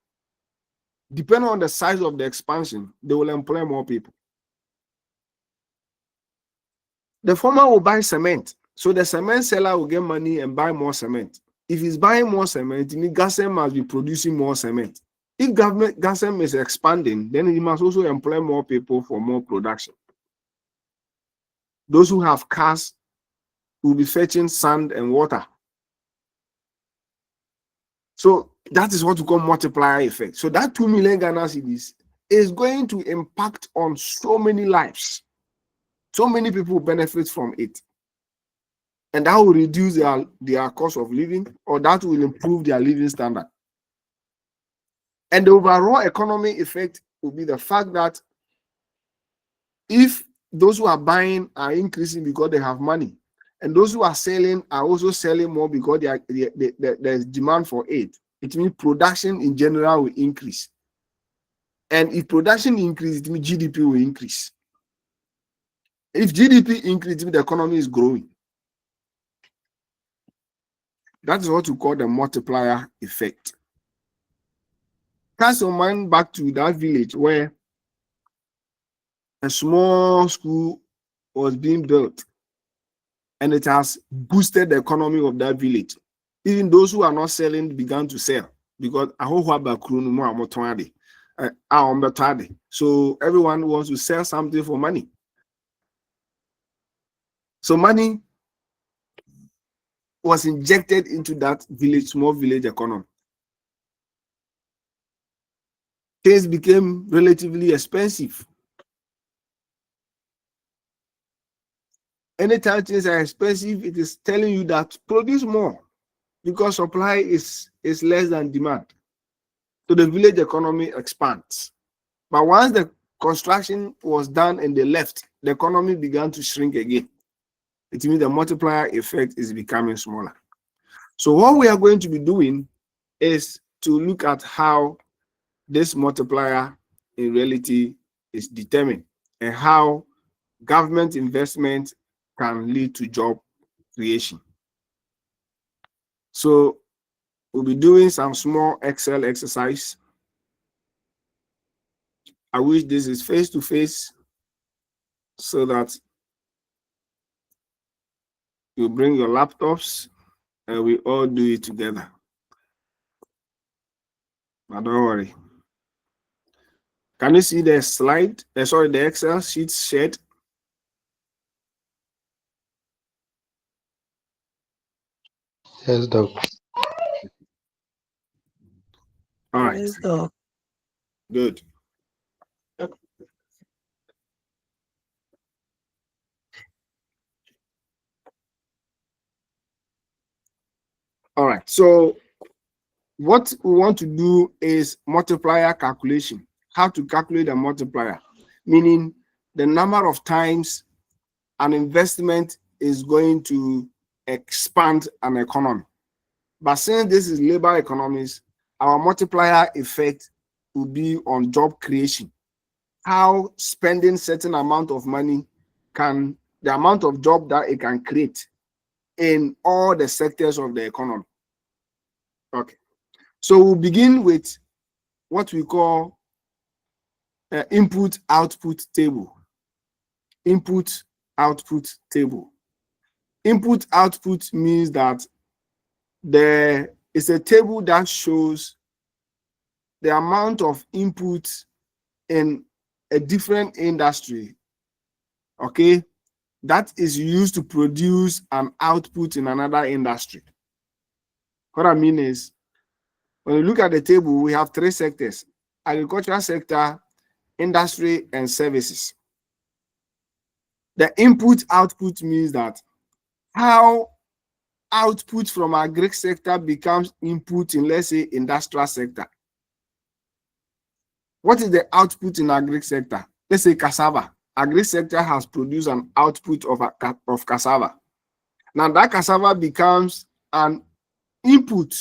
depending on the size of the expansion, they will employ more people. The farmer will buy cement, so the cement seller will get money and buy more cement. If he's buying more cement, Gasem must be producing more cement. If Gasem is expanding, then he must also employ more people for more production. Those who have cars will be fetching sand and water. So that is what we call multiplier effect. So that 2 million Ghana cedis is going to impact on so many lives. So many people benefit from it. And that will reduce their cost of living, or that will improve their living standard. And the overall economic effect will be the fact that if those who are buying are increasing because they have money, and those who are selling are also selling more because there's demand for it, it means production in general will increase. And if production increases, it means GDP will increase. If GDP increases, the economy is growing. That is what we call the multiplier effect. Cast your mind back to that village where a small school was being built, and it has boosted the economy of that village. Even those who are not selling began to sell because so everyone wants to sell something for money. So money was injected into that village, small village economy. Things became relatively expensive. Anytime things are expensive, it is telling you that produce more because supply is less than demand. So the village economy expands. But once the construction was done and they left, the economy began to shrink again. It means the multiplier effect is becoming smaller. So what we are going to be doing is to look at how this multiplier in reality is determined and how government investment can lead to job creation. So we'll be doing some small Excel exercise. I wish this is face-to-face so that you bring your laptops and we all do it together. But don't worry. Can you see the slide? Sorry, the Excel sheet shared? Yes, Doc. All right. Yes, Doc. Good. All right. So what we want to do is multiplier calculation. How to calculate a multiplier, meaning the number of times an investment is going to expand an economy. But since this is labor economies, our multiplier effect will be on job creation. How spending certain amount of money can, the amount of job that it can create in all the sectors of the economy. Okay. So we'll begin with what we call input-output table. Input-output table. Input-output means that there is a table that shows the amount of input in a different industry, okay, that is used to produce an output in another industry. What I mean is, when you look at the table, we have three sectors: agricultural sector, industry, and services. The input-output means that how output from agri sector becomes input in, let's say, industrial sector. What is the output in agri sector? Let's say cassava. Agri sector has produced an output of cassava. Now that cassava becomes an input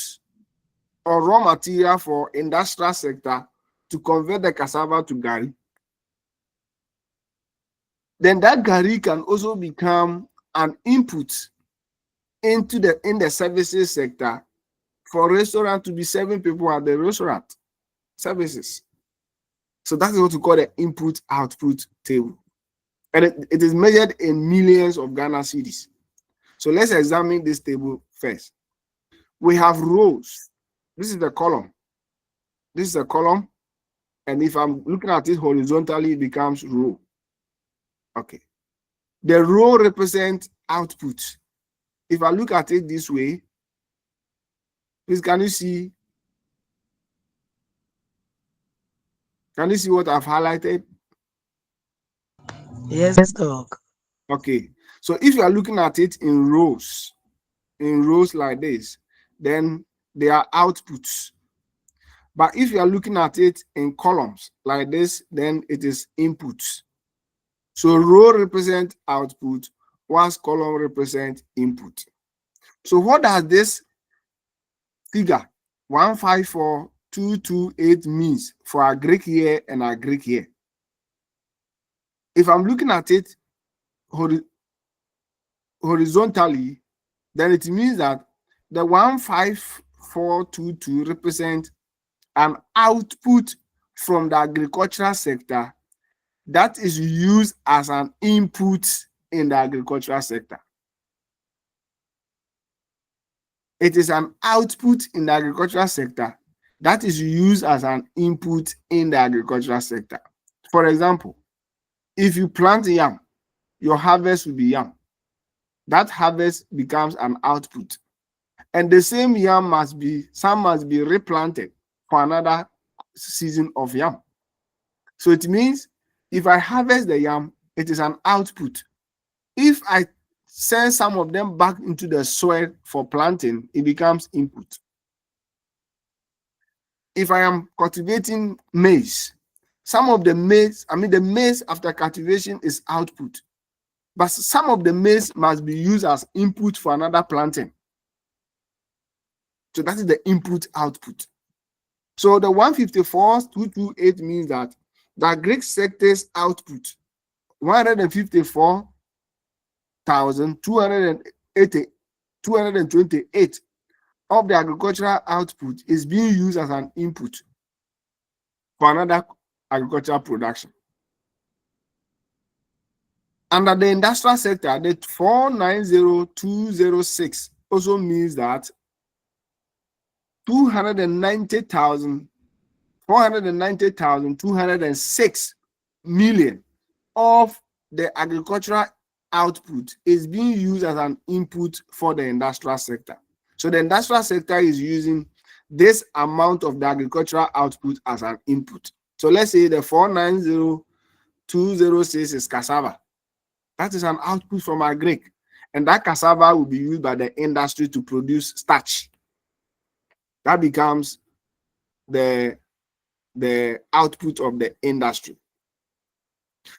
or raw material for industrial sector to convert the cassava to gari. Then that gari can also become an input in the services sector for restaurant to be serving people at the restaurant services. So that's what we call the input-output table. And it is measured in millions of Ghana cedis. So let's examine this table first. We have rows. This is the column. This is a column. And if I'm looking at it horizontally, it becomes row. Okay. The row represents output. If I look at it this way, please can you see? Can you see what I've highlighted? Yes, Doc. Okay. So if you are looking at it in rows like this, then they are outputs. But if you are looking at it in columns like this, then it is inputs. So row represent output, whilst column represent input. So what does this figure 154228 means for our Greek year and our Greek year? If I'm looking at it horizontally, then it means that the 15422 represent an output from the agricultural sector that is used as an input in the agricultural sector. It is an output in the agricultural sector that is used as an input in the agricultural sector. For example, if you plant yam, your harvest will be yam. That harvest becomes an output. And the same yam must be replanted for another season of yam. So it means if I harvest the yam, it is an output. If I send some of them back into the soil for planting, it becomes input. If I am cultivating maize, some of the maize after cultivation is output, but some of the maize must be used as input for another planting. So that is the input output. So the 154,228 means that the Greek sector's output 154,228 of the agricultural output is being used as an input for another agricultural production. Under the industrial sector, the 490,206 also means that 490,206 million of the agricultural output is being used as an input for the industrial sector. So the industrial sector is using this amount of the agricultural output as an input. So let's say the 490,206 is cassava. That is an output from our Greek. And that cassava will be used by the industry to produce starch. That becomes the output of the industry.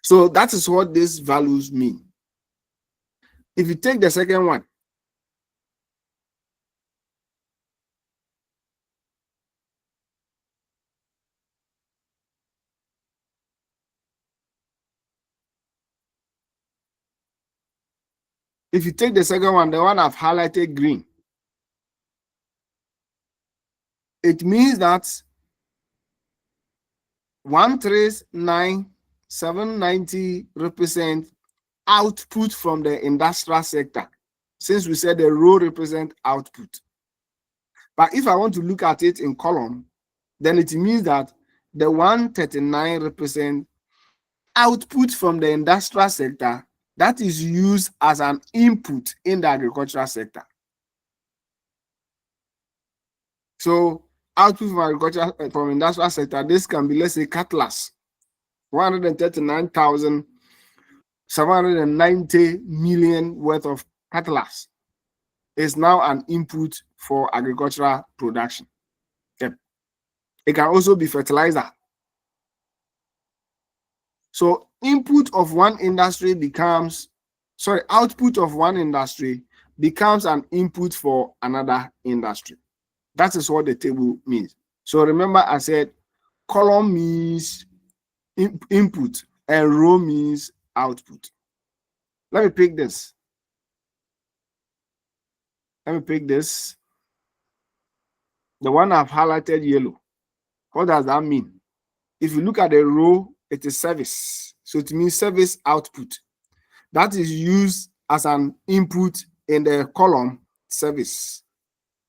So that is what these values mean. If you take the second one, the one I've highlighted green, it means that 139,790 represent output from the industrial sector, since we said the row represent output. But if I want to look at it in column, then it means that the 139 represent output from the industrial sector that is used as an input in the agricultural sector. So output from agriculture, from industrial sector, this can be, let's say, cutlass, 139,790 million worth of cutlass is now an input for agricultural production. Okay. It can also be fertilizer. So output of one industry becomes an input for another industry. That is what the table means. So remember, I said column means input and row means output. Let me pick this. The one I've highlighted yellow. What does that mean? If you look at the row, it is service. So it means service output. That is used as an input in the column service.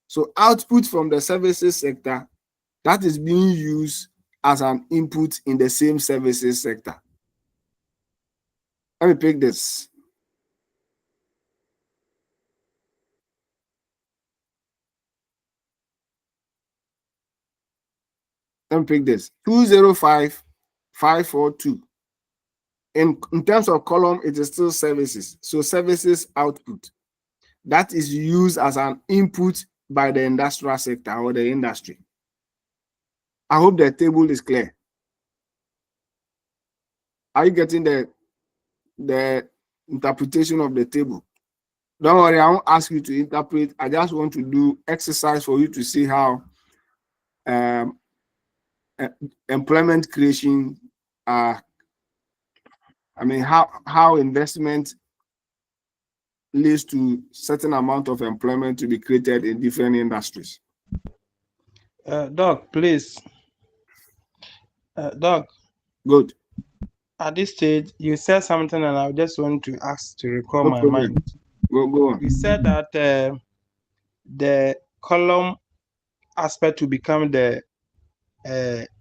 So output from the services sector, that is being used as an input in the same services sector. Let me pick this. Let me pick this 205,542. In terms of column, it is still services. So services output that is used as an input by the industrial sector or the industry. I hope the table is clear. Are you getting the interpretation of the table? Don't worry, I won't ask you to interpret. I just want to do exercise for you to see how employment creation, how investment leads to certain amount of employment to be created in different industries. Doc, please. Doc. Good. At this stage, you said something, and I just want to ask to recall No my problem. mind. Go on. You said that the column aspect will become the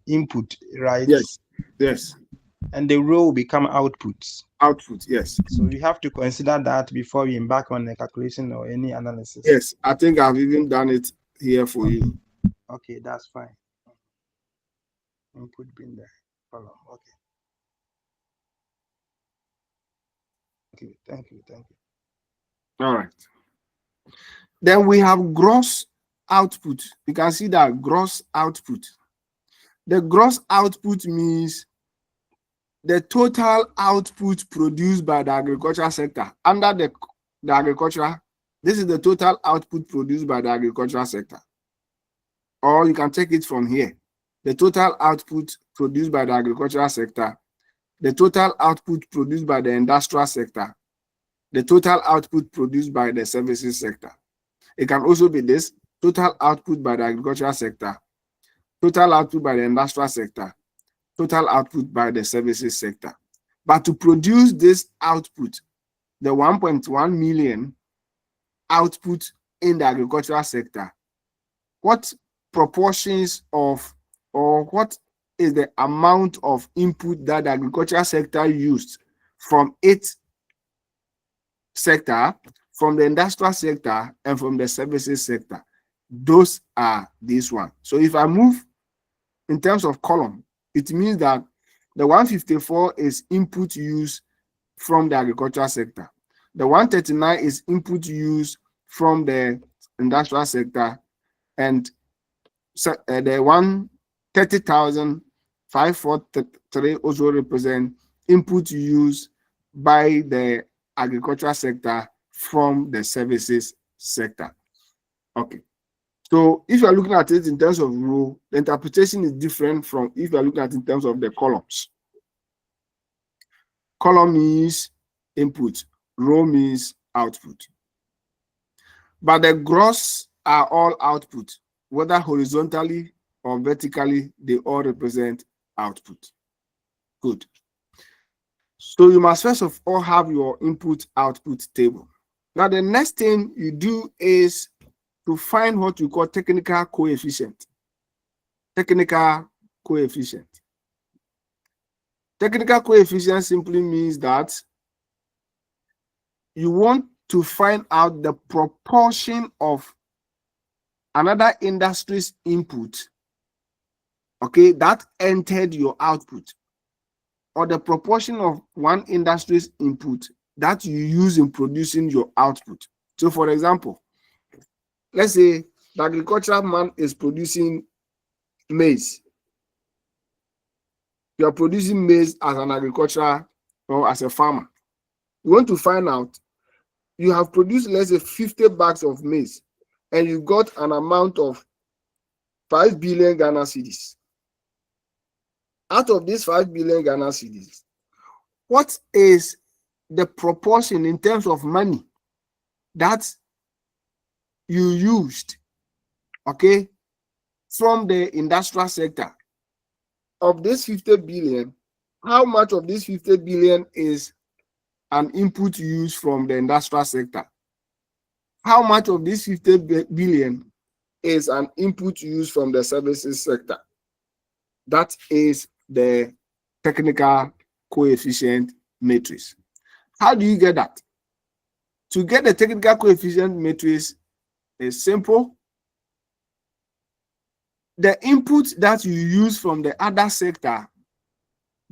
input, right? Yes. And the row will become outputs. Output, yes. So we have to consider that before we embark on the calculation or any analysis. Yes, I think I've even done it here for you. Okay, that's fine. Input being the column. Okay. Thank you. All right. Then we have gross output. You can see that gross output. The gross output means the total output produced by the agricultural sector. Under the agriculture, this is the total output produced by the agricultural sector. Or you can take it from here. The total output produced by the agricultural sector, the total output produced by the industrial sector, the total output produced by the services sector. It can also be this: total output by the agricultural sector, total output by the industrial sector, total output by the services sector. But to produce this output, the 1.1 million output in the agricultural sector, what proportions of, or what is the amount of input that the agricultural sector used from its sector, from the industrial sector, and from the services sector? Those are this one. So if I move in terms of column, it means that the 154 is input use from the agricultural sector. The 139 is input use from the industrial sector, and the 130,543 also represent input use by the agricultural sector from the services sector. Okay. So if you are looking at it in terms of row, the interpretation is different from if you are looking at it in terms of the columns. Column means input, row means output. But the gross are all output, whether horizontally or vertically, they all represent output. Good. So you must first of all have your input-output table. Now the next thing you do is to find what you call technical coefficient. Technical coefficient. Technical coefficient simply means that you want to find out the proportion of another industry's input, okay, that entered your output, or the proportion of one industry's input that you use in producing your output. So for example, let's say the agricultural man is producing maize. You are producing maize as an agricultural or as a farmer. You want to find out, you have produced, let's say, 50 bags of maize, and you got an amount of 5 billion Ghana cedis. Out of these 5 billion Ghana cedis, what is the proportion in terms of money that you used, okay, from the industrial sector? Of this 50 billion, how much of this 50 billion is an input used from the industrial sector? How much of this 50 billion is an input used from the services sector? That is the technical coefficient matrix. How do you get that? To get the technical coefficient matrix is simple. the input that you use from the other sector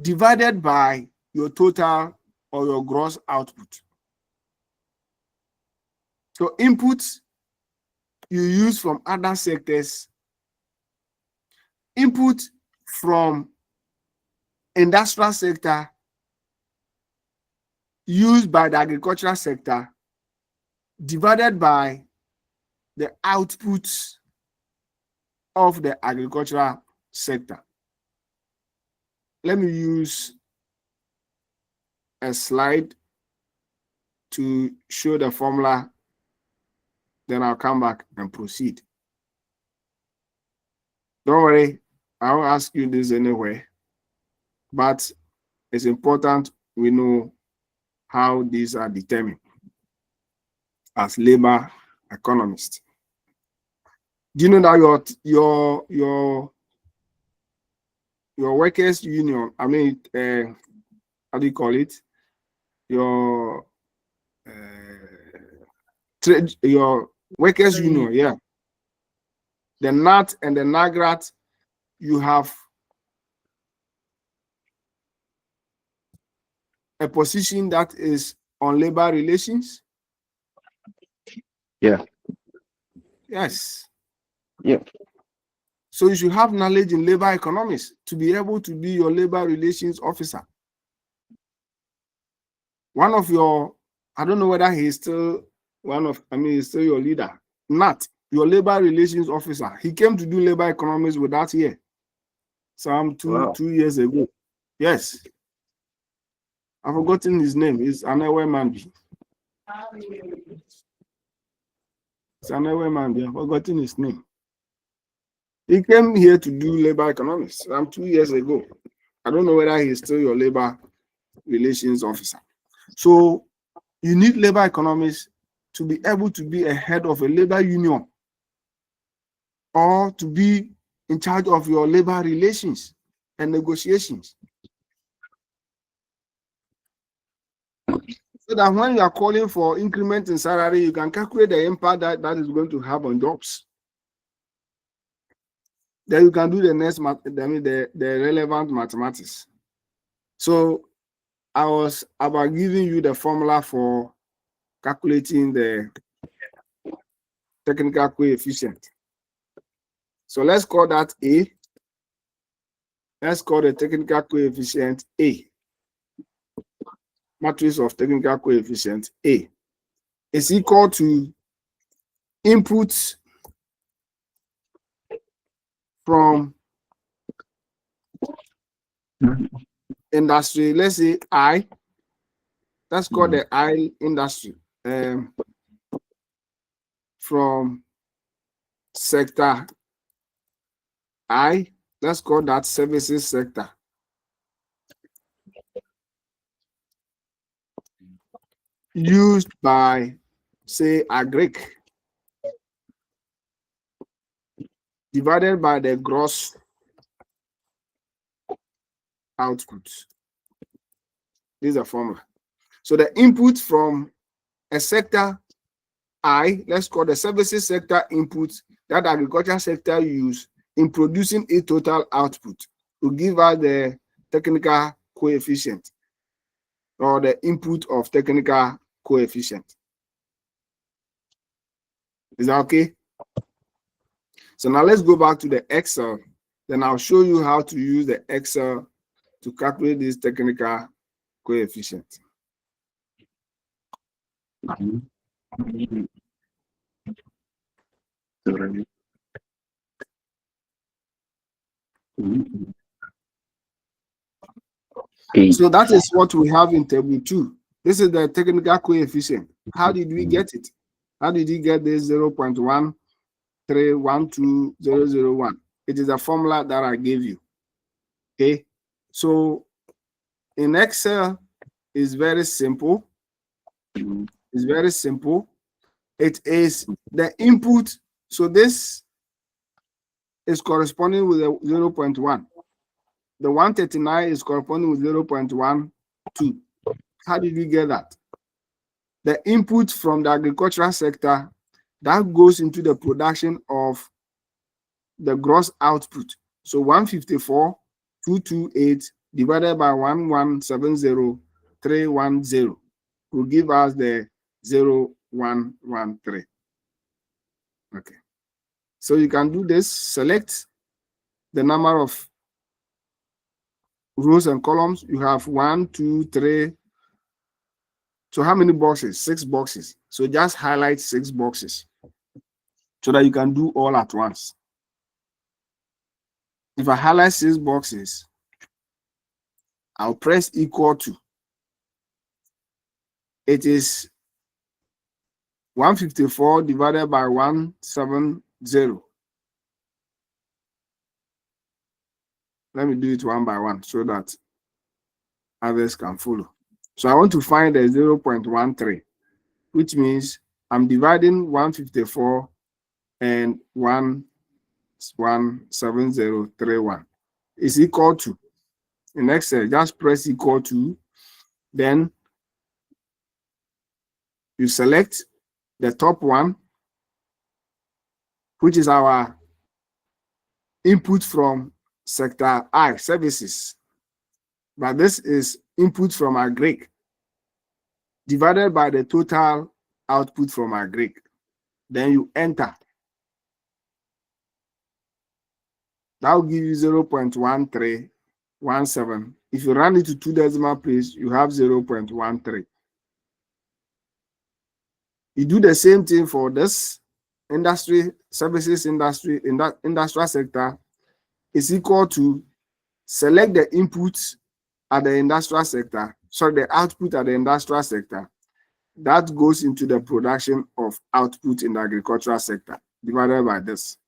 divided by your total or your gross output. So inputs you use from other sectors, input from industrial sector used by the agricultural sector divided by the outputs of the agricultural sector. Let me use a slide to show the formula, then I'll come back and proceed. Don't worry, I won't ask you this anyway, but it's important we know how these are determined as labor economists. Do you know that your workers union, I mean, how do you call it? Your workers union, yeah. The NAT and the NAGRAT, you have a position that is on labor relations. Yeah. Yes. Yeah. So you should have knowledge in labor economics to be able to be your labor relations officer. One of your, I don't know whether he's still he's still your leader. Nat, your labor relations officer. He came to do labor economics with that here. Some 2 years ago. Yes. I've forgotten his name. It's Anewe Mambi. It's Anewe Mambi. I've forgotten his name. He came here to do labor economics 2 years ago. I don't know whether he's still your labor relations officer. So you need labor economics to be able to be a head of a labor union or to be in charge of your labor relations and negotiations. So that when you are calling for increment in salary, you can calculate the impact that is going to have on jobs. Then you can do the next the relevant mathematics. So I was about giving you the formula for calculating the technical coefficient. So let's call that A. Let's call the technical coefficient A. Matrix of technical coefficient A is equal to inputs from industry. Let's say I. Let's call the I industry. From sector I, let's call that services sector. Used by, say, agric, divided by the gross output. This is a formula. So the input from a sector I, let's call the services sector input that agriculture sector use in producing a total output to give us the technical coefficient or the input of technical coefficient. Is that okay? So now let's go back to the Excel. Then I'll show you how to use the Excel to calculate this technical coefficient. So that is what we have in table 2. This is the technical coefficient. How did we get it? How did you get this 0.1312001? It is a formula that I gave you. Okay. So in Excel, it's very simple. It's very simple. It is the input. So this is corresponding with the 0.1. The 139 is corresponding with 0.12. How did we get that? The input from the agricultural sector that goes into the production of the gross output. So 154,228 divided by 1170,310 will give us the 0113. Okay. So you can do this, select the number of rows and columns. You have 1, 2, 3. So how many boxes? 6 boxes. So just highlight 6 boxes so that you can do all at once. If I highlight 6 boxes, I'll press equal to. It is 154 divided by 170. Let me do it one by one so that others can follow. So I want to find the 0.13, which means I'm dividing 154 and 117031 is equal to. In Excel, just press equal to, then you select the top one, which is our input from sector I, services. But this is input from our Greek divided by the total output from our Greek. Then you enter. That will give you 0.1317. If you run it to 2 decimal place, you have 0.13. You do the same thing for this industry, services industry, in that industrial sector is equal to select the inputs at the industrial sector, sorry, the output at the industrial sector. That goes into the production of output in the agricultural sector, divided by this.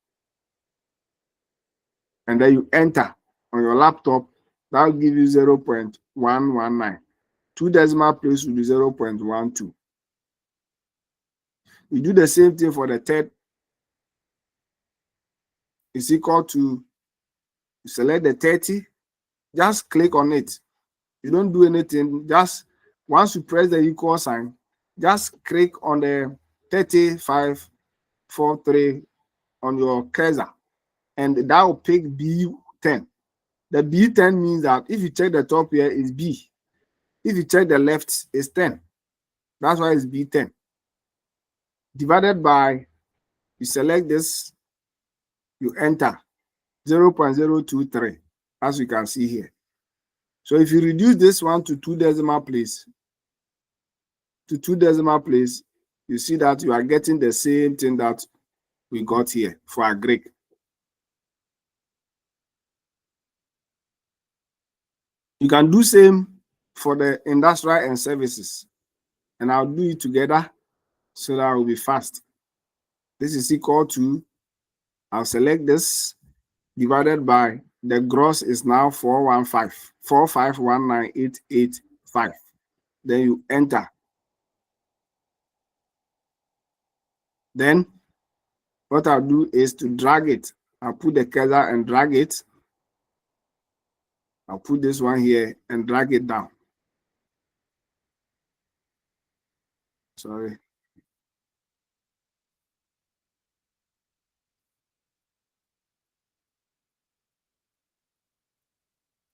And then you enter on your laptop, that will give you 0.119. 2 decimal place will be 0.12. We do the same thing for the third. It's equal to, select the 30, just click on it. You don't do anything, just once you press the equal sign, just click on the 3543 on your cursor, and that will pick B10. The B10 means that if you check the top here, is B. If you check the left, it's 10. That's why it's B10. Divided by, you select this, you enter 0.023, as you can see here. So if you reduce this one to 2 decimal place, you see that you are getting the same thing that we got here for our Greek. You can do same for the industrial and services, and I'll do it together so that will be fast. This is equal to, I'll select this, divided by the gross is now 415,451,985. Then you enter. Then what I'll do is to drag it. I'll put the cursor and drag it. I'll put this one here and drag it down. Sorry.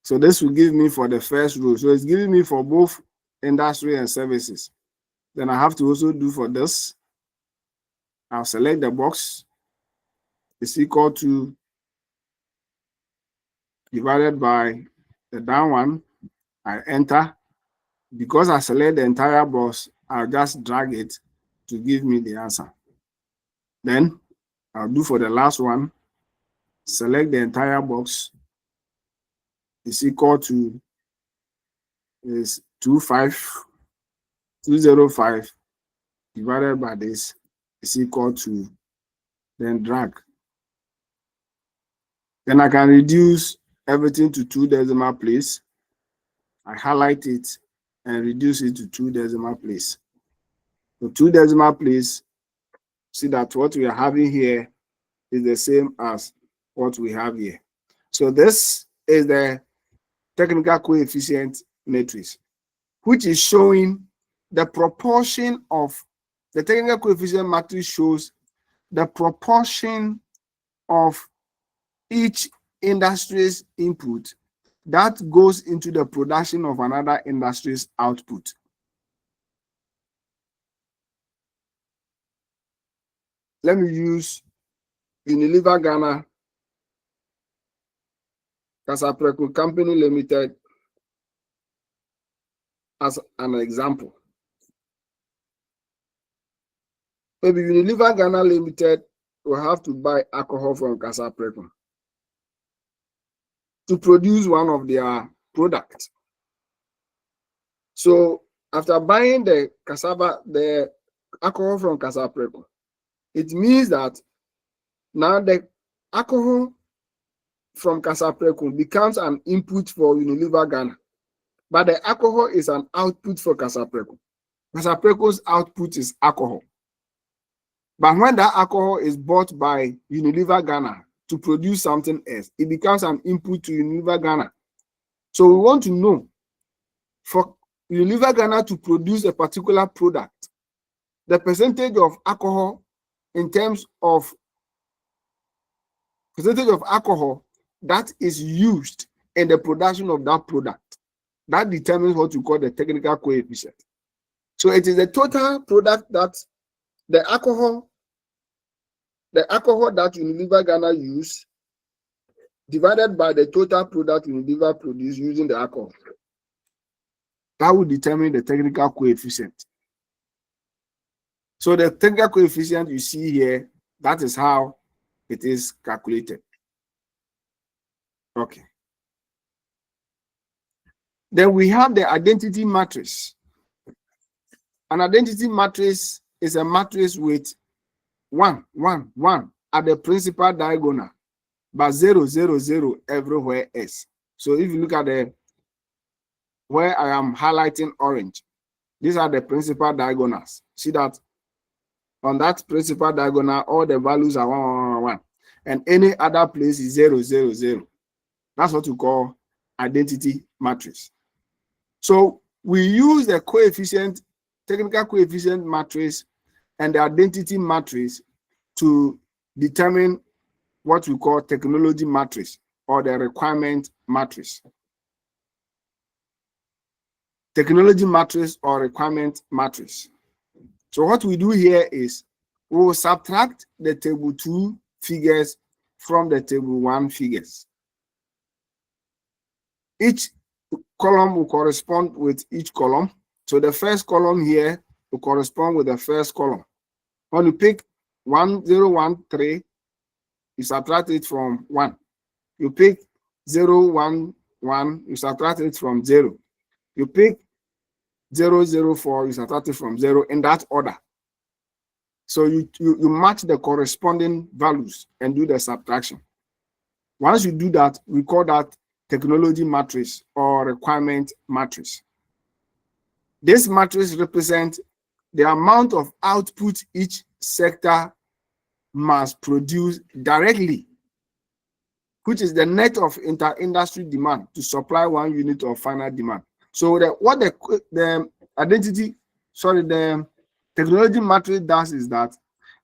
So this will give me for the first row. So it's giving me for both industry and services. Then I have to also do for this. I'll select the box. It's equal to, divided by the down one. I enter. Because I select the entire box, I'll just drag it to give me the answer. Then I'll do for the last one. Select the entire box. Is equal to, is 205 divided by this is equal to, then drag. Then I can reduce everything to 2 decimal place. I highlight it and reduce it to 2 decimal place. So 2 decimal place, see that what we are having here is the same as what we have here. So this is the technical coefficient matrix, which is showing the proportion of, the technical coefficient matrix shows the proportion of each industry's input that goes into the production of another industry's output. Let me use Unilever Ghana Kasapreko Company Limited as an example. Maybe Unilever Ghana Limited will have to buy alcohol from Kasapreko to produce one of their products. So after buying the alcohol from Kasapreko, it means that now the alcohol from Kasapreko becomes an input for Unilever Ghana, but the alcohol is an output for Kasapreko. Kasapreko's output is alcohol. But when that alcohol is bought by Unilever Ghana to produce something else, it becomes an input to Unilever Ghana. So we want to know, for Unilever Ghana to produce a particular product, the percentage of alcohol in terms of percentage of alcohol that is used in the production of that product, that determines what we call the technical coefficient. So it is the total product that the alcohol that Unilever Ghana use divided by the total product Unilever produce using the alcohol. That will determine the technical coefficient. So the technical coefficient you see here, that is how it is calculated. Okay. Then we have the identity matrix. An identity matrix is a matrix with 1, 1, 1 at the principal diagonal, but 0, 0, 0 everywhere else. So if you look at where I am highlighting orange, these are the principal diagonals. See that on that principal diagonal, all the values are 1, 1, 1, 1, and any other place is 0, 0, 0. That's what we call identity matrix. So we use the technical coefficient matrix and the identity matrix to determine what we call technology matrix or the requirement matrix. Technology matrix or requirement matrix. So what we do here is we will subtract the table 2 figures from the table 1 figures. Each column will correspond with each column. So the first column here will correspond with the first column. When you pick 1013, you subtract it from 1. You pick 011, you subtract it from 0. You pick 004, you subtract it from 0, in that order. So you match the corresponding values and do the subtraction. Once you do that, we call that technology matrix or requirement matrix. This matrix represents the amount of output each sector must produce directly, which is the net of inter-industry demand to supply one unit of final demand. So the technology matrix does is that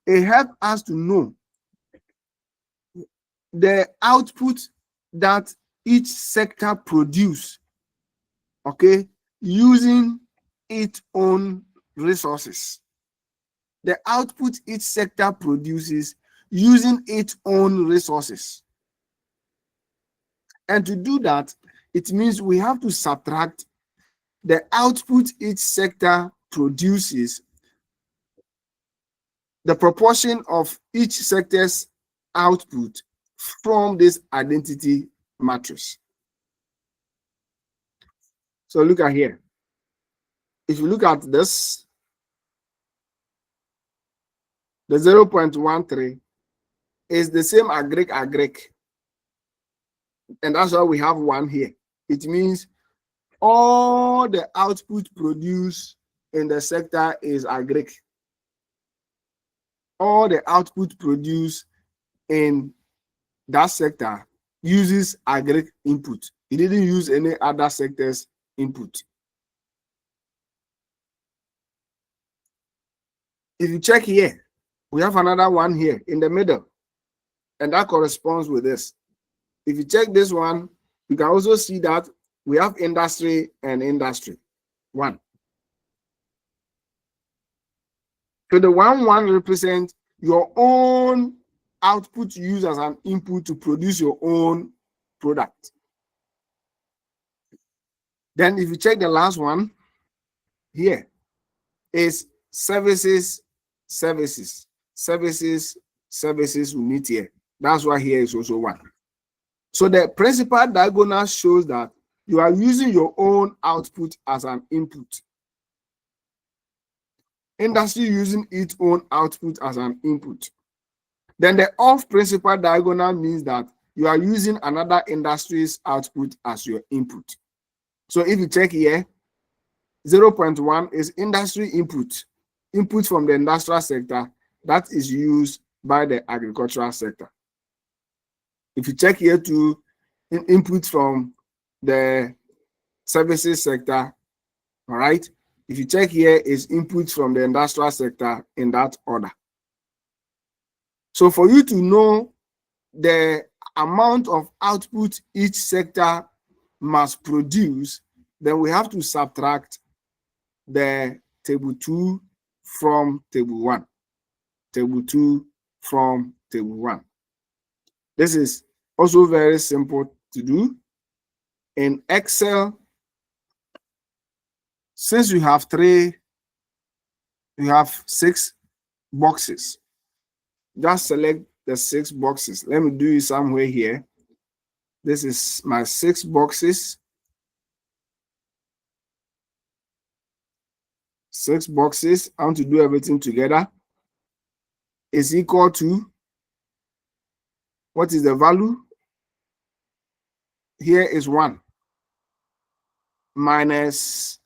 it helps us to know the output that each sector produce, okay, using its own resources. The output each sector produces using its own resources. And to do that, it means we have to subtract the output each sector produces, the proportion of each sector's output from this identity matrix. So look at here. If you look at this, the 0.13 is the same agric, and that's why we have 1 here. It means all the output produced in the sector is agric. All the output produced in that sector uses agric input. It didn't use any other sector's input. If you check here, we have another one here in the middle, and that corresponds with this. If you check this one, you can also see that we have industry and industry. 1. So the 1 represents your own output used as an input to produce your own product. Then if you check the last one here, is services, services, services, services we meet here. That's why here is also 1. So the principal diagonal shows that you are using your own output as an input. Industry using its own output as an input. Then the off principal diagonal means that you are using another industry's output as your input. So if you check here, 0.1 is industry input, input from the industrial sector that is used by the agricultural sector. If you check here to input from the services sector, all right? If you check here is input from the industrial sector in that order. So for you to know the amount of output each sector must produce, then we have to subtract the table 2 from table 1. Table 2 from table 1. This is also very simple to do. In Excel, since you have 6 boxes, just select the 6 boxes. Let me do it somewhere here. This is my 6 boxes. 6 boxes. I want to do everything together. Is equal to, what is the value? Here is 1 minus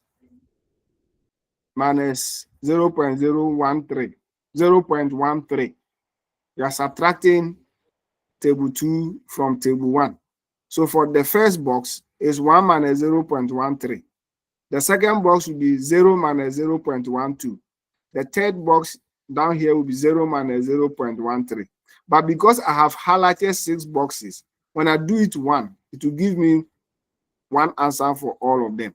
0.013. 0.13. You are subtracting table 2 from table 1. So for the first box is 1 minus 0.13. The second box will be 0 minus 0.12. The third box down here will be 0 minus 0.13. But because I have highlighted 6 boxes, when I do it 1, it will give me 1 answer for all of them.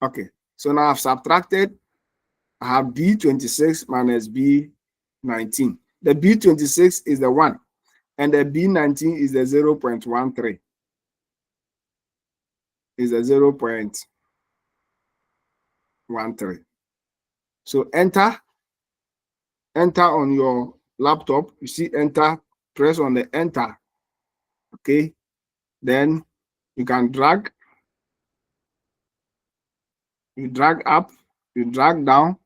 Okay, so now I've subtracted. I have B26 minus B19. The B26 is the 1, and the B19 is the 0.13. Is the 0.13. So enter on your laptop. You see enter, press on the enter. Okay, then you can drag. You drag up, you drag down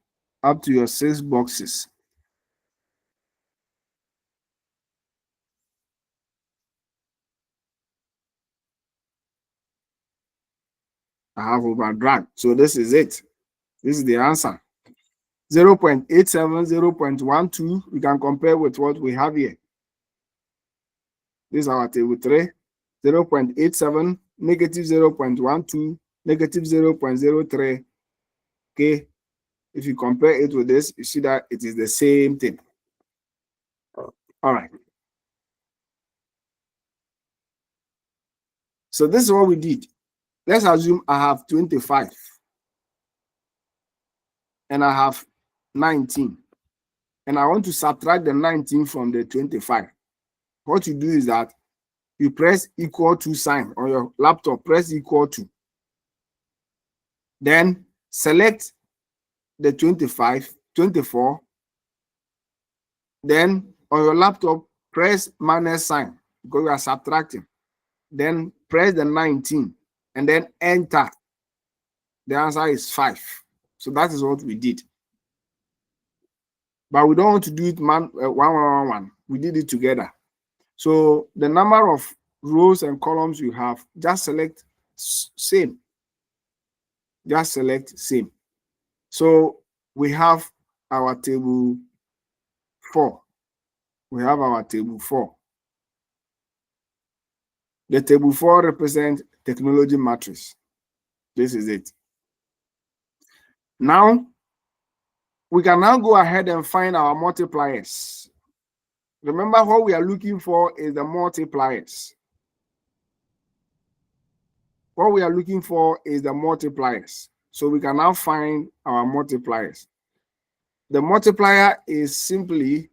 up to your 6 boxes. I have over drag. So this is it. This is the answer. 0.87, 0.12. We can compare with what we have here. This is our table 3. 0.87, negative 0.12, negative 0.03. Okay. If you compare it with this, you see that it is the same thing. All right. So this is what we did. Let's assume I have 25 and I have 19, and I want to subtract the 19 from the 25. What you do is that you press equal to sign on your laptop, press equal to. Then select the 24. Then on your laptop, press minus sign because we are subtracting. Then press the 19 and then enter. The answer is 5. So that is what we did. But we don't want to do it one. We did it together. So the number of rows and columns you have, just select same. Just select same. So we have our table 4. We have our table 4. The table 4 represents technology matrix. This is it. Now, we can now go ahead and find our multipliers. Remember, what we are looking for is the multipliers. What we are looking for is the multipliers. So we can now find our multipliers. The multiplier is simply,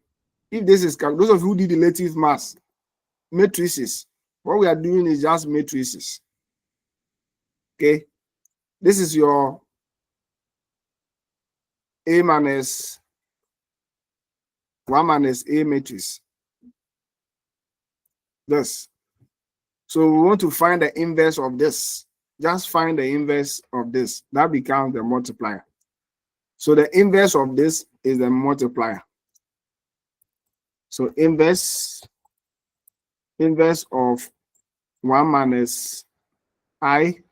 if this is, those of you who did the latest math, matrices, what we are doing is just matrices. Okay, this is your A minus 1 minus A matrix. This. So we want to find the inverse of this. Just find the inverse of this. That becomes the multiplier. So the inverse of this is the multiplier. So inverse of 1 minus I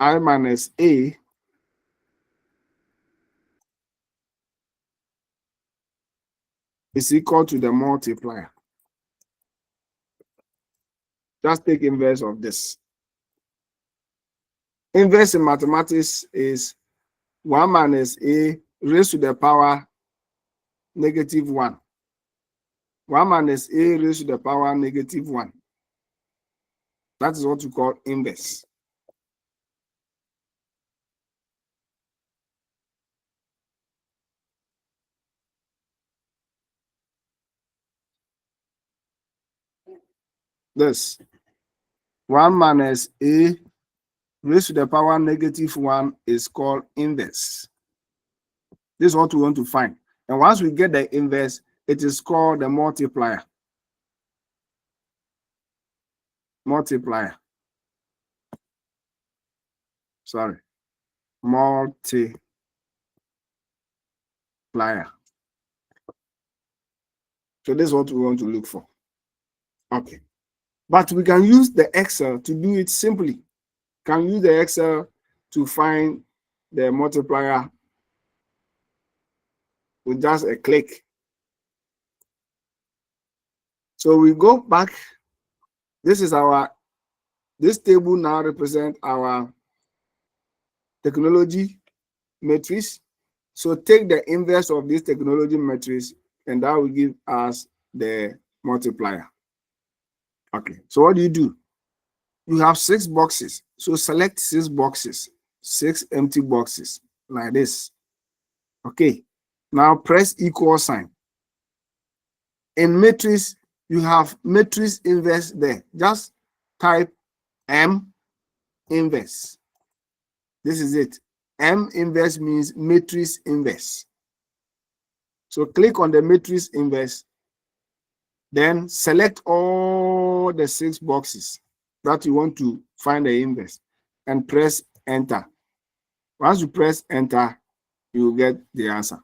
minus A is equal to the multiplier. Just take inverse of this. Inverse in mathematics is 1 minus A raised to the power -1. 1 minus A raised to the power -1. That is what we call inverse. This 1 minus A raised to the power -1 is called inverse. This is what we want to find. And once we get the inverse, it is called the multiplier. Multiplier. Sorry. Multiplier. So this is what we want to look for. Okay. But we can use the Excel to do it simply. Can use the Excel to find the multiplier with just a click. So we go back. This table now represents our technology matrix. So take the inverse of this technology matrix, and that will give us the multiplier. Okay, so what do? You have 6 boxes. So select 6 boxes, 6 empty boxes like this. Okay, now press equal sign. In matrix, you have matrix inverse there. Just type M inverse. This is it. M inverse means matrix inverse. So click on the matrix inverse, then select all the 6 boxes that you want to find the inverse and press enter. Once you press enter, you will get the answer.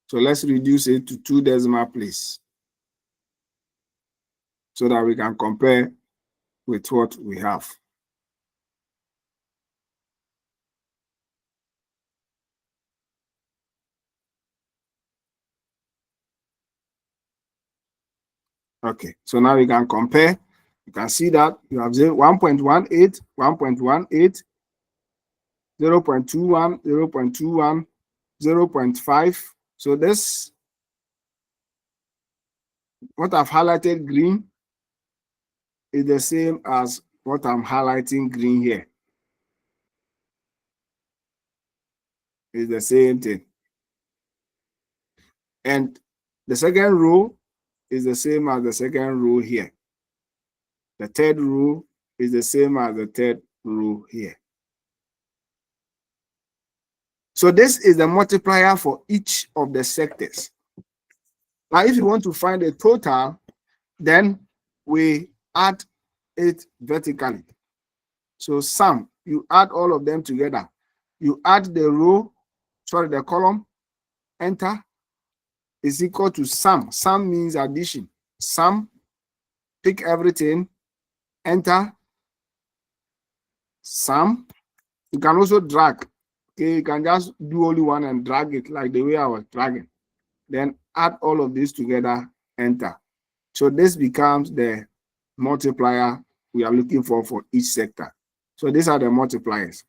So let's reduce it to 2 decimal places so that we can compare with what we have. Okay, so now we can compare. You can see that you have 1.18, 1.18, 0.21, 0.21, 0.5. So this, what I've highlighted green, is the same as what I'm highlighting green here. It's the same thing. And the second row is the same as the second row here. The third row is the same as the third row here. So this is the multiplier for each of the sectors. Now, if you want to find a total, then we add it vertically. So sum, you add all of them together. You add the row, sorry, the column, enter, is equal to sum. Sum means addition. Sum, pick everything, enter, sum. You can also drag. Okay, you can just do only one and drag it like the way I was dragging. Then add all of this together, enter. So this becomes the multiplier we are looking for each sector. So these are the multipliers.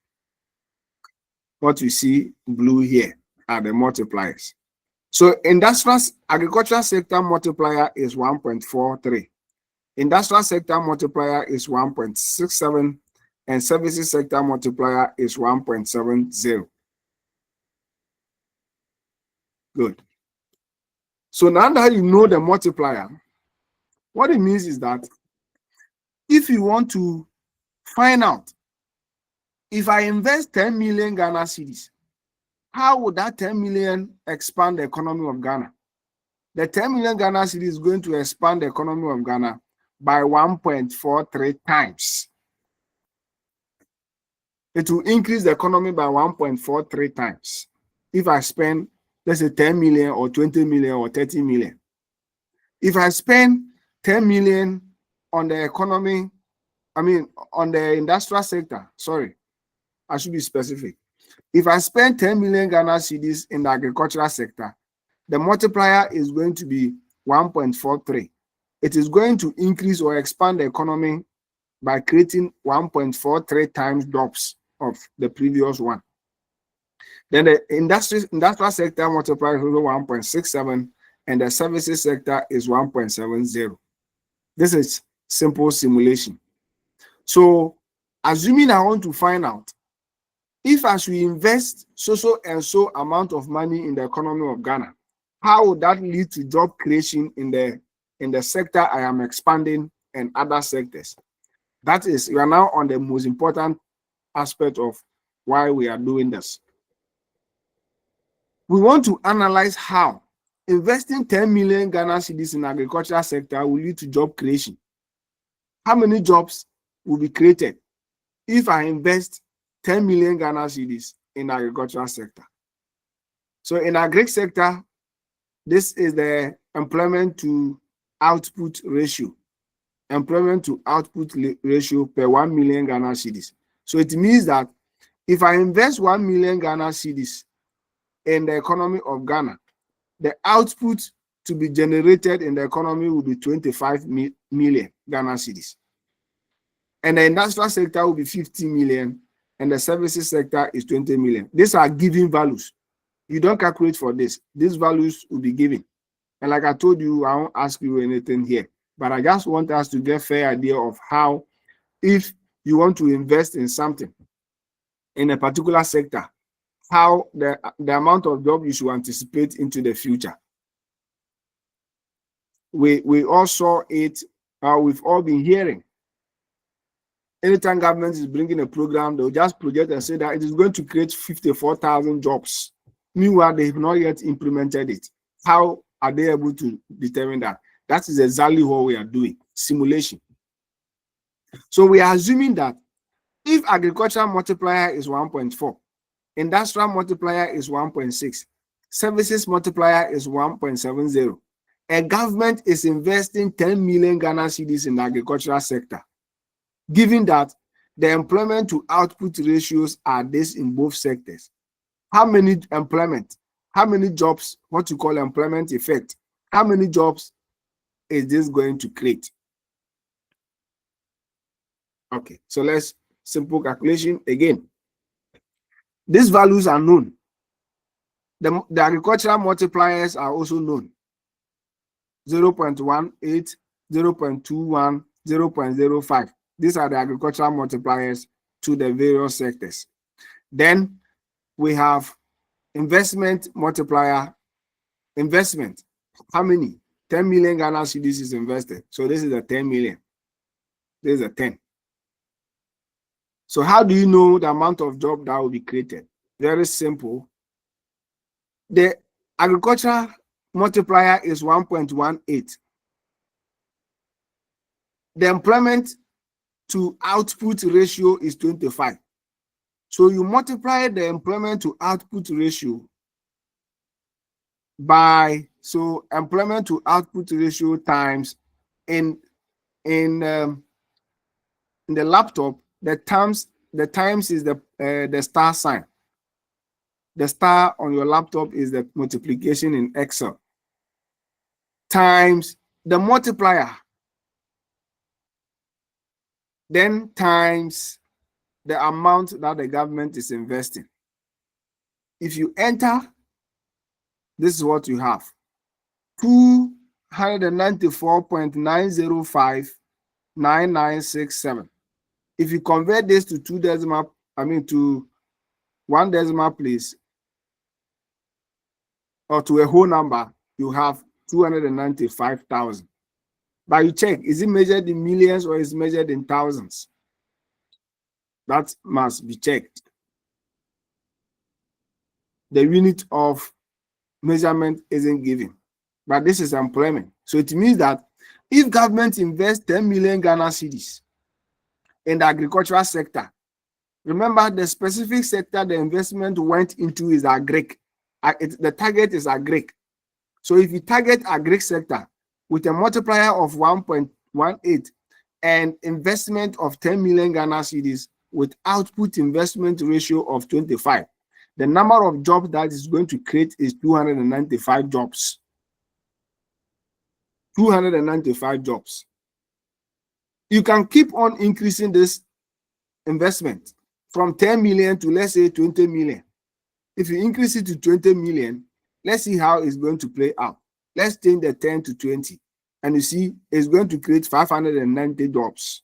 What you see blue here are the multipliers. So industrial agricultural sector multiplier is 1.43. Industrial sector multiplier is 1.67, and services sector multiplier is 1.70. Good. So now that you know the multiplier, what it means is that if you want to find out if I invest 10 million Ghana cedis, how would that 10 million expand the economy of Ghana? The 10 million Ghana cedis is going to expand the economy of Ghana by 1.43 times. It will increase the economy by 1.43 times. If I spend, let's say 10 million or 20 million or 30 million. If I spend 10 million on the economy, on the industrial sector, sorry, I should be specific. If I spend 10 million Ghana cedis in the agricultural sector, the multiplier is going to be 1.43. It is going to increase or expand the economy by creating 1.43 times jobs of the previous one. Then the industrial sector multiplier is 1.67, and the services sector is 1.70. This is simple simulation. So, assuming I want to find out if I should invest so and so amount of money in the economy of Ghana, how would that lead to job creation in the sector I am expanding and other sectors? That is, we are now on the most important aspect of why we are doing this. We want to analyze how investing 10 million Ghana cedis in agricultural sector will lead to job creation. How many jobs will be created if I invest 10 million Ghana cedis in agricultural sector? So in agri sector, this is the employment to output ratio. Employment to output ratio per 1 million Ghana cedis. So it means that if I invest 1 million Ghana cedis in the economy of Ghana, the output to be generated in the economy will be 25 million Ghana cedis. And the industrial sector will be 50 million, and the services sector is 20 million. These are given values. You don't calculate for this. These values will be given. And like I told you, I won't ask you anything here, but I just want us to get a fair idea of how, if you want to invest in something in a particular sector, how the amount of job you should anticipate into the future. We all saw it, we've all been hearing. Anytime government is bringing a program, they'll just project and say that it is going to create 54,000 jobs. Meanwhile, they have not yet implemented it. How are they able to determine that? That is exactly what we are doing, simulation. So we are assuming that if agricultural multiplier is 1.4, industrial multiplier is 1.6, services multiplier is 1.70, a government is investing 10 million Ghana cedis in the agricultural sector, given that the employment to output ratios are this in both sectors. How many employment, how many jobs, what you call employment effect, how many jobs is this going to create? Okay, so let's simple calculation again. These values are known. The agricultural multipliers are also known. 0.18, 0.21, 0.05. These are the agricultural multipliers to the various sectors. Then we have investment multiplier. Investment. How many? 10 million Ghana cedis is invested. So this is a 10 million. This is a 10. So how do you know the amount of job that will be created? Very simple. The agricultural multiplier is 1.18. The employment to output ratio is 25. So you multiply the employment to output ratio by, so employment to output ratio times in the laptop, the times is the star sign. The star on your laptop is the multiplication in Excel times the multiplier, then times the amount that the government is investing. if you enter, this is what you have. 294.9059967. If you convert this to to 1 decimal place or to a whole number, you have 295,000. But you check, is it measured in millions or is it measured in thousands? That must be checked. The unit of measurement isn't given, but this is employment. So it means that if government invests 10 million Ghana cedis in the agricultural sector, remember the specific sector the investment went into is agric. The target is agric. So if you target agric sector with a multiplier of 1.18 and investment of 10 million Ghana cedis with output investment ratio of 25, the number of jobs that is going to create is 295 jobs. 295 jobs. You can keep on increasing this investment from 10 million to, let's say, 20 million. If you increase it to 20 million, let's see how it's going to play out. Let's change the 10 to 20. And you see, it's going to create 590 jobs.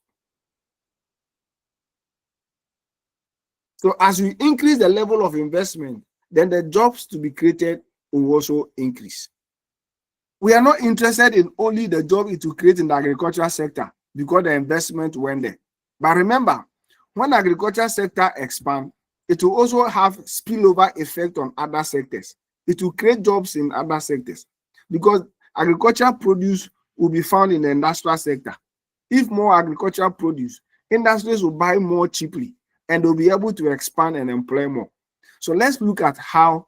So as we increase the level of investment, then the jobs to be created will also increase. We are not interested in only the job it will create in the agricultural sector because the investment went there. But remember, when the agricultural sector expands, it will also have spillover effect on other sectors. It will create jobs in other sectors because agricultural produce will be found in the industrial sector. If more agricultural produce, industries will buy more cheaply and they'll be able to expand and employ more. So let's look at how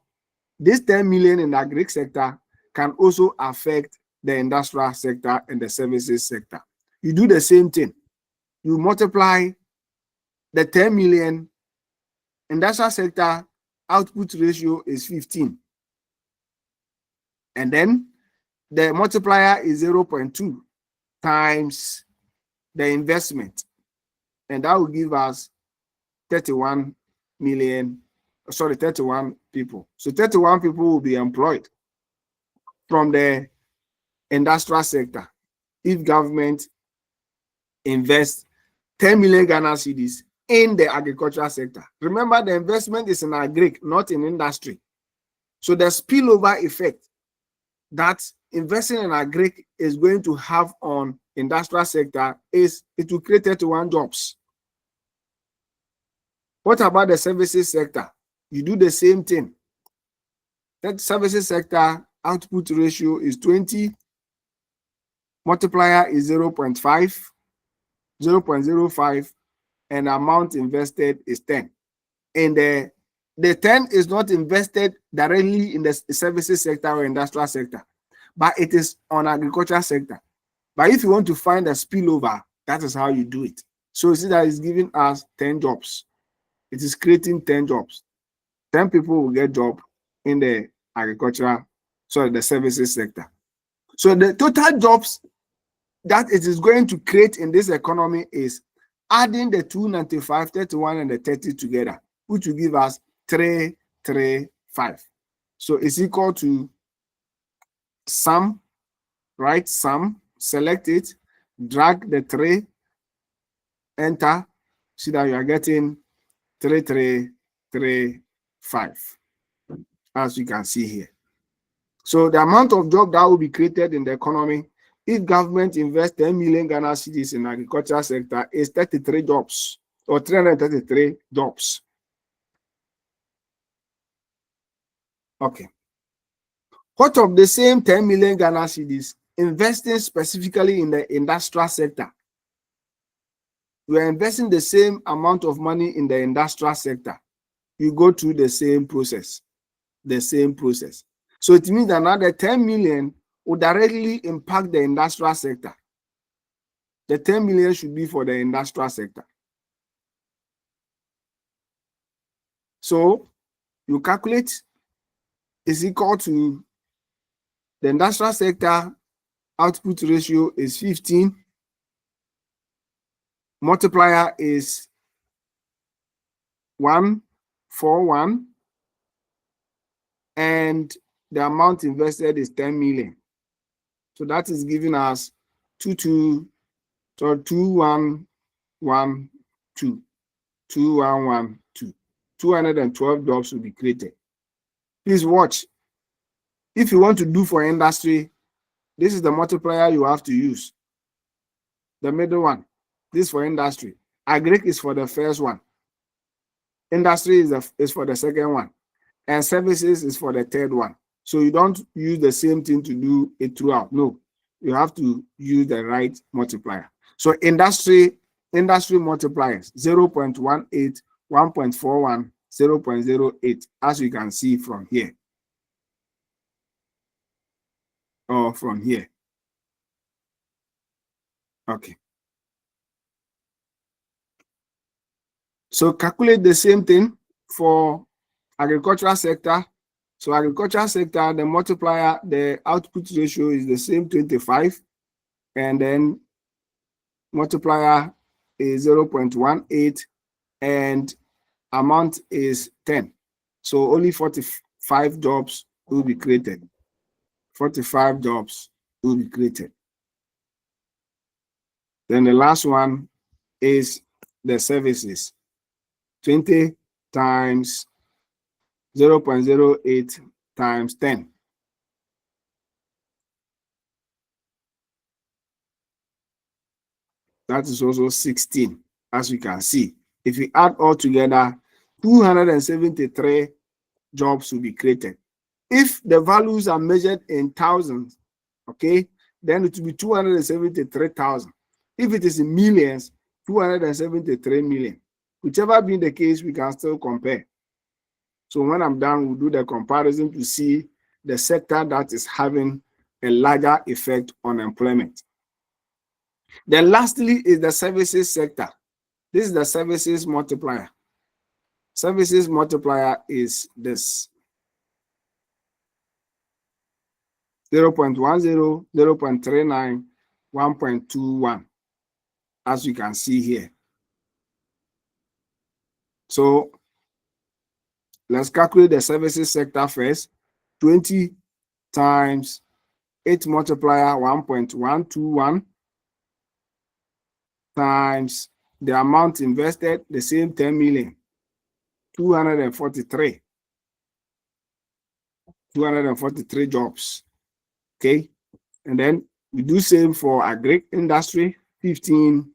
this 10 million in the agri sector can also affect the industrial sector and the services sector. You do the same thing. You multiply the 10 million industrial sector output ratio is 15. And then the multiplier is 0.2 times the investment. And that will give us 31 people. So 31 people will be employed from the industrial sector if government invests 10 million Ghana cedis in the agricultural sector. Remember, the investment is in agri, not in industry. So the spillover effect that investing in agri is going to have on industrial sector is it will create 31 jobs. What about the services sector? You do the same thing. That services sector output ratio is 20, multiplier is 0.05, and amount invested is 10. And the 10 is not invested directly in the services sector or industrial sector, but it is on agricultural sector. But if you want to find a spillover, that is how you do it. So you see that it's giving us 10 jobs. It is creating 10 jobs. 10 people will get job in the the services sector. So the total jobs that it is going to create in this economy is adding the 295, 31, and the 30 together, which will give us 335. So it's equal to sum, right? Sum, select it, drag the 3, enter, see that you are getting 3335, as you can see here. So the amount of job that will be created in the economy if government invests 10 million Ghana cedis in agricultural sector is 33 jobs or 333 jobs. Okay. What of the same 10 million Ghana cedis investing specifically in the industrial sector? We are investing the same amount of money in the industrial sector. You go through the same process. So it means that another 10 million will directly impact the industrial sector. The 10 million should be for the industrial sector. So you calculate is equal to the industrial sector output ratio is 15. Multiplier is 141. and the amount invested is 10 million. So that is giving us 2112. 2112. 212 jobs will be created. Please watch. If you want to do for industry, this is the multiplier you have to use. The middle one. This for industry. Agric is for the first one. Industry is for the second one. And services is for the third one. So you don't use the same thing to do it throughout. No, you have to use the right multiplier. So industry multipliers 0.18, 1.41, 0.08, as you can see from here. Or from here. Okay. So calculate the same thing for agricultural sector. So agricultural sector, the multiplier, the output ratio is the same 25, and then multiplier is 0.18, and amount is 10. So only 45 jobs will be created. 45 jobs will be created. Then the last one is the services. 20 times 0.08 times 10. That is also 16, as you can see. If you add all together, 273 jobs will be created. If the values are measured in thousands, okay, then it will be 273,000. If it is in millions, 273 million. Whichever being the case, we can still compare. So when I'm done, we'll do the comparison to see the sector that is having a larger effect on employment. Then lastly is the services sector. This is the services multiplier. Services multiplier is this. 0.10, 0.39, 1.21, as you can see here. So let's calculate the services sector first. 20 times 8 multiplier 1.121 times the amount invested, the same 10 million, 243. 243 jobs. Okay, and then we do same for agri industry. 15,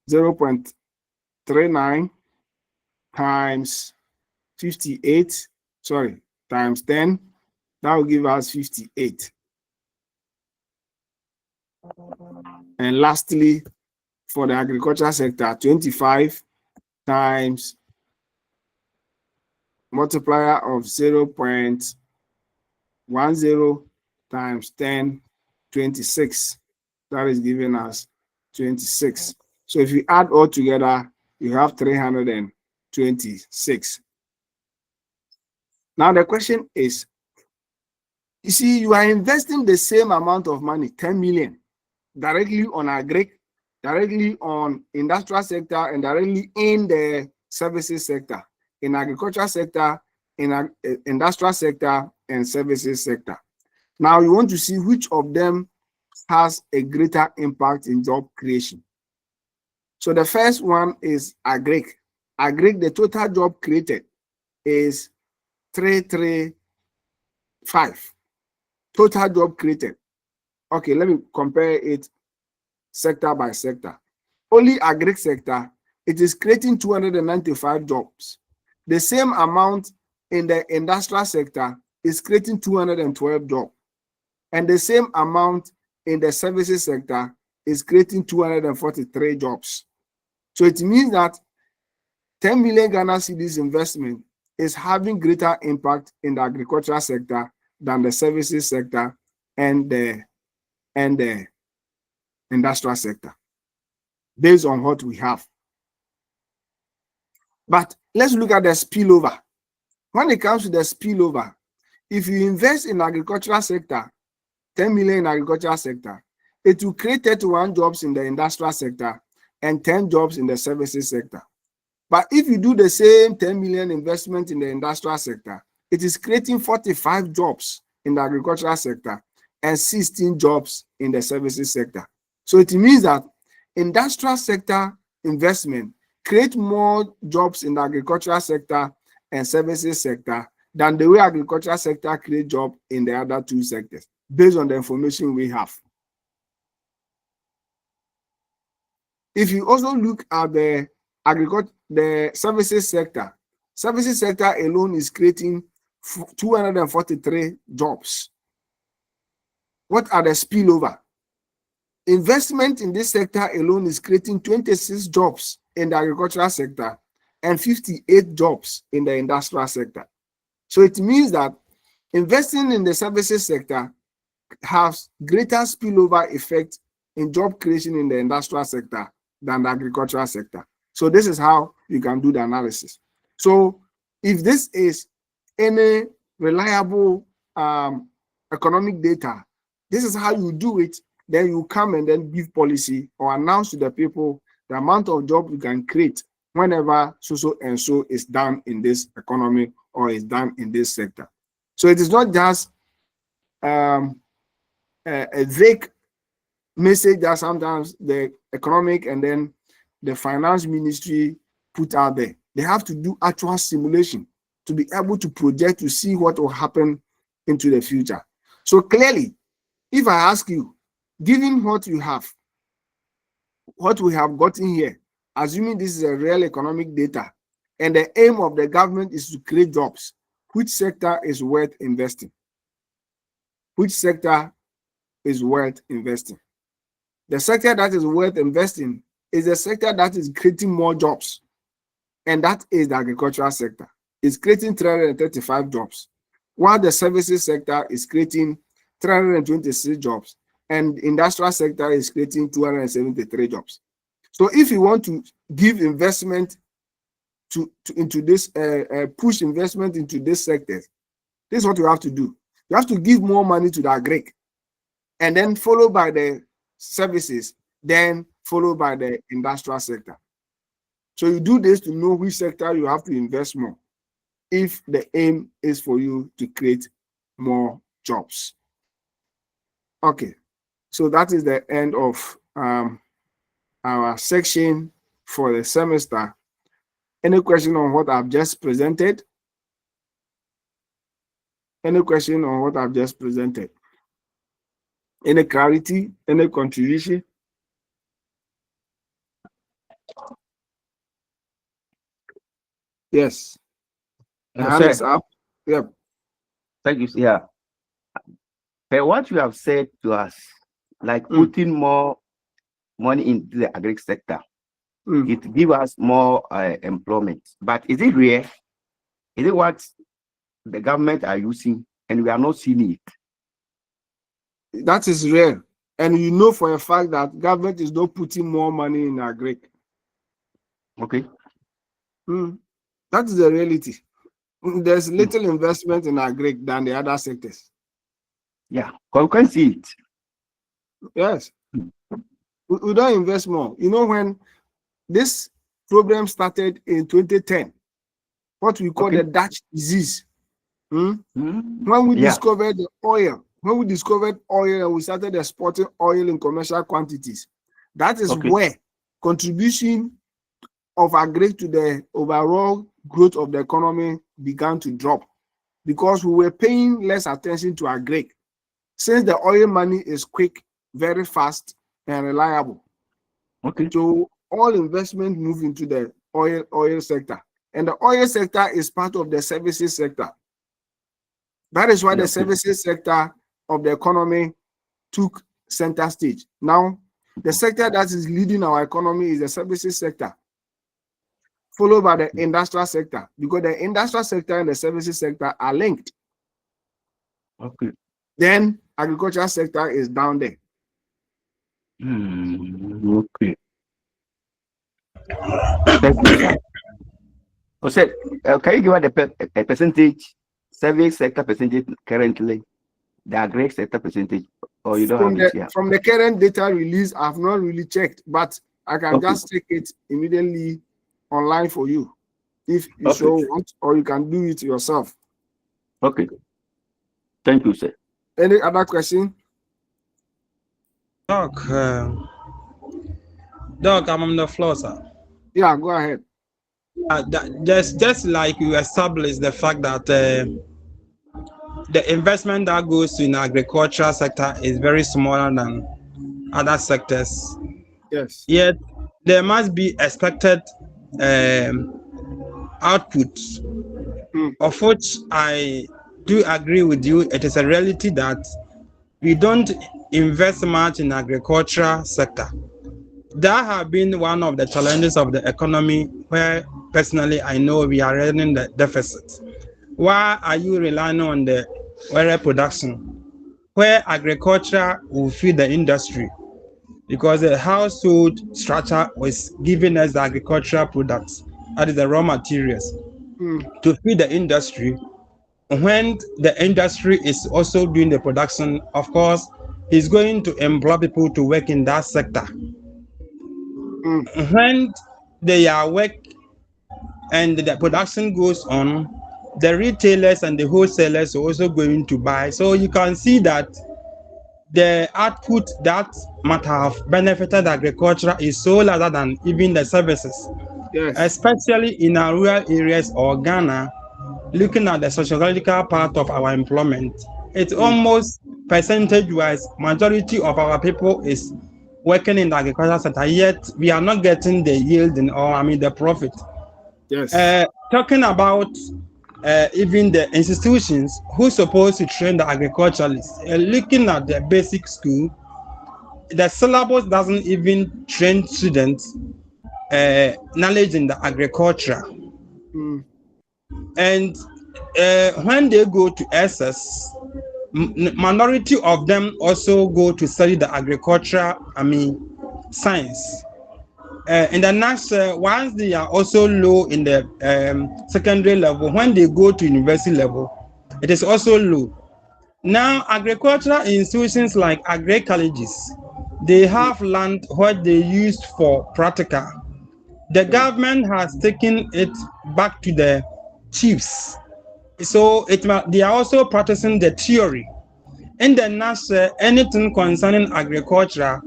0.39 times 58, times 10, that will give us 58. And lastly, for the agriculture sector, 25 times multiplier of 0.10 times 10, 26. That is giving us 26. So if you add all together, you have 326. Now the question is, you see, you are investing the same amount of money, 10 million, directly on agri, directly on industrial sector, and directly in the services sector, in agricultural sector, in industrial sector, and services sector. Now you want to see which of them has a greater impact in job creation. So the first one is agri. Agri, the total job created is 335. Total job created. Okay, let me compare it sector by sector. Only agri sector, it is creating 295 jobs. The same amount in the industrial sector is creating 212 jobs. And the same amount in the services sector is creating 243 jobs. So it means that 10 million Ghana cedis investment is having greater impact in the agricultural sector than the services sector and the industrial sector, based on what we have. But let's look at the spillover. When it comes to the spillover, if you invest in agricultural sector, 10 million in agricultural sector, it will create 31 jobs in the industrial sector and 10 jobs in the services sector. But if you do the same 10 million investment in the industrial sector, it is creating 45 jobs in the agricultural sector and 16 jobs in the services sector. So it means that industrial sector investment create more jobs in the agricultural sector and services sector than the way agricultural sector create job in the other two sectors, based on the information we have. If you also look at the services sector alone is creating 243 jobs. What are the spillover? Investment in this sector alone is creating 26 jobs in the agricultural sector and 58 jobs in the industrial sector. So it means that investing in the services sector has greater spillover effect in job creation in the industrial sector than the agricultural sector. So this is how you can do the analysis. So if this is any reliable economic data, this is how you do it. Then you come and then give policy or announce to the people the amount of job you can create whenever so and so is done in this economy or is done in this sector. So it is not just a vague message that sometimes the economic and then the finance ministry put out there. They have to do actual simulation to be able to project to see what will happen into the future. So clearly, if I ask you, given what you have, what we have gotten here, assuming this is a real economic data, and the aim of the government is to create jobs, which sector is worth investing? Which sector is worth investing? The sector that is worth investing is the sector that is creating more jobs, and that is the agricultural sector. It's creating 335 jobs, while the services sector is creating 326 jobs, and industrial sector is creating 273 jobs. So if you want to give investment into this, push investment into this sector, this is what you have to do. You have to give more money to the agri, and then followed by the services, then followed by the industrial sector. So you do this to know which sector you have to invest more if the aim is for you to create more jobs. Okay, so that is the end of our section for the semester. Any question on what I've just presented? Any question on what I've just presented? Any clarity? Any contribution? Yes. The hand is up. Yep. Thank you. Yeah. But what you have said to us, like putting more money into the agri sector, it gives us more employment. But is it real? Is it what the government are using and we are not seeing it? That is real. And you know for a fact that government is not putting more money in agri. Okay. That is the reality. There's little investment in agri than the other sectors. Yeah, you can see it. Yes. We don't invest more. You know, when this problem started in 2010, what we call the Dutch disease. When we discovered the oil, when we discovered oil and we started exporting oil in commercial quantities, that is where contribution of agri to the overall growth of the economy began to drop, because we were paying less attention to agri. Since the oil money is quick, very fast, and reliable. Okay. So all investment move into the oil sector. And the oil sector is part of the services sector. That is why the services sector of the economy took center stage. Now, the sector that is leading our economy is the services sector, followed by the industrial sector, because the industrial sector and the services sector are linked. Okay. Then agricultural sector is down there. Okay. Thank you, sir. Jose, can you give us a percentage, service sector percentage currently, the agri sector percentage, or you don't have it here? From the current data release, I've not really checked, but I can just take it immediately online for you if you so want, or you can do it yourself. Okay. Thank you, sir. Any other question? Doc, Doc, I'm on the floor, sir. Yeah, go ahead. Just like you established the fact that the investment that goes in agricultural sector is very smaller than other sectors. Yes. Yet there must be expected output, of which I do agree with you. It is a reality that we don't invest much in agricultural sector. That have been one of the challenges of the economy, where personally I know we are running the deficit. Why are you relying on the oil production, where agriculture will feed the industry? Because the household structure was giving us the agricultural products, that is the raw materials, to feed the industry. When the industry is also doing the production, of course, it's going to employ people to work in that sector. When they are work and the production goes on, the retailers and the wholesalers are also going to buy. So you can see that the output that might have benefited agriculture is so larger than even the services. Yes. Especially in our rural areas or Ghana, looking at the sociological part of our employment, it's almost percentage-wise, majority of our people is working in the agricultural sector, yet we are not getting the yield the profit. Yes. Talking about even the institutions who supposed to train the agriculturalists, looking at the basic school, the syllabus doesn't even train students knowledge in the agriculture. And when they go to SS, minority of them also go to study the agriculture, science. In the next, once they are also low in the secondary level, when they go to university level, it is also low. Now, agricultural institutions like agri colleges, they have land what they used for practical. The government has taken it back to the chiefs. So they are also practicing the theory. In the next, anything concerning agriculture,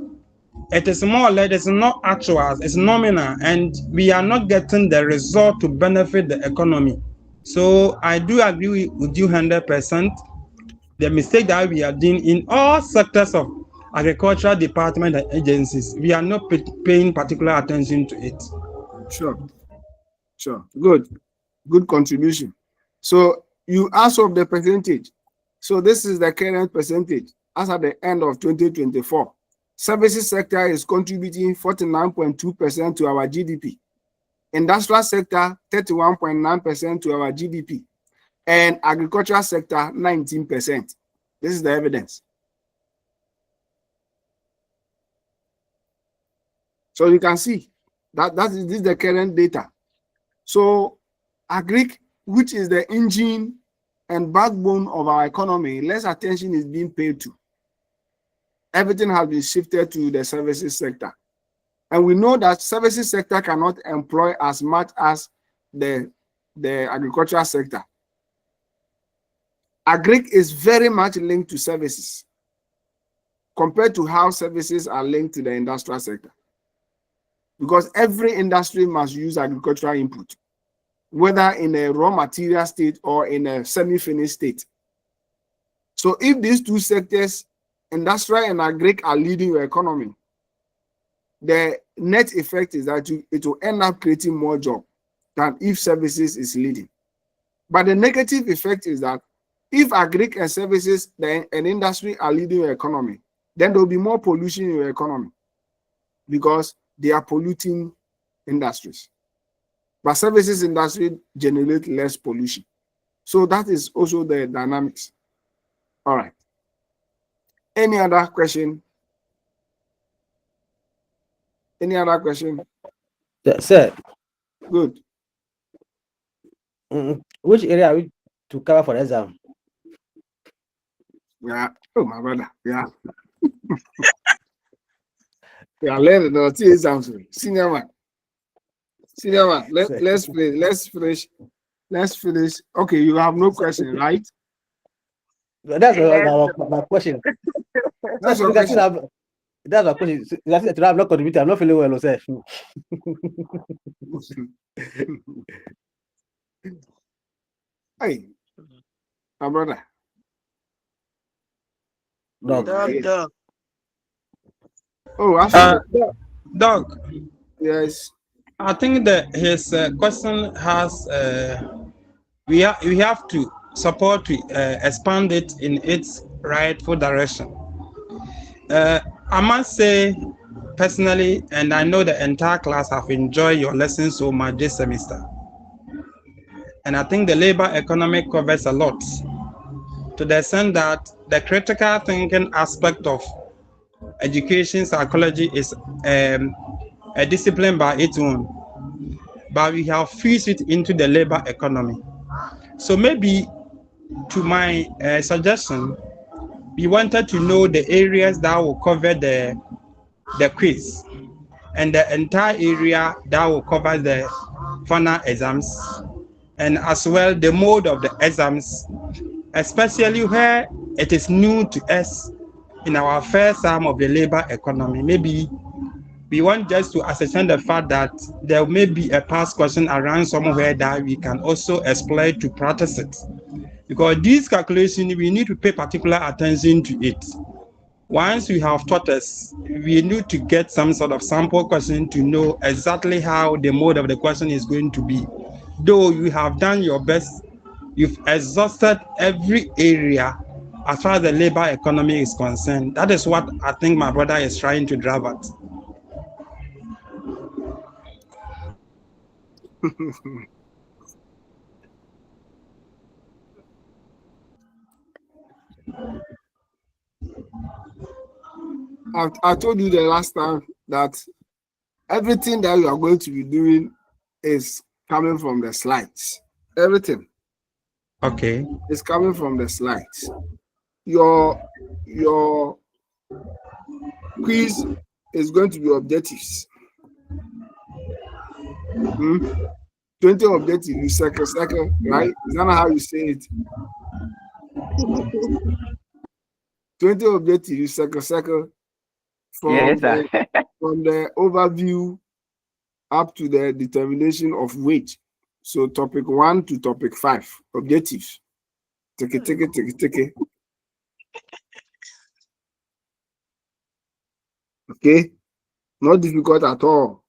it is more or less, it's not actual, it's nominal, and we are not getting the result to benefit the economy. So I do agree with you 100%. The mistake that we are doing in all sectors of agricultural department and agencies, we are not paying particular attention to it. Sure. Good contribution. So you asked of the percentage. So this is the current percentage as at the end of 2024. Services sector is contributing 49.2% to our GDP. Industrial sector, 31.9% to our GDP. And agricultural sector, 19%. This is the evidence. So you can see that this is the current data. So agric, which is the engine and backbone of our economy, less attention is being paid to. Everything has been shifted to the services sector. And we know that services sector cannot employ as much as the agricultural sector. Agric is very much linked to services compared to how services are linked to the industrial sector. Because every industry must use agricultural input, whether in a raw material state or in a semi-finished state. So if these two sectors, industrial and agric, are leading your economy, the net effect is that it will end up creating more jobs than if services is leading. But the negative effect is that if agric and services and industry are leading your economy, then there will be more pollution in your economy because they are polluting industries. But services industry generate less pollution. So that is also the dynamics. All right. Any other question? Any other question? Sir. Good. Which area are we to cover for the exam? Yeah. Oh, my brother. Yeah. Yeah, let's see exams. Senior man. Let's finish. Okay, you have no question, right? That's Yes. my question. That's You your can still question. have. That's my question. You can still I'm not contributing. I'm not feeling well, sir. Hey, my brother. Dog. Dog. Oh, actually, Doc, yes. I think that his question has we have to support to expand it in its rightful direction. I must say personally, and I know the entire class have enjoyed your lessons so much this semester. And I think the labor economy covers a lot to the extent that the critical thinking aspect of education psychology is a discipline by its own, but we have fused it into the labor economy. So maybe to my suggestion, we wanted to know the areas that will cover the quiz and the entire area that will cover the final exams, and as well the mode of the exams, especially where it is new to us in our first term of the labor economy. Maybe we want just to ascertain the fact that there may be a past question around somewhere that we can also exploit to practice it. Because these calculations, we need to pay particular attention to it. Once you have taught us, we need to get some sort of sample question to know exactly how the mode of the question is going to be. Though you have done your best, you've exhausted every area as far as the labor economy is concerned. That is what I think my brother is trying to drive at. I told you the last time that everything that you are going to be doing is coming from the slides. Everything. Okay. Is coming from the slides. Your quiz is going to be objectives. 20 objectives, you circle, right? Is that not how you say it? 20 objectives, you circle from the overview up to the determination of weight. So topic 1 to topic 5, objectives. Take it. Okay? Not difficult at all.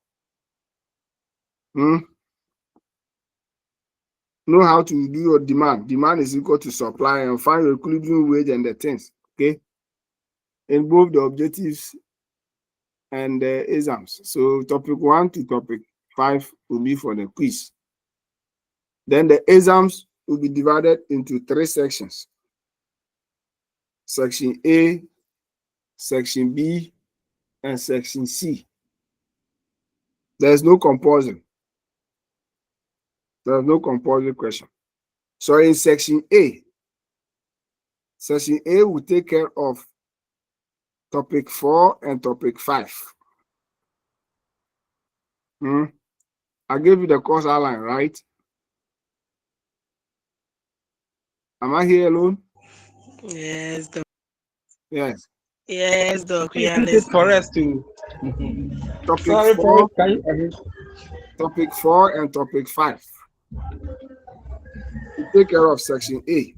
Know how to do your demand. Demand is equal to supply, and find your equilibrium wage and the things. Okay? In both the objectives and the exams. So topic 1 to topic 5 will be for the quiz. Then the exams will be divided into 3 sections. Section A, Section B, and Section C. There's no compulsion. There's no compulsory question. So in Section A will take care of topic 4 and topic 5. I gave you the course outline, right? Am I here alone? Yes, Doc. Yes. Yes, Doc. We It's for us to. Topic Sorry, 4, for topic 4 and topic 5. You take care of Section A.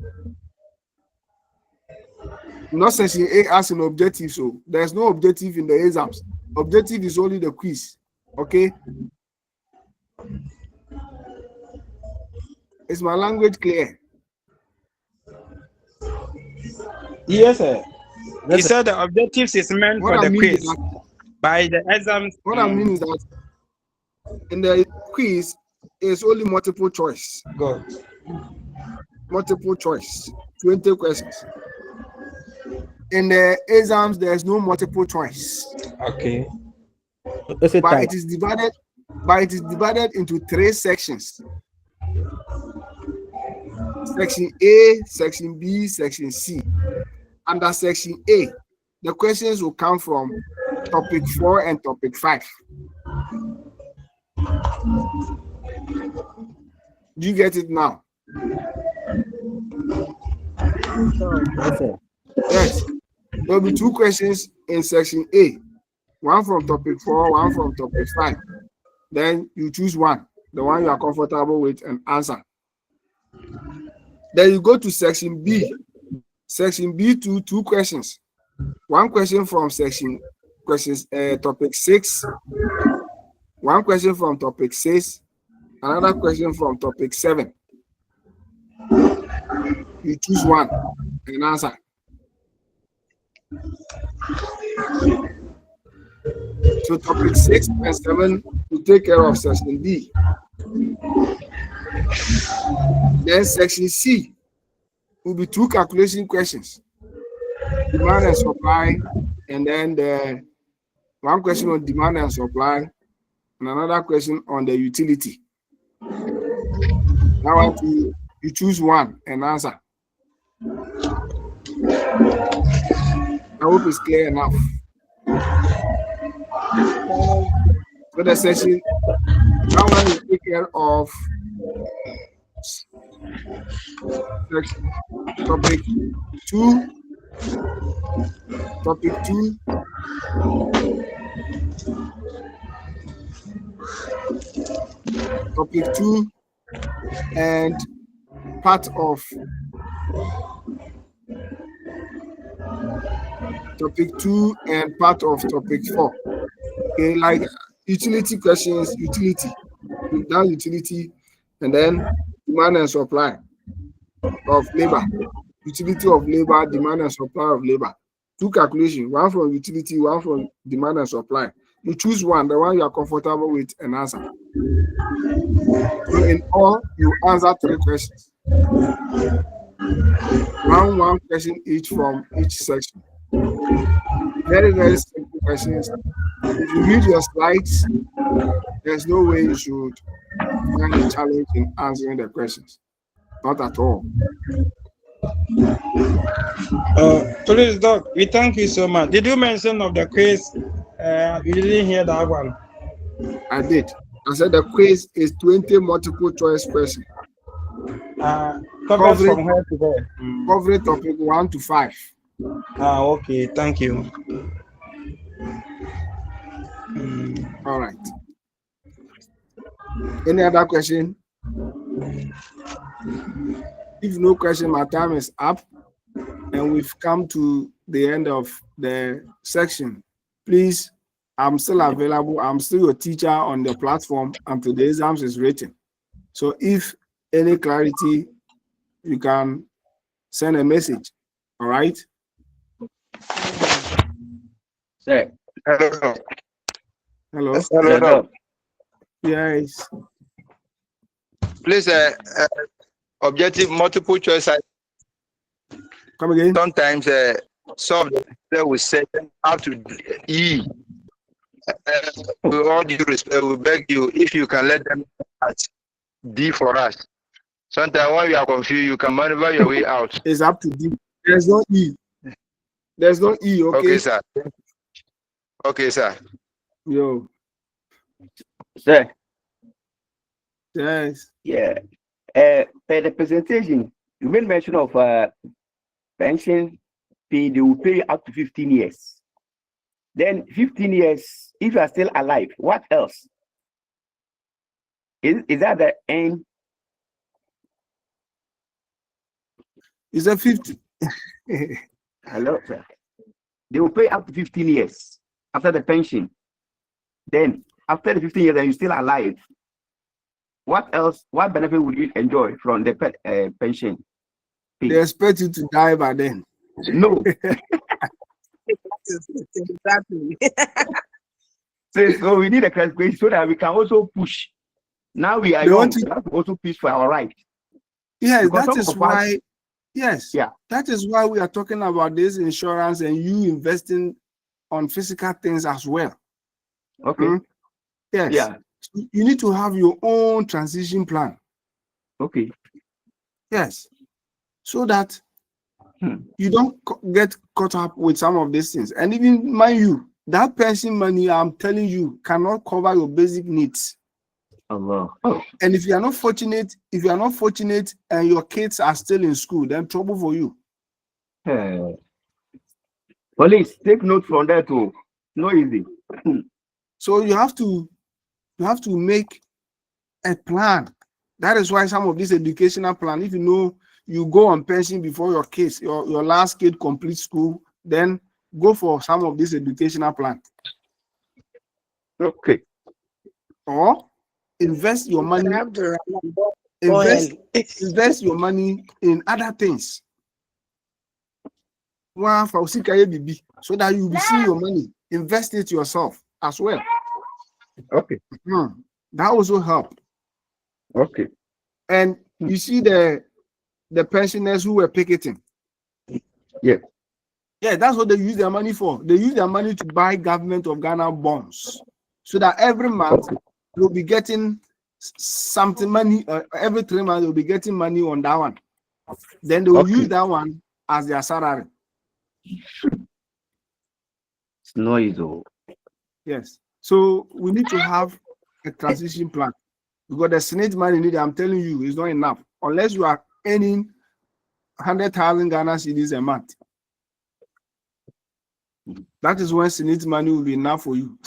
Not Section A as an objective, so there's no objective in the exams. Objective is only the quiz. Okay? Is my language clear? Yes, sir. He said the objectives is meant What for I the mean quiz. is that, By the exams. what I mean is that in the quiz, it's only multiple choice. Good. Multiple choice. 20 questions. In the exams, there's no multiple choice. Okay. But it is divided into 3 sections. Section A, Section B, Section C. Under Section A, the questions will come from topic 4 and topic 5. Do you get it now? Yes, sir. Yes. There will be 2 questions in section A. One from topic 4, one from topic 5. Then you choose one, the one you are comfortable with, and answer. Then you go to section B. Section B, 2 questions. One question from topic 6. One question from topic 6. Another question from topic 7. You choose one and answer. So topic 6 and 7 will take care of section B. Then section C will be 2 calculation questions, demand and supply, and then the one question on demand and supply, and another question on the utility. Now you choose one and answer. I hope it's clear enough. So the session, that one will take care of topic 2, topic 2, topic 2, and part of topic 2 and part of topic 4. Okay, like utility questions, utility, and then demand and supply of labor, utility of labor, demand and supply of labor. 2 calculations, one from utility, one from demand and supply. You choose one, the one you are comfortable with, and answer. So in all, you answer 3 questions. One question each from each section. Very, very simple questions. If you read your slides, there's no way you should find a challenge in answering the questions. Not at all. Please, Doc, we thank you so much. Did you mention of the quiz? You didn't hear that one. I did. I said the quiz is 20 multiple choice questions. Covering from where to where? Covering topic 1 to 5. Okay, thank you. All right. Any other question? If no question, my time is up, and we've come to the end of the section. Please, I'm still available. I'm still your teacher on the platform until the exams is written. So if any clarity, you can send a message. All right? Sir. Hello. Hello. Hello. Yes. Please, objective multiple choice. Come again. Sometimes some will say how to E. With all due respect, we beg you, if you can let them at D for us. Sometimes when you are confused, you can maneuver your way out. It's up to D. There's no E. There's no E, okay? Okay, sir. Okay, sir. Yo. Sir. Yes. Yeah. For the presentation, you made mention of pension pay, they will pay up to 15 years. Then 15 years, if you are still alive, what else? Is that the end? Is that 50? Hello, sir. They will pay up to 15 years after the pension. Then after the 15 years and you're still alive, what else, what benefit would you enjoy from the pension? They expect you to die by then. No. Exactly. So we need a clarification so that we can also push. Now we are young, we have to also push for our right. Yes, Because that is why. us, yes, yeah, that is why we are talking about this insurance and you investing on physical things as well. Okay. Yes. Yeah. You need to have your own transition plan. Okay. Yes. So that you don't get caught up with some of these things. And even mind you, that pension money, I'm telling you, cannot cover your basic needs. Allah. Oh. And if you are not fortunate and your kids are still in school, then trouble for you. Police, take note from there too. No easy. So you have to make a plan. That is why some of this educational plan, if you know you go on pension before your kids, your last kid complete school, then go for some of this educational plan. Okay. Or invest your money. Invest your money in other things. So that you'll be seeing your money. Invest it yourself as well. Okay. That also help. Okay. And you see the pensioners who were picketing. Yeah. Yeah, that's what they use their money for. They use their money to buy government of Ghana bonds, so that every month they'll be getting something money. Every 3 months they'll be getting money on that one. Then they will use that one as their salary. It's noise though. Yes. So we need to have a transition plan, because the Senate money needed, I'm telling you, is not enough unless you are earning 100,000 Ghana cedis a month. That is when Senate money will be enough for you.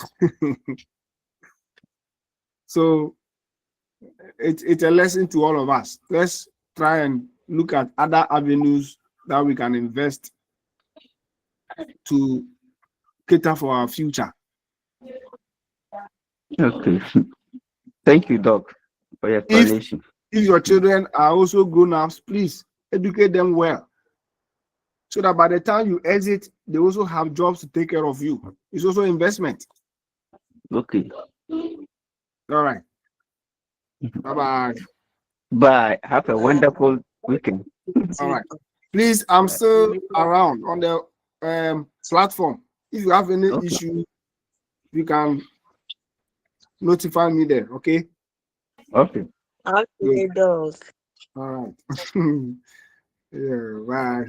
So it's a lesson to all of us. Let's try and look at other avenues that we can invest to cater for our future. Okay. Thank you, Doc, for your explanation. If your children are also grown-ups, please educate them well, so that by the time you exit, they also have jobs to take care of you. It's also investment. Okay. All right. Bye-bye. Bye. Have a wonderful weekend. All right. Please, I'm still around on the platform. If you have any issue, you can notify me there. Okay. Okay. Okay, dog. All right. Yeah.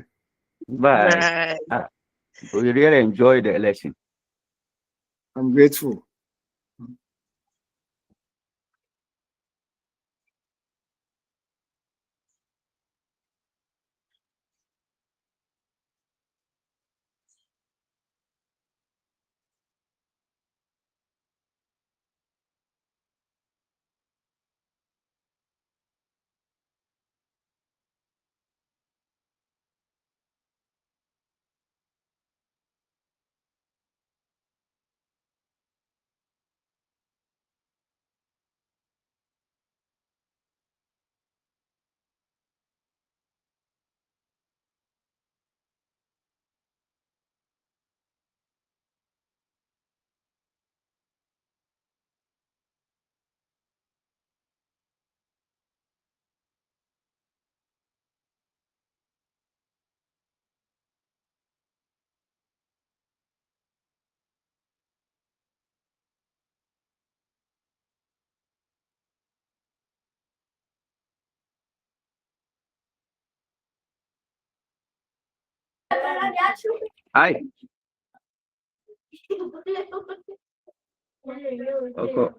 Bye. Bye. We really enjoyed the election. I'm grateful. Hi. Okay.